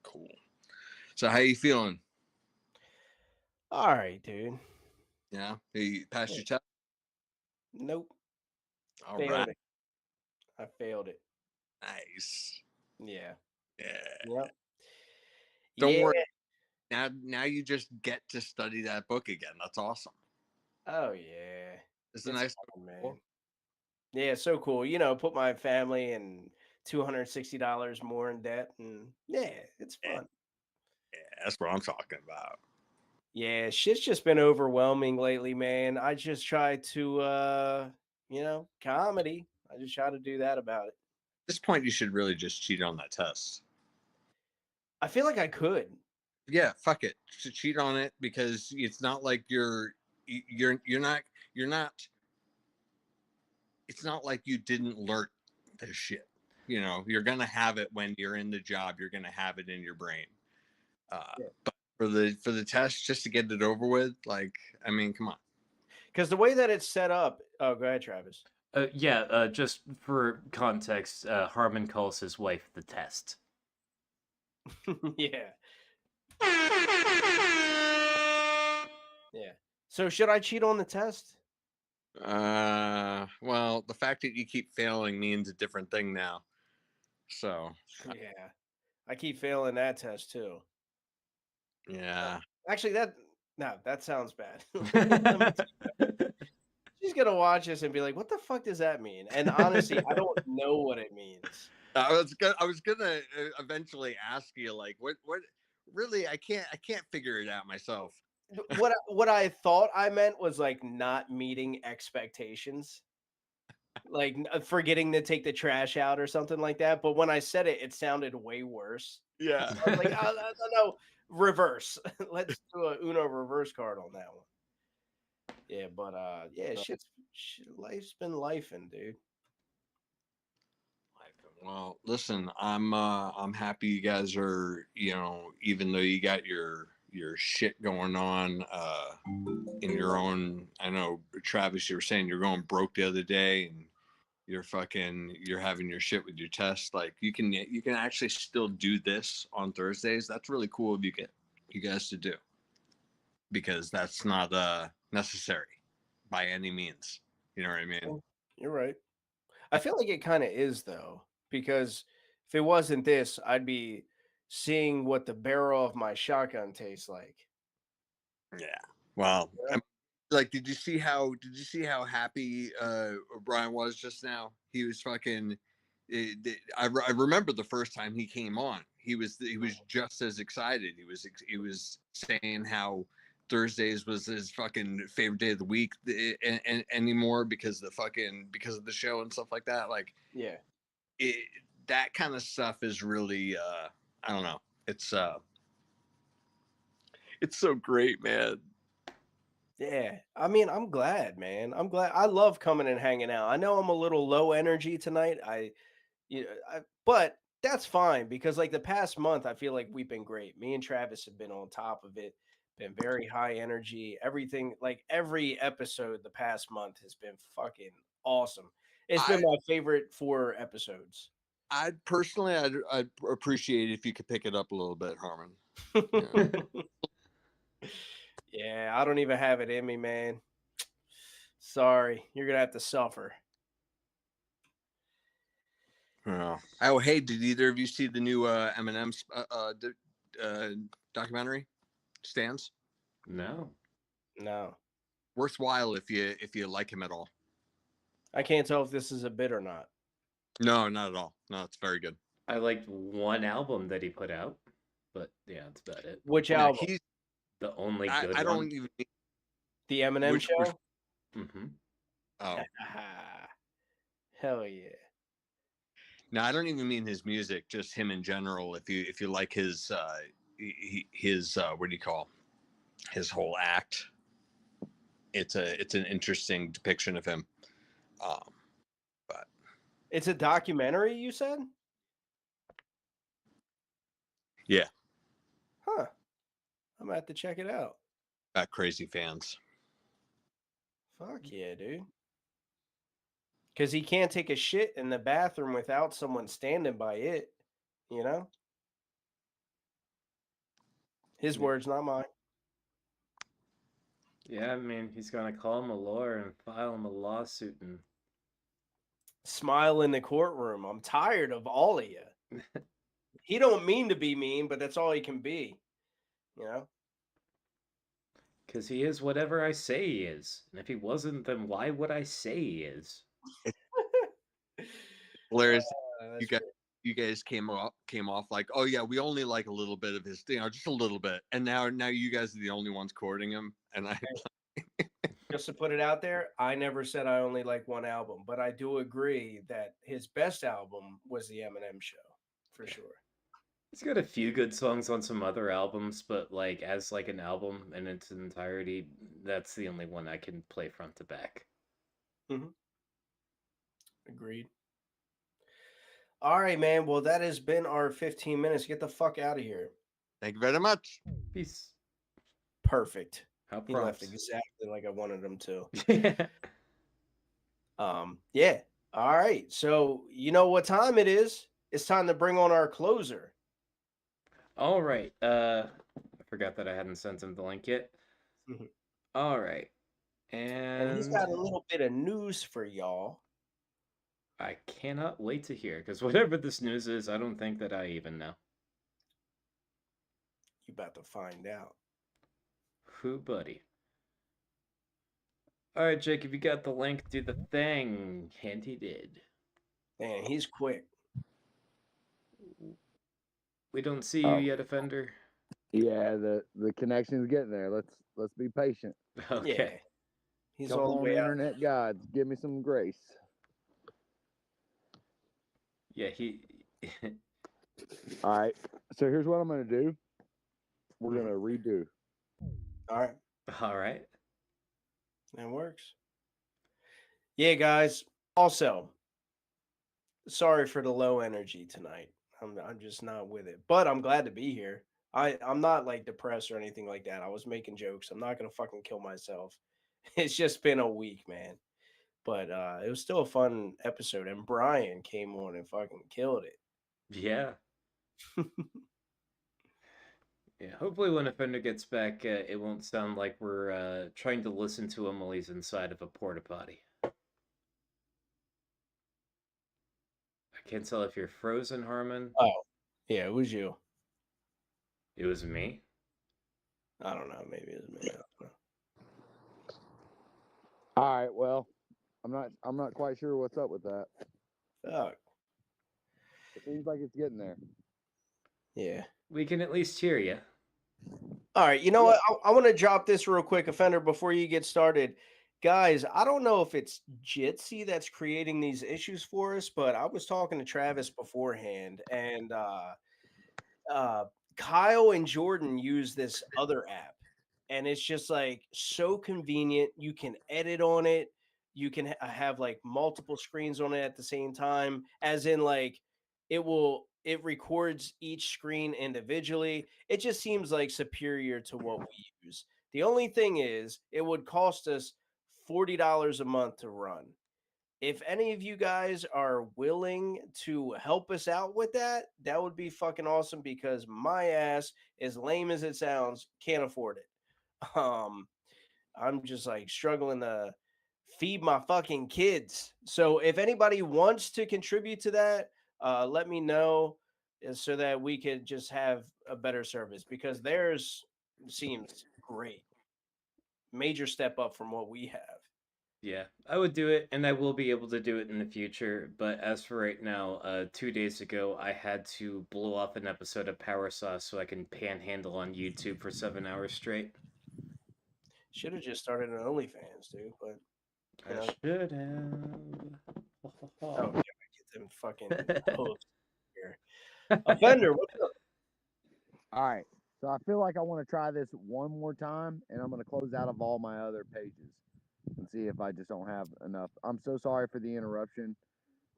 Speaker 4: Cool. So how you feeling?
Speaker 9: All right, dude.
Speaker 4: Yeah, you passed your test?
Speaker 9: Nope.
Speaker 4: All
Speaker 9: failed
Speaker 4: right.
Speaker 9: it. I failed it.
Speaker 4: Nice.
Speaker 9: Yeah.
Speaker 4: Yeah.
Speaker 9: Yep.
Speaker 4: Don't worry. Now you just get to study that book again. That's awesome.
Speaker 9: Oh yeah.
Speaker 4: It's a nice
Speaker 9: fun, man. Yeah, so cool. Put my family and $260 more in debt, and yeah, it's fun.
Speaker 4: Yeah, that's what I'm talking about.
Speaker 9: Yeah, shit's just been overwhelming lately, man. I just try to comedy. I just try to do that about it.
Speaker 4: At this point, you should really just cheat on that test.
Speaker 9: I feel like I could.
Speaker 4: Yeah, fuck it. To cheat on it, because it's not like you're not. It's not like you didn't learn this shit. You're gonna have it when you're in the job. You're gonna have it in your brain. But for the test, just to get it over with, like, I mean, come on.
Speaker 9: Because the way that it's set up. Oh, go ahead, Travis.
Speaker 5: Just for context, Harmon calls his wife the test.
Speaker 9: Yeah. Yeah. So should I cheat on the test?
Speaker 4: Well, the fact that you keep failing means a different thing now. So
Speaker 9: yeah, I keep failing that test too.
Speaker 4: Yeah.
Speaker 9: Actually, that sounds bad. She's gonna watch this and be like, "What the fuck does that mean?" And honestly, I don't know what it means.
Speaker 4: I was gonna eventually ask you, like, what really, I can't figure it out myself.
Speaker 9: What I thought I meant was like not meeting expectations, like forgetting to take the trash out or something like that. But when I said it, it sounded way worse.
Speaker 4: Yeah.
Speaker 9: So I was like, no, reverse. Let's do a Uno reverse card on that one. Yeah, but yeah, life's been lifing, dude.
Speaker 4: Well, listen, I'm happy you guys are, even though you got your shit going on in your own. I know, Travis, you were saying you're going broke the other day, and you're having your shit with your test. Like, you can actually still do this on Thursdays. That's really cool of you guys to do, because that's not necessary by any means. You know what I mean?
Speaker 9: You're right. I feel like it kind of is, though, because if it wasn't this, I'd be seeing what the barrel of my shotgun tastes like.
Speaker 4: Yeah. Well, like, did you see how happy Brian was just now? He was fucking. I remember the first time he came on. He was just as excited. He was saying how Thursdays was his fucking favorite day of the week and anymore because of the show and stuff like that. Like,
Speaker 9: yeah,
Speaker 4: that kind of stuff is really I don't know. It's so great, man.
Speaker 9: Yeah, I mean, I'm glad, man. I'm glad. I love coming and hanging out. I know I'm a little low energy tonight. But that's fine, because like the past month, I feel like we've been great. Me and Travis have been on top of it. Been very high energy. Everything, like every episode the past month has been fucking awesome. It's been my favorite 4 episodes.
Speaker 4: I'd appreciate it if you could pick it up a little bit, Harmon.
Speaker 9: Yeah, I don't even have it in me, man. Sorry, you're gonna have to suffer.
Speaker 4: Oh, hey, did either of you see the new Eminem documentary? Stands?
Speaker 5: No.
Speaker 9: No.
Speaker 4: Worthwhile if you like him at all.
Speaker 9: I can't tell if this is a bit or not.
Speaker 4: No, not at all. No, it's very good.
Speaker 5: I liked one album that he put out, but yeah, that's about it.
Speaker 9: Which album?
Speaker 4: He's
Speaker 5: the only good
Speaker 4: I
Speaker 5: one.
Speaker 4: don't even.
Speaker 9: The Eminem show.
Speaker 5: Mm-hmm.
Speaker 4: Oh.
Speaker 9: Hell yeah.
Speaker 4: No, I don't even mean his music, just him in general. If you like his what do you call his whole act? It's an interesting depiction of him. But
Speaker 9: it's a documentary, you said?
Speaker 4: Yeah.
Speaker 9: Huh. I'm gonna have to check it out.
Speaker 4: Got crazy fans.
Speaker 9: Fuck yeah, dude. Because he can't take a shit in the bathroom without someone standing by it, you know? His words, not mine.
Speaker 5: Yeah, I mean, he's gonna call him a lawyer and file him a lawsuit and
Speaker 9: smile in the courtroom. I'm tired of all of you. He don't mean to be mean, but that's all he can be, you know?
Speaker 5: Because he is whatever I say he is. And if he wasn't, then why would I say he is?
Speaker 4: Hilarious. You guys came off like, oh yeah, we only like a little bit of his, just a little bit, and now you guys are the only ones courting him, and I.
Speaker 9: Just to put it out there, I never said I only like one album, but I do agree that his best album was the Eminem show, for sure.
Speaker 5: He's got a few good songs on some other albums, but like as like an album in its entirety, that's the only one I can play front to back.
Speaker 9: Mm-hmm. Agreed. All right, man. Well, that has been our 15 minutes. Get the fuck out of here.
Speaker 4: Thank you very much.
Speaker 5: Peace.
Speaker 9: Perfect.
Speaker 5: How
Speaker 9: he
Speaker 5: prompt.
Speaker 9: left exactly like I wanted him to. Yeah. All right. So you know what time it is? It's time to bring on our closer.
Speaker 5: All right. I forgot that I hadn't sent him the link yet.
Speaker 9: Mm-hmm.
Speaker 5: All right.
Speaker 9: And he's got a little bit of news for y'all.
Speaker 5: I cannot wait to hear, because whatever this news is, I don't think that I even know.
Speaker 9: You about to find out.
Speaker 5: Who, buddy? All right, Jake, if you got the link, do the thing. And he did.
Speaker 9: Man, he's quick.
Speaker 5: We don't see you yet, Offender.
Speaker 15: Yeah, the connection's getting there. Let's be patient.
Speaker 5: Okay.
Speaker 9: Yeah. He's
Speaker 15: Couple
Speaker 9: all the way out.
Speaker 15: internet gods, give me some grace.
Speaker 5: Yeah, he.
Speaker 15: All right. So here's what I'm gonna do. We're gonna redo.
Speaker 9: All right.
Speaker 5: All right.
Speaker 9: That works. Yeah, guys. Also, sorry for the low energy tonight. I'm just not with it. But I'm glad to be here. I'm not like depressed or anything like that. I was making jokes. I'm not gonna fucking kill myself. It's just been a week, man. But it was still a fun episode, and Brian came on and fucking killed it.
Speaker 5: Yeah. Yeah, hopefully when Offender gets back, it won't sound like we're trying to listen to him while he's inside of a porta potty. I can't tell if you're frozen, Harmon.
Speaker 9: Oh, yeah, it was you.
Speaker 5: It was me?
Speaker 9: I don't know. Maybe it was me. I don't know.
Speaker 15: All right. Well, I'm not quite sure what's up with that.
Speaker 9: Fuck.
Speaker 15: It seems like it's getting there.
Speaker 9: Yeah.
Speaker 5: We can at least hear you.
Speaker 9: All right. You know what? I want to drop this real quick, Offender, before you get started. Guys, I don't know if it's Jitsi that's creating these issues for us, but I was talking to Travis beforehand, and Kyle and Jordan use this other app, and it's just like so convenient. You can edit on it. You can have like multiple screens on it at the same time, as in like it records each screen individually. It just seems like superior to what we use. The only thing is it would cost us $40 a month to run. If any of you guys are willing to help us out with that, that would be fucking awesome, because my ass, as lame as it sounds, can't afford it. I'm just like struggling to feed my fucking kids. So if anybody wants to contribute to that, let me know so that we could just have a better service because theirs seems great. Major step up from what we have.
Speaker 5: Yeah, I would do it, and I will be able to do it in the future. But as for right now, 2 days ago, I had to blow off an episode of Power Sauce so I can panhandle on YouTube for 7 hours straight.
Speaker 9: Should have just started an OnlyFans, dude. But you know,
Speaker 5: should have.
Speaker 9: Oh, yeah, get them fucking hosts here. Offender, what's up?
Speaker 15: All right. So I feel like I want to try this one more time, and I'm going to close out of all my other pages and see if I just don't have enough. I'm so sorry for the interruption.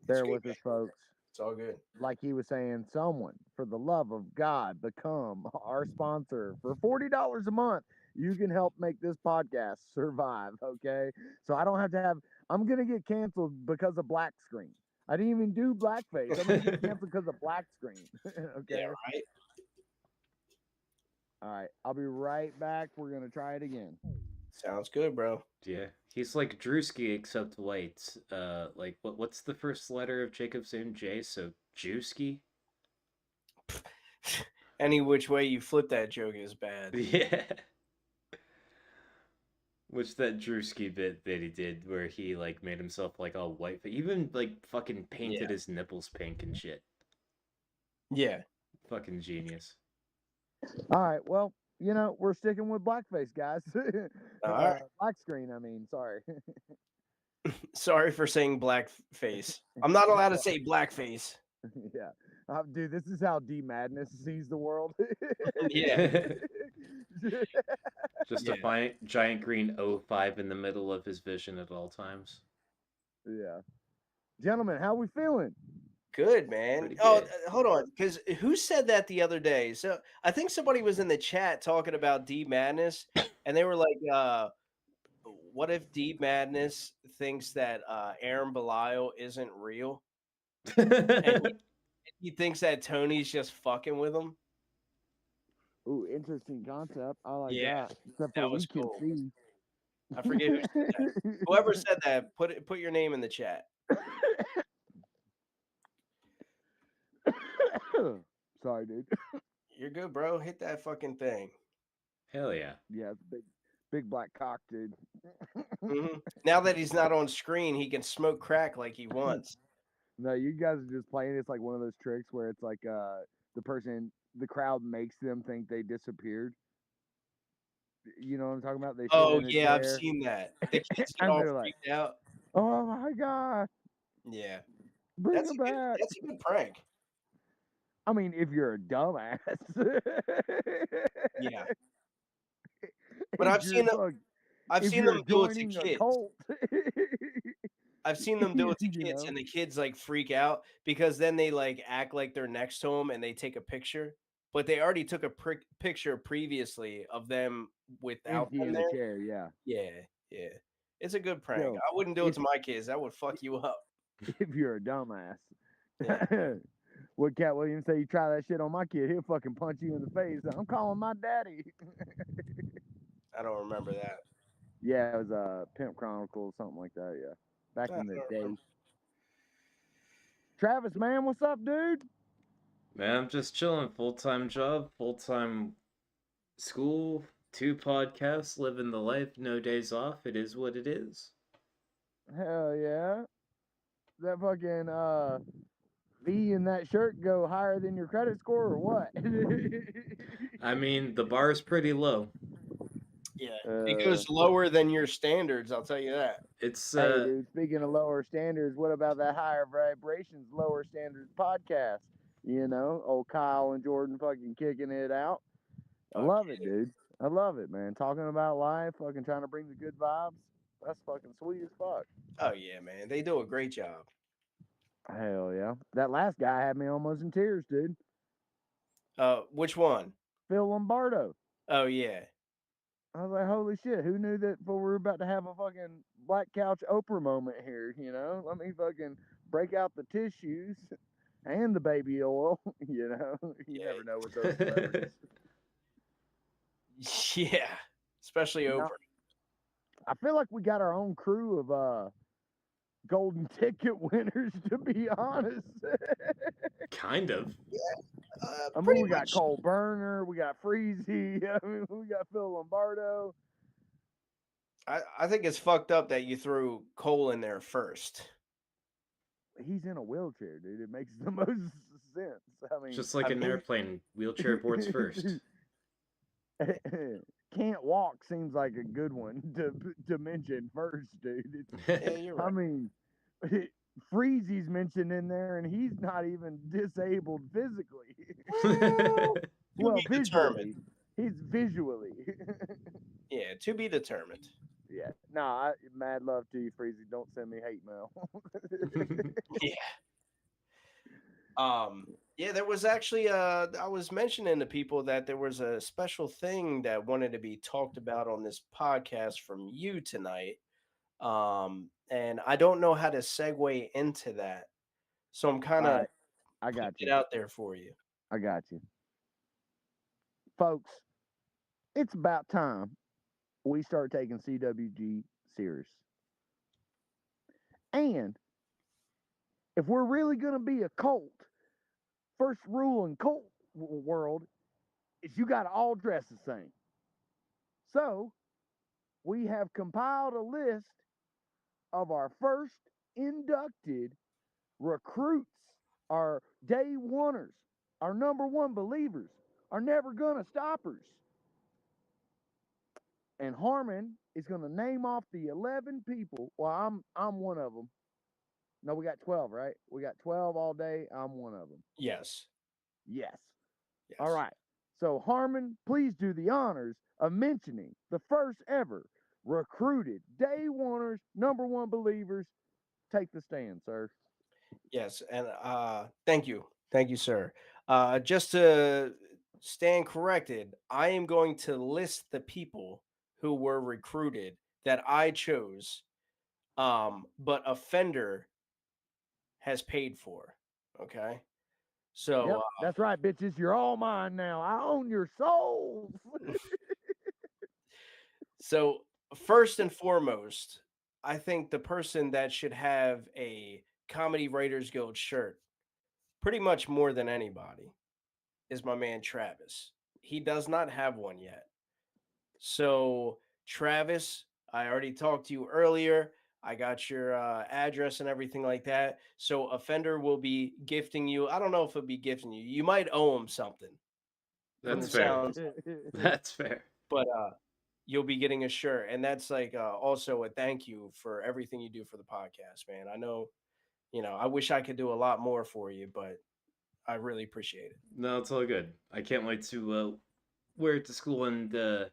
Speaker 15: Bear with us, folks.
Speaker 9: It's all good.
Speaker 15: Like he was saying, someone, for the love of God, become our sponsor. For $40 a month, you can help make this podcast survive, okay? So I don't have to have, I'm going to get canceled because of black screen. I didn't even do blackface. I'm going to get canceled because of black screen, okay?
Speaker 9: Yeah, right.
Speaker 15: All right, I'll be right back. We're going to try it again.
Speaker 9: Sounds good, bro.
Speaker 5: Yeah, he's like Drewski except white. Like what's the first letter of Jacob's name? J. So Jewski.
Speaker 9: Any which way you flip that joke is bad.
Speaker 5: Yeah. Which that Drewski bit that he did where he like made himself like all white, but even like fucking painted his nipples pink and shit.
Speaker 9: Yeah.
Speaker 5: Fucking genius.
Speaker 15: All right, well, you know, we're sticking with blackface, guys.
Speaker 9: All right.
Speaker 15: Black screen, I mean, sorry.
Speaker 9: Sorry for saying blackface. I'm not allowed to say blackface.
Speaker 15: Yeah. Dude, this is how D Madness sees the world.
Speaker 9: Yeah.
Speaker 5: Just a giant green 05 in the middle of his vision at all times.
Speaker 15: Yeah. Gentlemen, how we feeling?
Speaker 9: Good, man. Hold on, because who said that the other day? So I think somebody was in the chat talking about D Madness, and they were like, "What if D Madness thinks that Aaron Belial isn't real, and he thinks that Tony's just fucking with him?"
Speaker 15: Ooh, interesting concept. I like
Speaker 9: Yeah,
Speaker 15: that. Except
Speaker 9: that
Speaker 15: for
Speaker 9: was
Speaker 15: we
Speaker 9: cool.
Speaker 15: can see.
Speaker 9: I forget who said that. Whoever said that, put your name in the chat.
Speaker 15: Sorry, dude.
Speaker 9: You're good, bro. Hit that fucking thing.
Speaker 5: Hell yeah.
Speaker 15: Yeah, it's big black cock, dude.
Speaker 9: Mhm. Now that he's not on screen, he can smoke crack like he wants.
Speaker 15: No, you guys are just playing. It's like one of those tricks where it's like the crowd makes them think they disappeared. You know what I'm talking about? They sit
Speaker 9: Oh
Speaker 15: in a
Speaker 9: yeah, I've
Speaker 15: chair,
Speaker 9: seen that. The kids get
Speaker 15: and
Speaker 9: all
Speaker 15: they're like,
Speaker 9: freaked out.
Speaker 15: "Oh my god,
Speaker 9: Yeah,
Speaker 15: bring
Speaker 9: that's
Speaker 15: him
Speaker 9: a good,
Speaker 15: back!"
Speaker 9: that's a good prank.
Speaker 15: I mean, if you're a dumbass.
Speaker 9: Yeah, but I've seen them. I've
Speaker 15: if
Speaker 9: seen
Speaker 15: you're
Speaker 9: them do it to
Speaker 15: joining a
Speaker 9: kids.
Speaker 15: cult.
Speaker 9: I've seen them do it to
Speaker 15: You
Speaker 9: kids,
Speaker 15: know?
Speaker 9: and the kids like freak out because then they like act like they're next to them and they take a picture, but they already took a picture previously of them without
Speaker 15: Empty
Speaker 9: them
Speaker 15: in the
Speaker 9: there.
Speaker 15: chair, yeah.
Speaker 9: Yeah. It's a good prank.
Speaker 15: Yo,
Speaker 9: I wouldn't do it
Speaker 15: if-
Speaker 9: to my kids. That would fuck you up.
Speaker 15: If you're a dumbass.
Speaker 9: Yeah.
Speaker 15: What Cat Williams say? You try that shit on my kid, he'll fucking punch you in the face. I'm calling my daddy.
Speaker 9: I don't remember that.
Speaker 15: Yeah, it was Pimp Chronicles, something like that. Yeah, back in the day. Travis, man, what's up, dude?
Speaker 5: Man, I'm just chilling. Full-time job, full-time school, 2 podcasts, living the life, no days off. It is what it is.
Speaker 15: Hell yeah. That fucking V in that shirt go higher than your credit score or what?
Speaker 5: I mean, the bar is pretty low.
Speaker 9: Yeah, it goes lower than your standards. I'll tell you that.
Speaker 5: It's
Speaker 15: Hey, dude, speaking of lower standards, what about that higher vibrations, lower standards podcast? You know, old Kyle and Jordan fucking kicking it out. I love it, dude. I love it, man. Talking about life, fucking trying to bring the good vibes. That's fucking sweet as fuck.
Speaker 9: Oh yeah, man. They do a great job.
Speaker 15: Hell yeah. That last guy had me almost in tears, dude.
Speaker 9: Which one?
Speaker 15: Phil Lombardo.
Speaker 9: Oh yeah.
Speaker 15: I was like, holy shit, who knew that we're about to have a fucking Black Couch Oprah moment here, you know? Let me fucking break out the tissues and the baby oil, you know? You never know with those celebrities.
Speaker 9: Yeah. Especially
Speaker 15: You know,
Speaker 9: Oprah.
Speaker 15: I feel like we got our own crew of golden ticket winners, to be honest.
Speaker 5: Kind of.
Speaker 15: I mean,
Speaker 9: Pretty
Speaker 15: we got
Speaker 9: much.
Speaker 15: Cole Burner, we got Freezy, I mean, we got Phil Lombardo.
Speaker 9: I think it's fucked up that you threw Cole in there first.
Speaker 15: He's in a wheelchair, dude. It makes the most sense. I mean,
Speaker 5: Just like
Speaker 9: I
Speaker 5: an
Speaker 9: mean-
Speaker 5: airplane, wheelchair boards first.
Speaker 15: Can't walk seems like a good one to mention first, dude.
Speaker 9: Yeah, you're right.
Speaker 15: I mean, Freezy's mentioned in there, and he's not even disabled physically. Well,
Speaker 9: be determined.
Speaker 15: visually, he's visually.
Speaker 9: Yeah, to be determined.
Speaker 15: Yeah, nah. Mad love to you, Freezy. Don't send me hate mail.
Speaker 9: Yeah, there was actually I was mentioning to people that there was a special thing that wanted to be talked about on this podcast from you tonight. And I don't know how to segue into that. So I'm kind of
Speaker 15: Alright, I got
Speaker 9: it
Speaker 15: you.
Speaker 9: out there for you.
Speaker 15: I got you, folks. It's about time we start taking CWG serious. And if we're really going to be a cult, first rule in cult world is you got to all dress the same. So we have compiled a list of our first inducted recruits, our day oneers, our number one believers, our never gonna stoppers. And Harmon is going to name off the 11 people. Well, I'm one of them. No, we got 12, right? We got 12 all day. I'm one of them.
Speaker 9: Yes.
Speaker 15: Yes. All right. So Harmon, please do the honors of mentioning the first ever recruited day oneers, number one believers. Take the stand, sir.
Speaker 9: Yes, and thank you. Thank you, sir. Just to stand corrected, I am going to list the people who were recruited that I chose, but Offender has paid for. Okay. So
Speaker 15: Yep, that's right, bitches. You're all mine now. I own your souls.
Speaker 9: So first and foremost, I think the person that should have a Comedy Writers Guild shirt, pretty much more than anybody, is my man Travis. He does not have one yet. So Travis, I already talked to you earlier. I got your address and everything like that. So Offender will be gifting you. I don't know if he'll be gifting you. You might owe him something. from
Speaker 5: That's
Speaker 9: the
Speaker 5: fair.
Speaker 9: sounds.
Speaker 5: That's fair.
Speaker 9: But you'll be getting a shirt, and that's like also a thank you for everything you do for the podcast, man. I know, I wish I could do a lot more for you, but I really appreciate it.
Speaker 5: No, it's all good. I can't wait to wear it to school and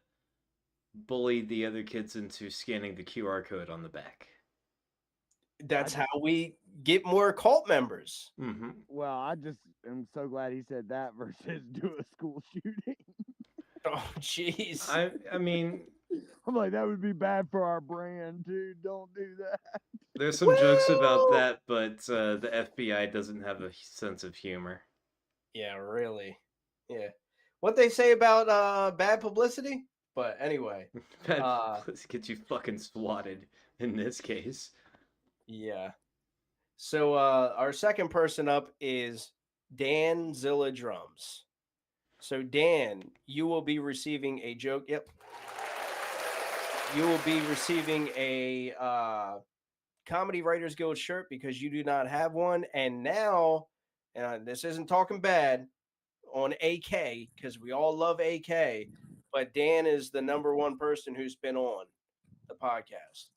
Speaker 5: bully the other kids into scanning the QR code on the back.
Speaker 9: That's how we get more cult members.
Speaker 5: Mm-hmm.
Speaker 15: Well, I just am so glad he said that versus do a school shooting.
Speaker 9: Oh, jeez.
Speaker 5: I mean,
Speaker 15: I'm like, that would be bad for our brand, dude. Don't do that.
Speaker 5: there's some jokes about that, but the FBI doesn't have a sense of humor.
Speaker 9: Yeah, really. Yeah. What they say about bad publicity? But anyway.
Speaker 5: Bad publicity gets you fucking swatted in this case.
Speaker 9: Yeah. So our second person up is Dan Zilla Drums. So Dan, you will be receiving a joke. Yep. You will be receiving a Comedy Writers Guild shirt because you do not have one. And now, this isn't talking bad on AK because we all love AK, but Dan is the number one person who's been on the podcast.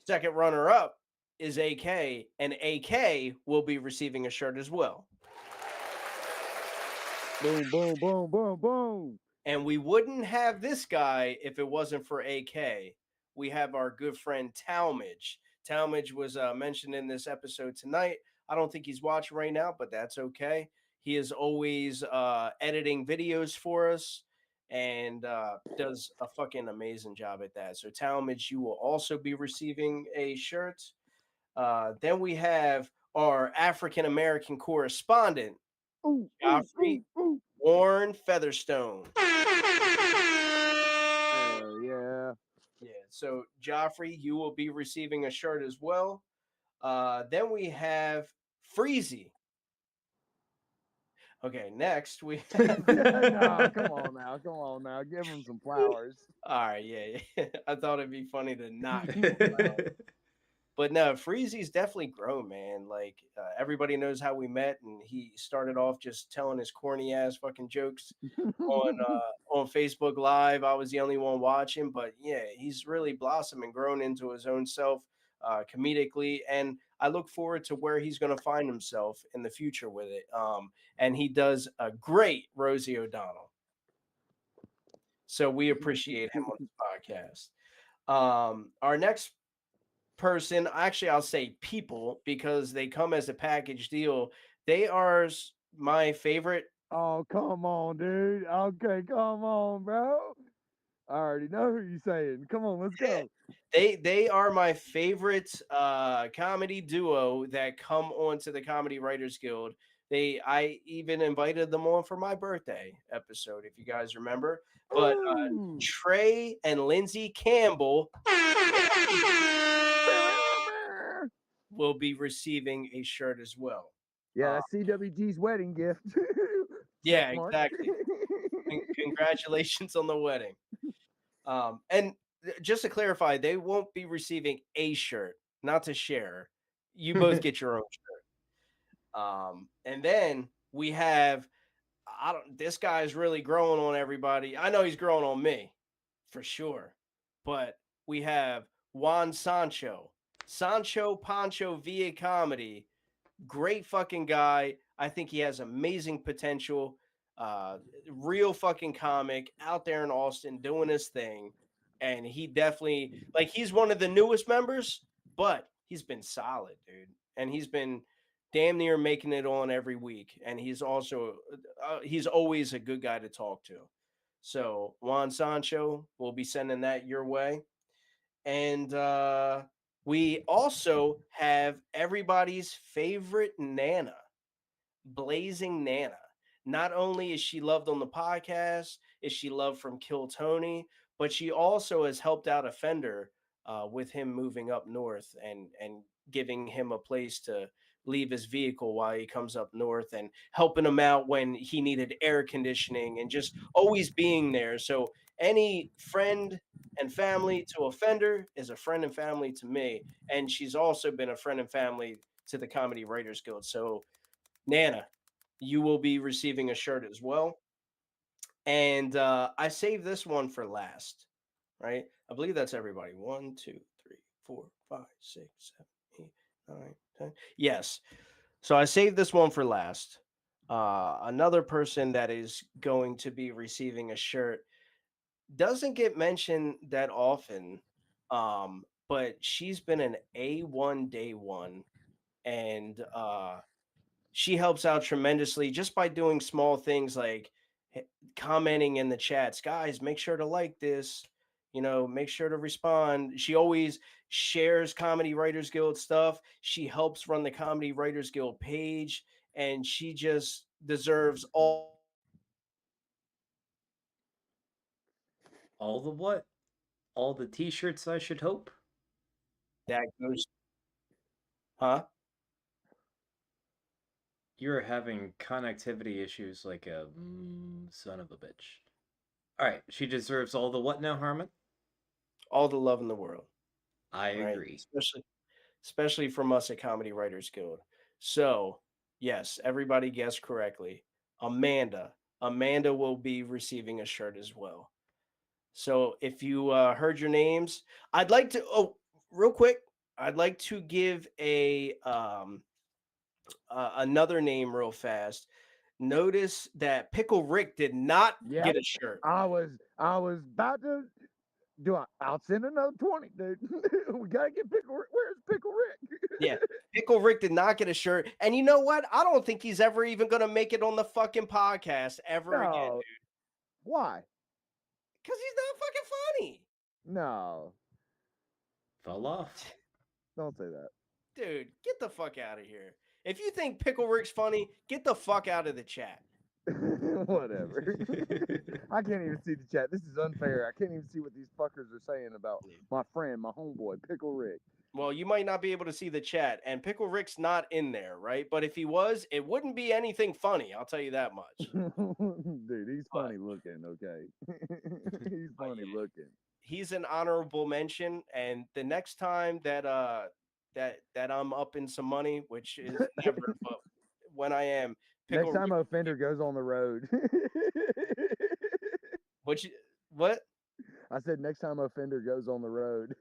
Speaker 9: Second runner up is AK, and AK will be receiving a shirt as well.
Speaker 15: Boom, boom, boom, boom, boom.
Speaker 9: And we wouldn't have this guy if it wasn't for AK. We have our good friend Talmadge. Talmadge was mentioned in this episode tonight. I don't think he's watching right now, but that's okay. He is always editing videos for us and does a fucking amazing job at that. So Talmadge, you will also be receiving a shirt. Then we have our African-American correspondent, Joffrey Warren Featherstone.
Speaker 15: Yeah.
Speaker 9: So Joffrey, you will be receiving a shirt as well. Then we have Freezy. Okay, next we
Speaker 15: No, come on now, give him some flowers.
Speaker 9: All right, yeah. I thought it'd be funny to not give him flowers. But no, Freezy's definitely grown, man. Like everybody knows how we met, and he started off just telling his corny ass fucking jokes on Facebook Live. I was the only one watching, but yeah, he's really blossomed and grown into his own self comedically, and I look forward to where he's going to find himself in the future with it. And he does a great Rosie O'Donnell, so we appreciate him on this podcast. Our next person, actually I'll say people, because they come as a package deal. They are my favorite.
Speaker 15: Oh, come on, dude. Okay, come on, bro. I already know who you're saying. Come on, let's go.
Speaker 9: They are my favorite comedy duo that come onto the Comedy Writers Guild. I even invited them on for my birthday episode, if you guys remember. But Trey and Lindsay Campbell will be receiving a shirt as well.
Speaker 15: Yeah, that's CWG's wedding gift.
Speaker 9: Yeah,
Speaker 15: Mark.
Speaker 9: exactly. Congratulations on the wedding. And just to clarify, they won't be receiving a shirt, not to share. You both get your own shirt. And then we have, this guy's really growing on everybody. I know he's growing on me for sure. But we have Juan Sancho Pancho via comedy. Great fucking guy. I think he has amazing potential. Real fucking comic out there in Austin doing his thing. And he definitely, like, he's one of the newest members, but he's been solid, dude. And he's been damn near making it on every week. And he's also, he's always a good guy to talk to. So Juan Sancho, will be sending that your way. And we also have everybody's favorite Nana, Blazing Nana. Not only is she loved on the podcast, is she loved from Kill Tony, but she also has helped out Offender with him moving up north and giving him a place to leave his vehicle while he comes up north, and helping him out when he needed air conditioning, and just always being there. So any friend and family to Offender is a friend and family to me. And she's also been a friend and family to the Comedy Writers Guild. So Nana, you will be receiving a shirt as well. And I saved this one for last, right? I believe that's everybody. 1, 2, 3, 4, 5, 6, 7, 8, 9, 10. Yes. So I saved this one for last. Another person that is going to be receiving a shirt doesn't get mentioned that often, but she's been an A1 day one, and she helps out tremendously just by doing small things like commenting in the chats. Guys, make sure to like this. Make sure to respond. She always shares Comedy Writers Guild stuff. She helps run the Comedy Writers Guild page, and she just deserves all
Speaker 5: All the what? All the t-shirts, I should hope.
Speaker 9: that goes. Huh?
Speaker 5: You're having connectivity issues like a son of a bitch. All right, she deserves all the what now, Harmon?
Speaker 9: All the love in the world.
Speaker 5: I
Speaker 9: right?
Speaker 5: agree.
Speaker 9: Especially from us at Comedy Writers Guild. So, yes, everybody guessed correctly. Amanda will be receiving a shirt as well. So, if you heard your names, I'd like to real quick, I'd like to give a another name real fast. Notice that Pickle Rick did not get a shirt.
Speaker 15: I was about to I'll send another 20, dude. We gotta get Pickle Rick. Where's Pickle Rick?
Speaker 9: Yeah, Pickle Rick did not get a shirt. And you know what? I don't think he's ever even gonna make it on the fucking podcast ever again, dude.
Speaker 15: Why?
Speaker 9: Because he's not fucking funny.
Speaker 15: No.
Speaker 5: Fell off.
Speaker 15: Don't say that.
Speaker 9: Dude, get the fuck out of here. If you think Pickle Rick's funny, get the fuck out of the chat.
Speaker 15: Whatever. I can't even see the chat. This is unfair. I can't even see what these fuckers are saying about my friend, my homeboy, Pickle Rick.
Speaker 9: Well, you might not be able to see the chat, and Pickle Rick's not in there, right? But if he was, it wouldn't be anything funny. I'll tell you that much.
Speaker 15: Dude, he's funny looking, okay? He's funny looking.
Speaker 9: He's an honorable mention, and the next time that that I'm up in some money, which is never, but when I am,
Speaker 15: Next
Speaker 9: Pickle
Speaker 15: time
Speaker 9: Rick,
Speaker 15: Offender goes on the road.
Speaker 9: what?
Speaker 15: I said next time Offender goes on the road.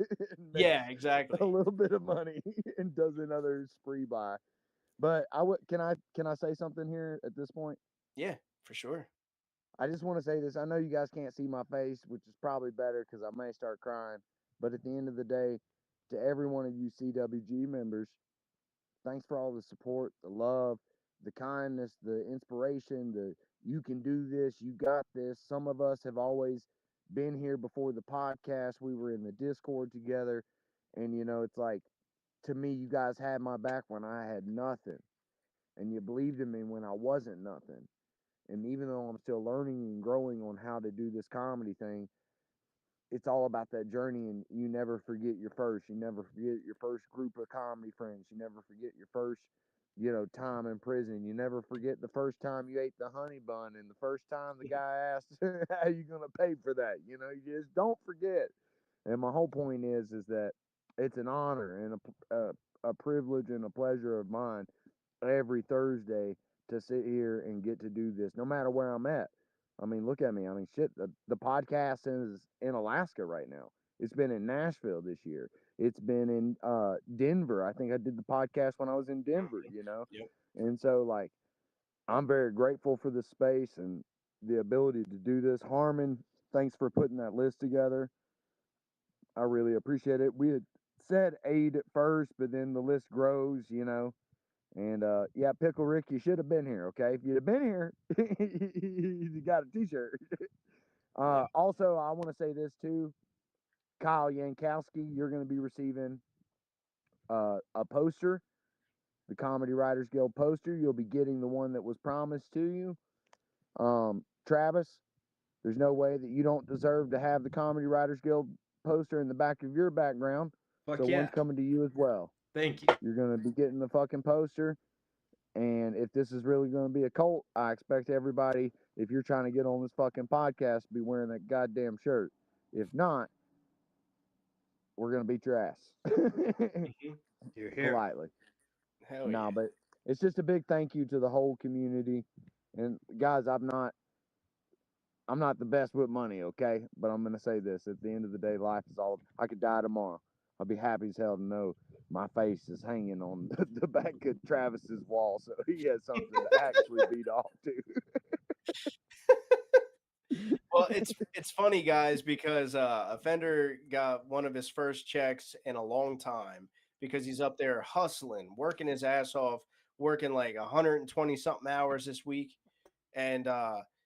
Speaker 9: Yeah, exactly.
Speaker 15: A little bit of money and does another spree buy. But can I say something here at this point?
Speaker 9: Yeah, for sure.
Speaker 15: I just want to say this. I know you guys can't see my face, which is probably better because I may start crying. But at the end of the day, to every one of you CWG members, thanks for all the support, the love, the kindness, the inspiration, the you can do this, you got this. Some of us have always been here before the podcast. We were in the Discord together. And, it's like, to me, you guys had my back when I had nothing. And you believed in me when I wasn't nothing. And even though I'm still learning and growing on how to do this comedy thing, it's all about that journey. And you never forget your first. You never forget your first group of comedy friends. You never forget your first, time in prison. You never forget the first time you ate the honey bun and the first time the guy asked, how you going to pay for that? You just don't forget. And my whole point is that it's an honor and a privilege and a pleasure of mine every Thursday to sit here and get to do this, no matter where I'm at. I mean, look at me. I mean, shit, the podcast is in Alaska right now. It's been in Nashville this year. It's been in Denver. I think I did the podcast when I was in Denver,
Speaker 9: Yep.
Speaker 15: And so, like, I'm very grateful for this space and the ability to do this. Harmon, thanks for putting that list together. I really appreciate it. We had said 8 at first, but then the list grows, And yeah, Pickle Rick, you should have been here, okay? If you'd have been here, you got a t-shirt. Also, I want to say this too. Kyle Yankowski, you're going to be receiving a poster, the Comedy Writers Guild poster. You'll be getting the one that was promised to you. Travis, there's no way that you don't deserve to have the Comedy Writers Guild poster in the back of your background.
Speaker 5: Fuck
Speaker 15: so
Speaker 5: yeah.
Speaker 15: one's coming to you as well.
Speaker 5: Thank you.
Speaker 15: You're going to be getting the fucking poster. And if this is really going to be a cult, I expect everybody, if you're trying to get on this fucking podcast, to be wearing that goddamn shirt. If not, we're going to beat your ass.
Speaker 5: You're here.
Speaker 15: Politely.
Speaker 9: Hell
Speaker 15: No,
Speaker 9: yeah.
Speaker 15: but it's just a big thank you to the whole community. And guys, I'm not the best with money, okay? But I'm going to say this. At the end of the day, life is all... I could die tomorrow. I'll be happy as hell to know my face is hanging on the back of Travis's wall, so he has something to actually beat off to.
Speaker 9: Well, it's funny, guys, because Offender got one of his first checks in a long time because he's up there hustling, working his ass off, working like 120 something hours this week, and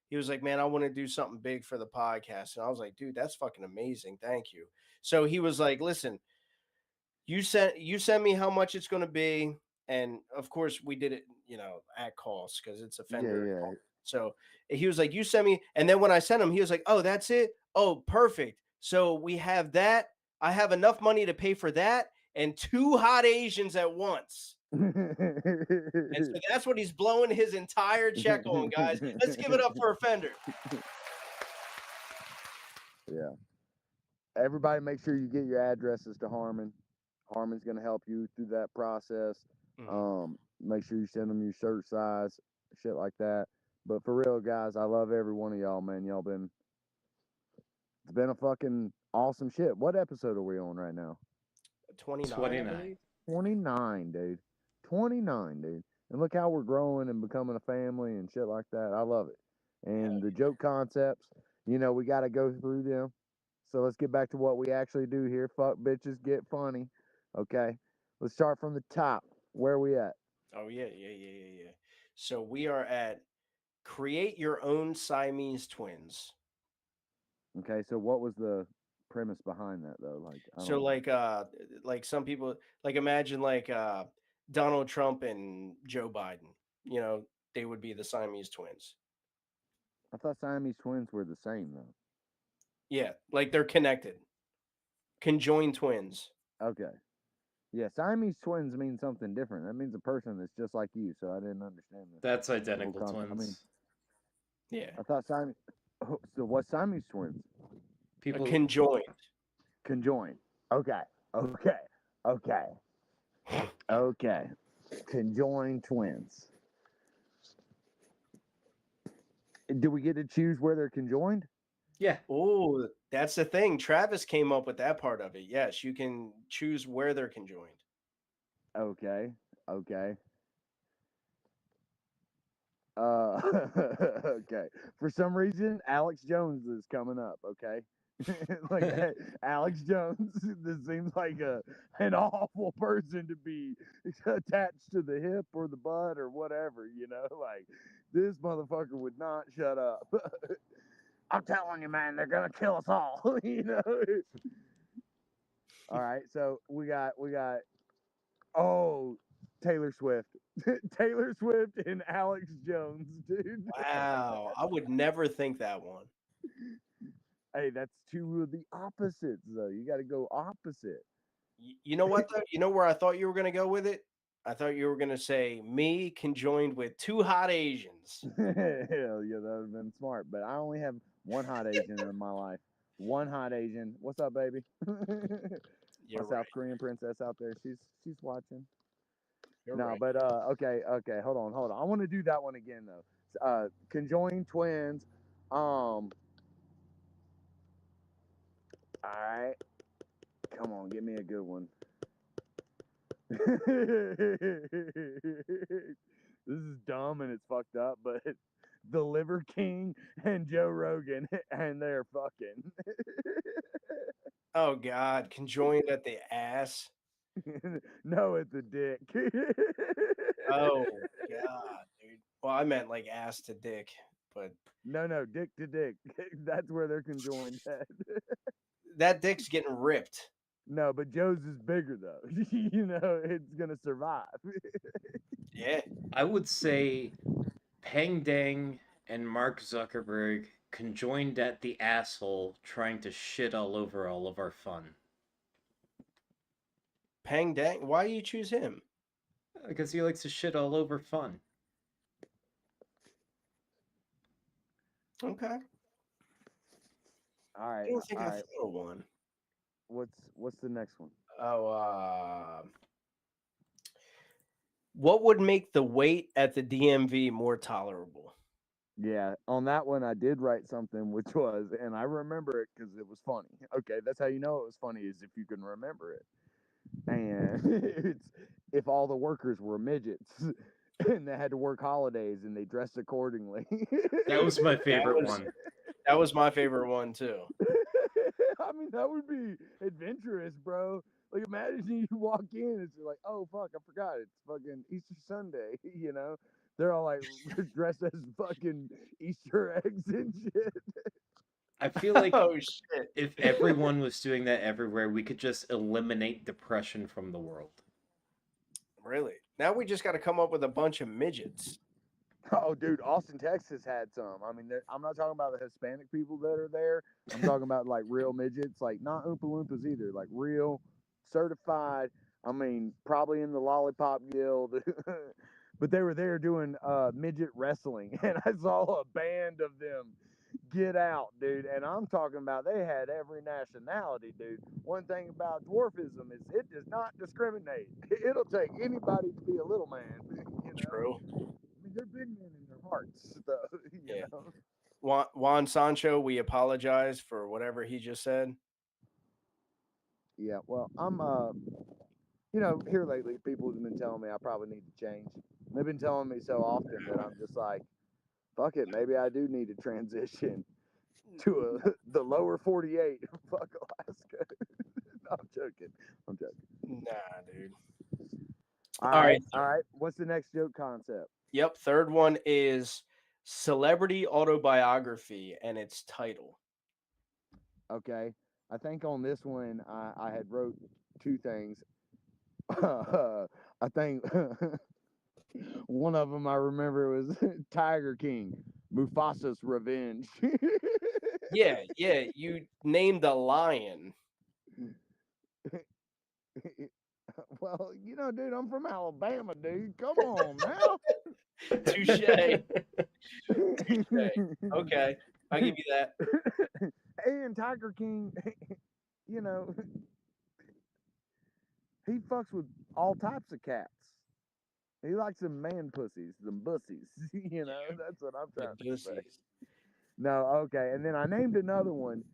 Speaker 9: he was like, "Man, I want to do something big for the podcast," and I was like, "Dude, that's fucking amazing, thank you." So he was like, "Listen, you send me how much it's going to be," and of course we did it, at cost because it's Offender.
Speaker 15: Yeah.
Speaker 9: So he was like, "You send me," and then when I sent him, he was like, "Oh, that's it. Oh, perfect. So we have that. I have enough money to pay for that and 2 hot Asians at once." And so that's what he's blowing his entire check on, guys. Let's give it up for Offender.
Speaker 15: Yeah. Everybody, make sure you get your addresses to Harmon. Harmon's going to help you through that process. Make sure you send them your shirt size, shit like that. But for real, guys, I love every one of y'all, man. It's been a fucking awesome shit. What episode are we on right now?
Speaker 9: 29. I believe.
Speaker 15: 29, dude. 29, dude. And look how we're growing and becoming a family and shit like that. I love it. And the joke concepts, we got to go through them. So let's get back to what we actually do here. Fuck bitches, get funny. Okay. Let's start from the top. Where are we at?
Speaker 9: Oh, yeah. So we are at create your own Siamese twins.
Speaker 15: Okay, so what was the premise behind that though?
Speaker 9: Like some people, like imagine like Donald Trump and Joe Biden, they would be the Siamese twins.
Speaker 15: I thought Siamese twins were the same though.
Speaker 9: Yeah, like they're connected. Conjoined twins.
Speaker 15: Okay. Yeah, Siamese twins mean something different. That means a person that's just like you. So I didn't understand
Speaker 5: That's
Speaker 15: the whole
Speaker 5: identical
Speaker 15: concept. I mean,
Speaker 5: twins.
Speaker 9: Yeah.
Speaker 15: I thought Siamese. Oh, so what's Siamese twins?
Speaker 9: A conjoined.
Speaker 15: Conjoined. Okay. Okay. Okay. Okay. Conjoined twins. Do we get to choose where they're conjoined?
Speaker 5: Yeah.
Speaker 9: Oh, that's the thing. Travis came up with that part of it. Yes, you can choose where they're conjoined.
Speaker 15: Okay. Okay. Okay. For some reason, Alex Jones is coming up. Okay. Like Alex Jones, this seems like an awful person to be attached to the hip or the butt or whatever. You know, like this motherfucker would not shut up. I'm telling you, man, they're gonna kill us all. You know. All right, so we got Taylor Swift. Taylor Swift and Alex Jones, dude.
Speaker 9: Wow, I would never think that one.
Speaker 15: Hey, that's two of the opposites, though. You got to go opposite.
Speaker 9: You know what though? You know where I thought you were gonna go with it? I thought you were gonna say me conjoined with two hot Asians.
Speaker 15: Hell yeah, that would have been smart. But I only have one hot Asian in my life. One hot Asian. What's up, baby?
Speaker 9: You're
Speaker 15: My South
Speaker 9: right.
Speaker 15: Korean princess out there. She's watching.
Speaker 9: You're
Speaker 15: No,
Speaker 9: right.
Speaker 15: but okay. Hold on. I want to do that one again though. Conjoined twins. All right. Come on, give me a good one. This is dumb and it's fucked up, but the Liver King and Joe Rogan, and they're fucking.
Speaker 9: Oh God, conjoined at the ass.
Speaker 15: No, it's a dick.
Speaker 9: Oh God, dude. Well, I meant like ass to dick, but
Speaker 15: No, dick to dick. That's where they're conjoined at.
Speaker 9: that dick's getting ripped.
Speaker 15: No, but Joe's is bigger though. You know, it's gonna survive.
Speaker 9: Yeah.
Speaker 5: I would say Peng Dang and Mark Zuckerberg conjoined at the asshole trying to shit all over all of our fun.
Speaker 9: Pang Dang. Why do you choose him?
Speaker 5: Because he likes to shit all over fun.
Speaker 9: Okay.
Speaker 15: All right.
Speaker 9: I don't think
Speaker 15: all
Speaker 9: I
Speaker 15: right.
Speaker 9: thought of one.
Speaker 15: What's the next one?
Speaker 9: Oh, what would make the wait at the DMV more tolerable?
Speaker 15: Yeah, on that one I did write something, which was, and I remember it because it was funny. Okay, that's how you know it was funny, is if you can remember it. And it's if all the workers were midgets and they had to work holidays and they dressed accordingly.
Speaker 5: That was my favorite one.
Speaker 9: That was my favorite one too.
Speaker 15: I mean, that would be adventurous, bro. Like, imagine you walk in and it's like, oh fuck, I forgot it's fucking Easter Sunday. You know, they're all like dressed as fucking Easter eggs and shit.
Speaker 5: I feel like
Speaker 9: Oh shit.
Speaker 5: if everyone was doing that everywhere, we could just eliminate depression from the world.
Speaker 9: Really? Now we just got to come up with a bunch of midgets.
Speaker 15: Oh, dude, Austin, Texas had some. I mean, I'm not talking about the Hispanic people that are there. I'm talking about like real midgets, like not Oompa Loompas either, like real certified. I mean, probably in the Lollipop Guild, but they were there doing midget wrestling, and I saw a band of them get out, dude. And I'm talking about they had every nationality, dude. One thing about dwarfism is it does not discriminate. It'll take anybody to be a little man. You know?
Speaker 9: True.
Speaker 15: I mean, they're big men in their hearts, though. You know?
Speaker 9: Juan Sancho, we apologize for whatever he just said.
Speaker 15: Yeah, well, I'm you know, here lately, people have been telling me I probably need to change. They've been telling me so often that I'm just like, fuck it, maybe I do need to transition to the lower 48. Fuck Alaska. No, I'm joking. I'm joking.
Speaker 9: Nah, dude.
Speaker 15: All right. What's the next joke concept?
Speaker 9: Yep. Third one is celebrity autobiography and its title.
Speaker 15: Okay. I think on this one, I had wrote two things. I think one of them I remember was Tiger King. Mufasa's revenge.
Speaker 9: Yeah, you named a lion.
Speaker 15: Well, dude, I'm from Alabama, dude. Come on now.
Speaker 9: Touche. Okay, I give you that.
Speaker 15: Hey, and Tiger King, you know, he fucks with all types of cats. He likes them man pussies, them bussies. That's what I'm trying to say. No, okay. And then I named another one.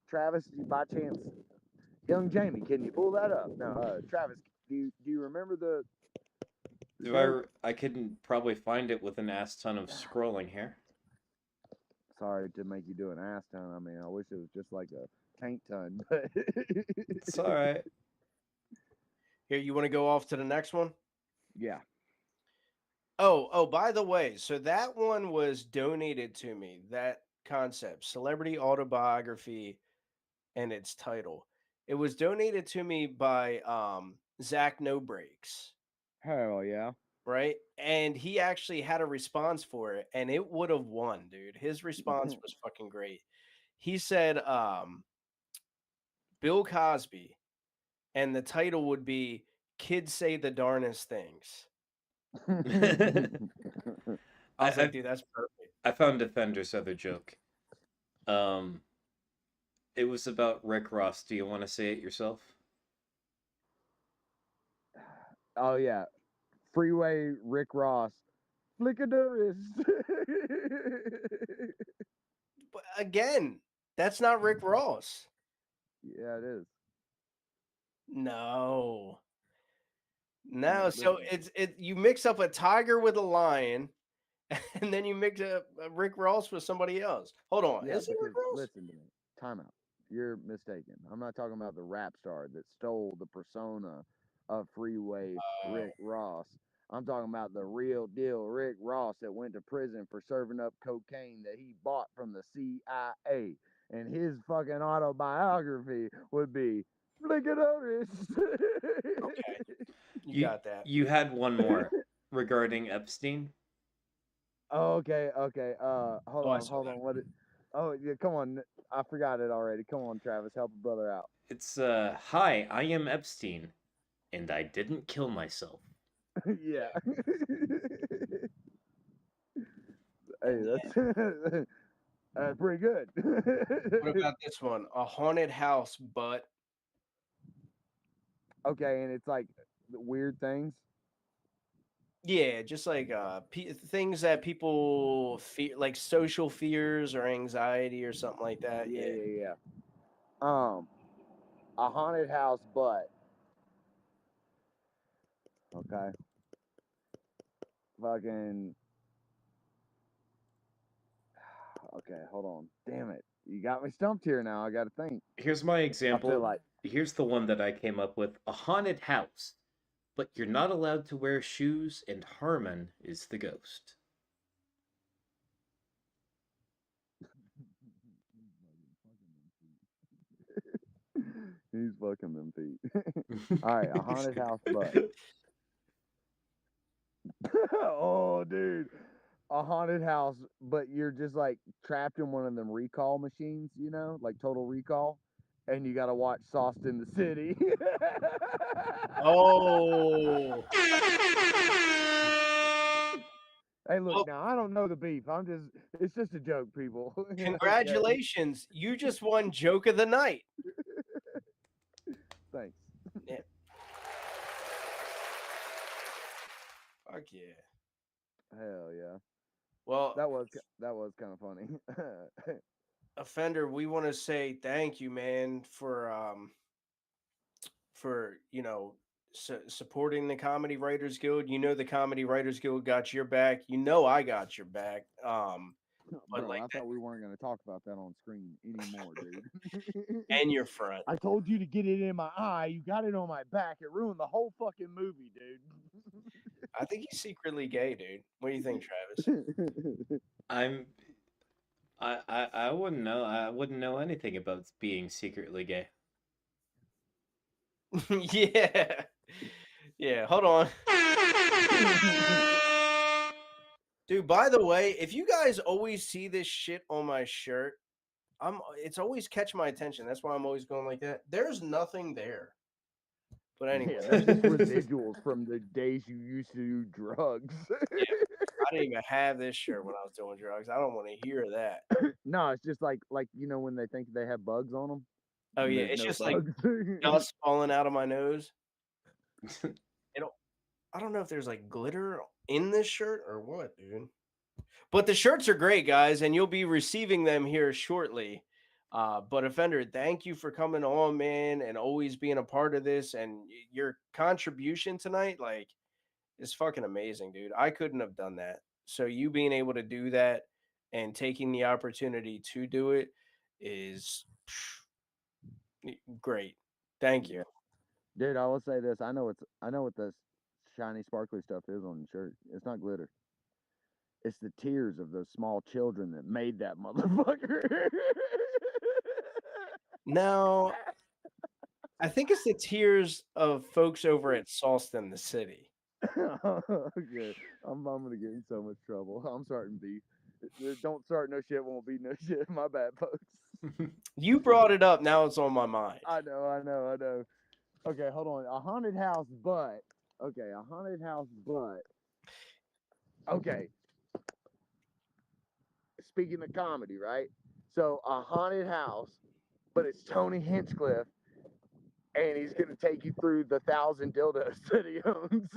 Speaker 15: Travis, by chance, Young Jamie, can you pull that up? No, Travis, do you remember the
Speaker 5: I couldn't probably find it with an ass ton of scrolling here.
Speaker 15: Sorry to make you do an ass ton. I mean, I wish it was just like a taint ton, but
Speaker 5: it's all right.
Speaker 9: Here, you want to go off to the next one?
Speaker 15: Yeah.
Speaker 9: Oh, by the way, so that one was donated to me. That concept, celebrity autobiography, and its title. It was donated to me by Zach No Breaks.
Speaker 15: Hell yeah.
Speaker 9: Right? And he actually had a response for it, and it would have won, dude. His response was fucking great. He said Bill Cosby, and the title would be Kids Say the Darnest Things. I was like, dude, that's perfect.
Speaker 5: I found Defender's other joke. It was about Rick Ross. Do you want to say it yourself?
Speaker 15: Oh yeah. Freeway Rick Ross. Flickadoris.
Speaker 9: But again, that's not Rick Ross.
Speaker 15: Yeah, it is.
Speaker 9: No. So it's you mix up a tiger with a lion, and then you mix up Rick Ross with somebody else. Hold on,
Speaker 15: Yeah,
Speaker 9: is it Rick Ross?
Speaker 15: listen to me. Time out. You're mistaken. I'm not talking about the rap star that stole the persona of Freeway Rick Ross. I'm talking about the real deal Rick Ross that went to prison for serving up cocaine that he bought from the CIA. And his fucking autobiography would be Flickadoris.
Speaker 9: Okay. You got that.
Speaker 5: You had one more regarding Epstein.
Speaker 15: Oh, okay. Hold
Speaker 9: I
Speaker 15: on.
Speaker 9: saw that.
Speaker 15: What? Oh, yeah. Come on. I forgot it already. Come on, Travis. Help a brother out.
Speaker 5: It's hi, I am Epstein, and I didn't kill myself.
Speaker 15: Yeah. Hey, that's pretty good.
Speaker 9: What about this one? A haunted house, but
Speaker 15: Okay, and it's like weird things.
Speaker 9: yeah, just like things that people fear, like social fears or anxiety or something like that.
Speaker 15: Yeah. A haunted house, but okay. Fucking. Okay, hold on. Damn it. You got me stumped here now. I got to think.
Speaker 5: Here's my example.
Speaker 15: I feel like
Speaker 5: Here's the one that I came up with. A haunted house, but you're not allowed to wear shoes, and Harmon is the ghost.
Speaker 15: he's fucking them feet. All right, a haunted house, but oh, dude, a haunted house, but you're just like trapped in one of them recall machines, like Total Recall, and you got to watch Sauced in the City.
Speaker 9: Oh.
Speaker 15: Hey, look, now I don't know the beef. It's just a joke, people.
Speaker 9: Congratulations. You just won Joke of the Night.
Speaker 15: Thanks.
Speaker 9: Yeah. Fuck yeah.
Speaker 15: Hell yeah.
Speaker 9: Well,
Speaker 15: that was kind of funny.
Speaker 9: Offender, we want to say thank you, man, for supporting the Comedy Writers Guild. The Comedy Writers Guild got your back. I got your back. But
Speaker 15: Bro, I thought we weren't going to talk about that on screen anymore, dude.
Speaker 9: And your front.
Speaker 15: I told you to get it in my eye. You got it on my back. It ruined the whole fucking movie, dude.
Speaker 9: I think he's secretly gay, dude. What do you think, Travis?
Speaker 5: I wouldn't know. I wouldn't know anything about being secretly gay.
Speaker 9: Yeah. Hold on. Dude, by the way, if you guys always see this shit on my shirt, it's always catch my attention. That's why I'm always going like that. There's nothing there. But anyway,
Speaker 15: Yeah, that's just residuals from the days you used to do drugs.
Speaker 9: Yeah, I didn't even have this shirt when I was doing drugs. I don't want to hear that.
Speaker 15: No, it's just like when they think they have bugs on them.
Speaker 9: Oh yeah,
Speaker 15: There's
Speaker 9: it's
Speaker 15: no
Speaker 9: just like
Speaker 15: bugs.
Speaker 9: dust falling out of my nose. I don't know if there's like glitter in this shirt or what, dude. But the shirts are great, guys, and you'll be receiving them here shortly. But Offender, thank you for coming on, man, and always being a part of this. And your contribution tonight, like, is fucking amazing, dude. I couldn't have done that. So you being able to do that and taking the opportunity to do it is great. Thank you.
Speaker 15: Dude, I will say this. I know what this shiny sparkly stuff is on the shirt. It's not glitter. It's the tears of those small children that made that motherfucker.
Speaker 9: No, I think it's the tears of folks over at Salston, the city.
Speaker 15: Okay, I'm gonna get in so much trouble. I'm starting beef. Don't start no shit, won't be no shit. My bad, folks.
Speaker 9: You brought it up. Now it's on my mind.
Speaker 15: I know. Okay, hold on. A haunted house, but okay, a haunted house, but okay. Speaking of comedy, right? So a haunted house, but it's Tony Hinchcliffe, and he's gonna take you through the 1,000 dildos that he owns.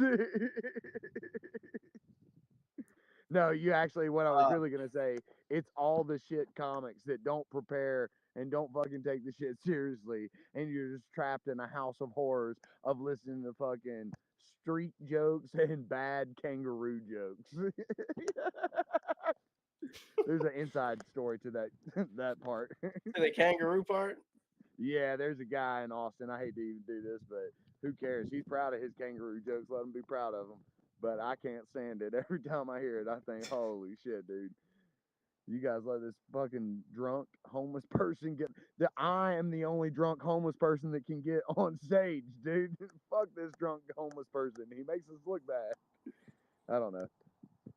Speaker 15: No, you actually, what I was really gonna say, it's all the shit comics that don't prepare and don't fucking take the shit seriously, and you're just trapped in a house of horrors of listening to fucking street jokes and bad kangaroo jokes. There's an inside story to that part.
Speaker 9: The kangaroo part?
Speaker 15: Yeah, there's a guy in Austin. I hate to even do this, but who cares? He's proud of his kangaroo jokes. Let him be proud of them. But I can't stand it. Every time I hear it, I think, holy shit, dude. You guys let this fucking drunk homeless person get. I am the only drunk homeless person that can get on stage, dude. Fuck this drunk homeless person. He makes us look bad. I don't know.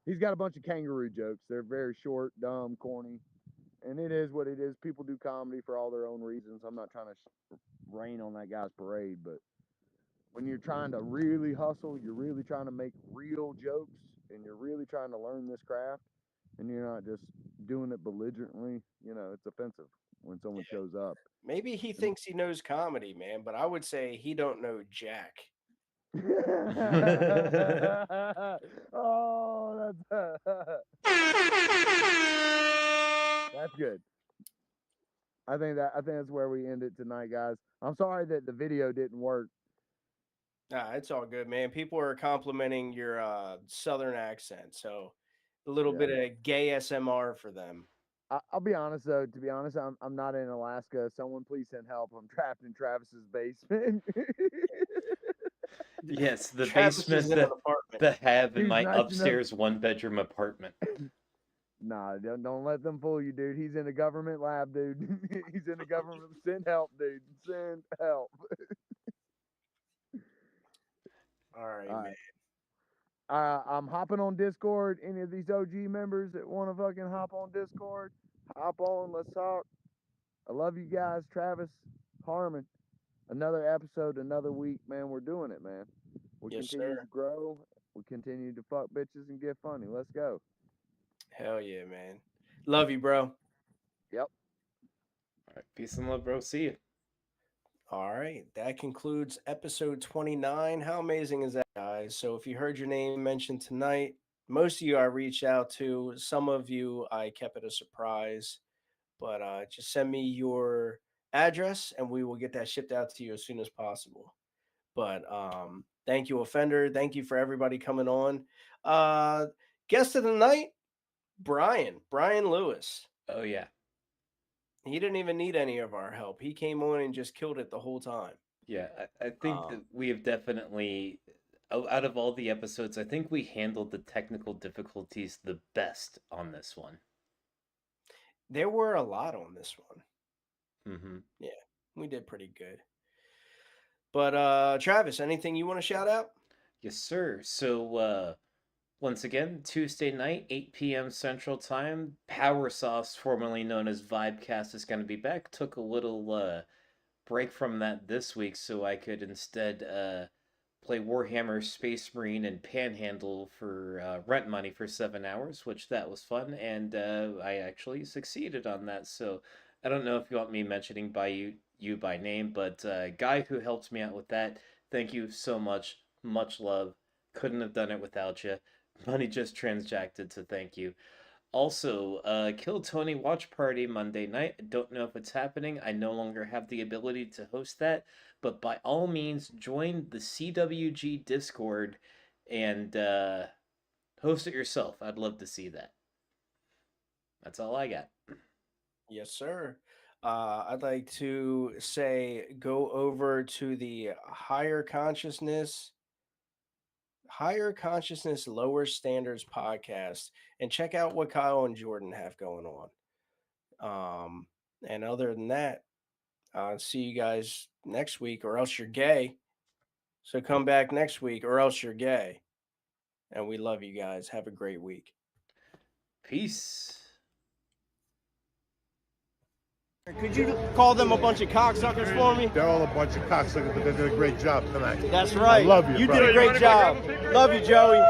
Speaker 15: He's got a bunch of kangaroo jokes. They're very short, dumb, corny. And it is what it is. People do comedy for all their own reasons. I'm not trying to rain on that guy's parade, but when you're trying to really hustle, you're really trying to make real jokes, and you're really trying to learn this craft, and you're not just doing it belligerently, it's offensive when someone shows up.
Speaker 9: Maybe he thinks he knows comedy, man, but I would say he don't know jack.
Speaker 15: Oh, that's good. I think that's where we end it tonight, guys. I'm sorry that the video didn't work.
Speaker 9: It's all good, man. People are complimenting your southern accent, so a little bit of gay SMR for them.
Speaker 15: I'll be honest though. To be honest, I'm not in Alaska. Someone please send help. I'm trapped in Travis's basement.
Speaker 5: Yes, the
Speaker 9: Travis is
Speaker 5: basement
Speaker 9: in an
Speaker 5: that
Speaker 9: apartment.
Speaker 5: have in
Speaker 15: He's
Speaker 5: my
Speaker 15: nice enough-
Speaker 5: upstairs one-bedroom apartment.
Speaker 15: Nah, don't let them fool you, dude. He's in a government lab, dude. He's in a government. Send help, dude. Send help.
Speaker 9: All right,
Speaker 15: All
Speaker 9: man.
Speaker 15: right. I'm hopping on Discord. Any of these OG members that want to fucking hop on Discord, hop on. Let's talk. I love you guys, Travis, Harmon. Another episode, another week, man. We're doing it, man. We
Speaker 9: Yes,
Speaker 15: continue
Speaker 9: sir.
Speaker 15: to grow. We continue to fuck bitches and get funny. Let's go.
Speaker 9: Hell yeah, man. Love you, bro.
Speaker 15: Yep.
Speaker 5: All right, peace and love, bro. See you.
Speaker 9: All right, that concludes episode 29. How amazing is that, guys? So if you heard your name mentioned tonight, most of you I reached out to. Some of you I kept it a surprise, but just send me your address and we will get that shipped out to you as soon as possible. But thank you, Offender. Thank you for everybody coming on. Guest of the night, Brian Lewis.
Speaker 5: Oh yeah.
Speaker 9: He didn't even need any of our help. He came on and just killed it the whole time.
Speaker 5: Yeah, I think that we have definitely, out of all the episodes, I think we handled the technical difficulties the best on this one.
Speaker 9: There were a lot on this one.
Speaker 5: Mm-hmm.
Speaker 9: Yeah, we did pretty good. But Travis, anything you want to shout out?
Speaker 5: Yes, sir. So Once again, Tuesday night, 8 p.m. Central Time. Power Sauce, formerly known as Vibecast, is going to be back. Took a little break from that this week so I could instead play Warhammer Space Marine and Panhandle for rent money for 7 hours, which that was fun, and I actually succeeded on that. So I don't know if you want me mentioning you by name, but guy who helped me out with that, thank you so much. Much love. Couldn't have done it without you. Money just transacted, so thank you. Also, Kill Tony watch party Monday night. I don't know if it's happening. I no longer have the ability to host that, but by all means, join the CWG Discord and host it yourself. I'd love to see that. That's all I got.
Speaker 9: Yes, sir. I'd like to say go over to the Higher Consciousness, Lower Standards podcast and check out what Kyle and Jordan have going on. And other than that, see you guys next week, or else you're gay. So come back next week, or else you're gay. And we love you guys. Have a great week.
Speaker 5: Peace.
Speaker 9: Could you call them a bunch of cocksuckers for me?
Speaker 16: They're all a bunch of cocksuckers, but they did a great job tonight.
Speaker 9: That's right.
Speaker 16: I love you.
Speaker 9: You
Speaker 16: brother.
Speaker 9: did a great job. Love you, Joey.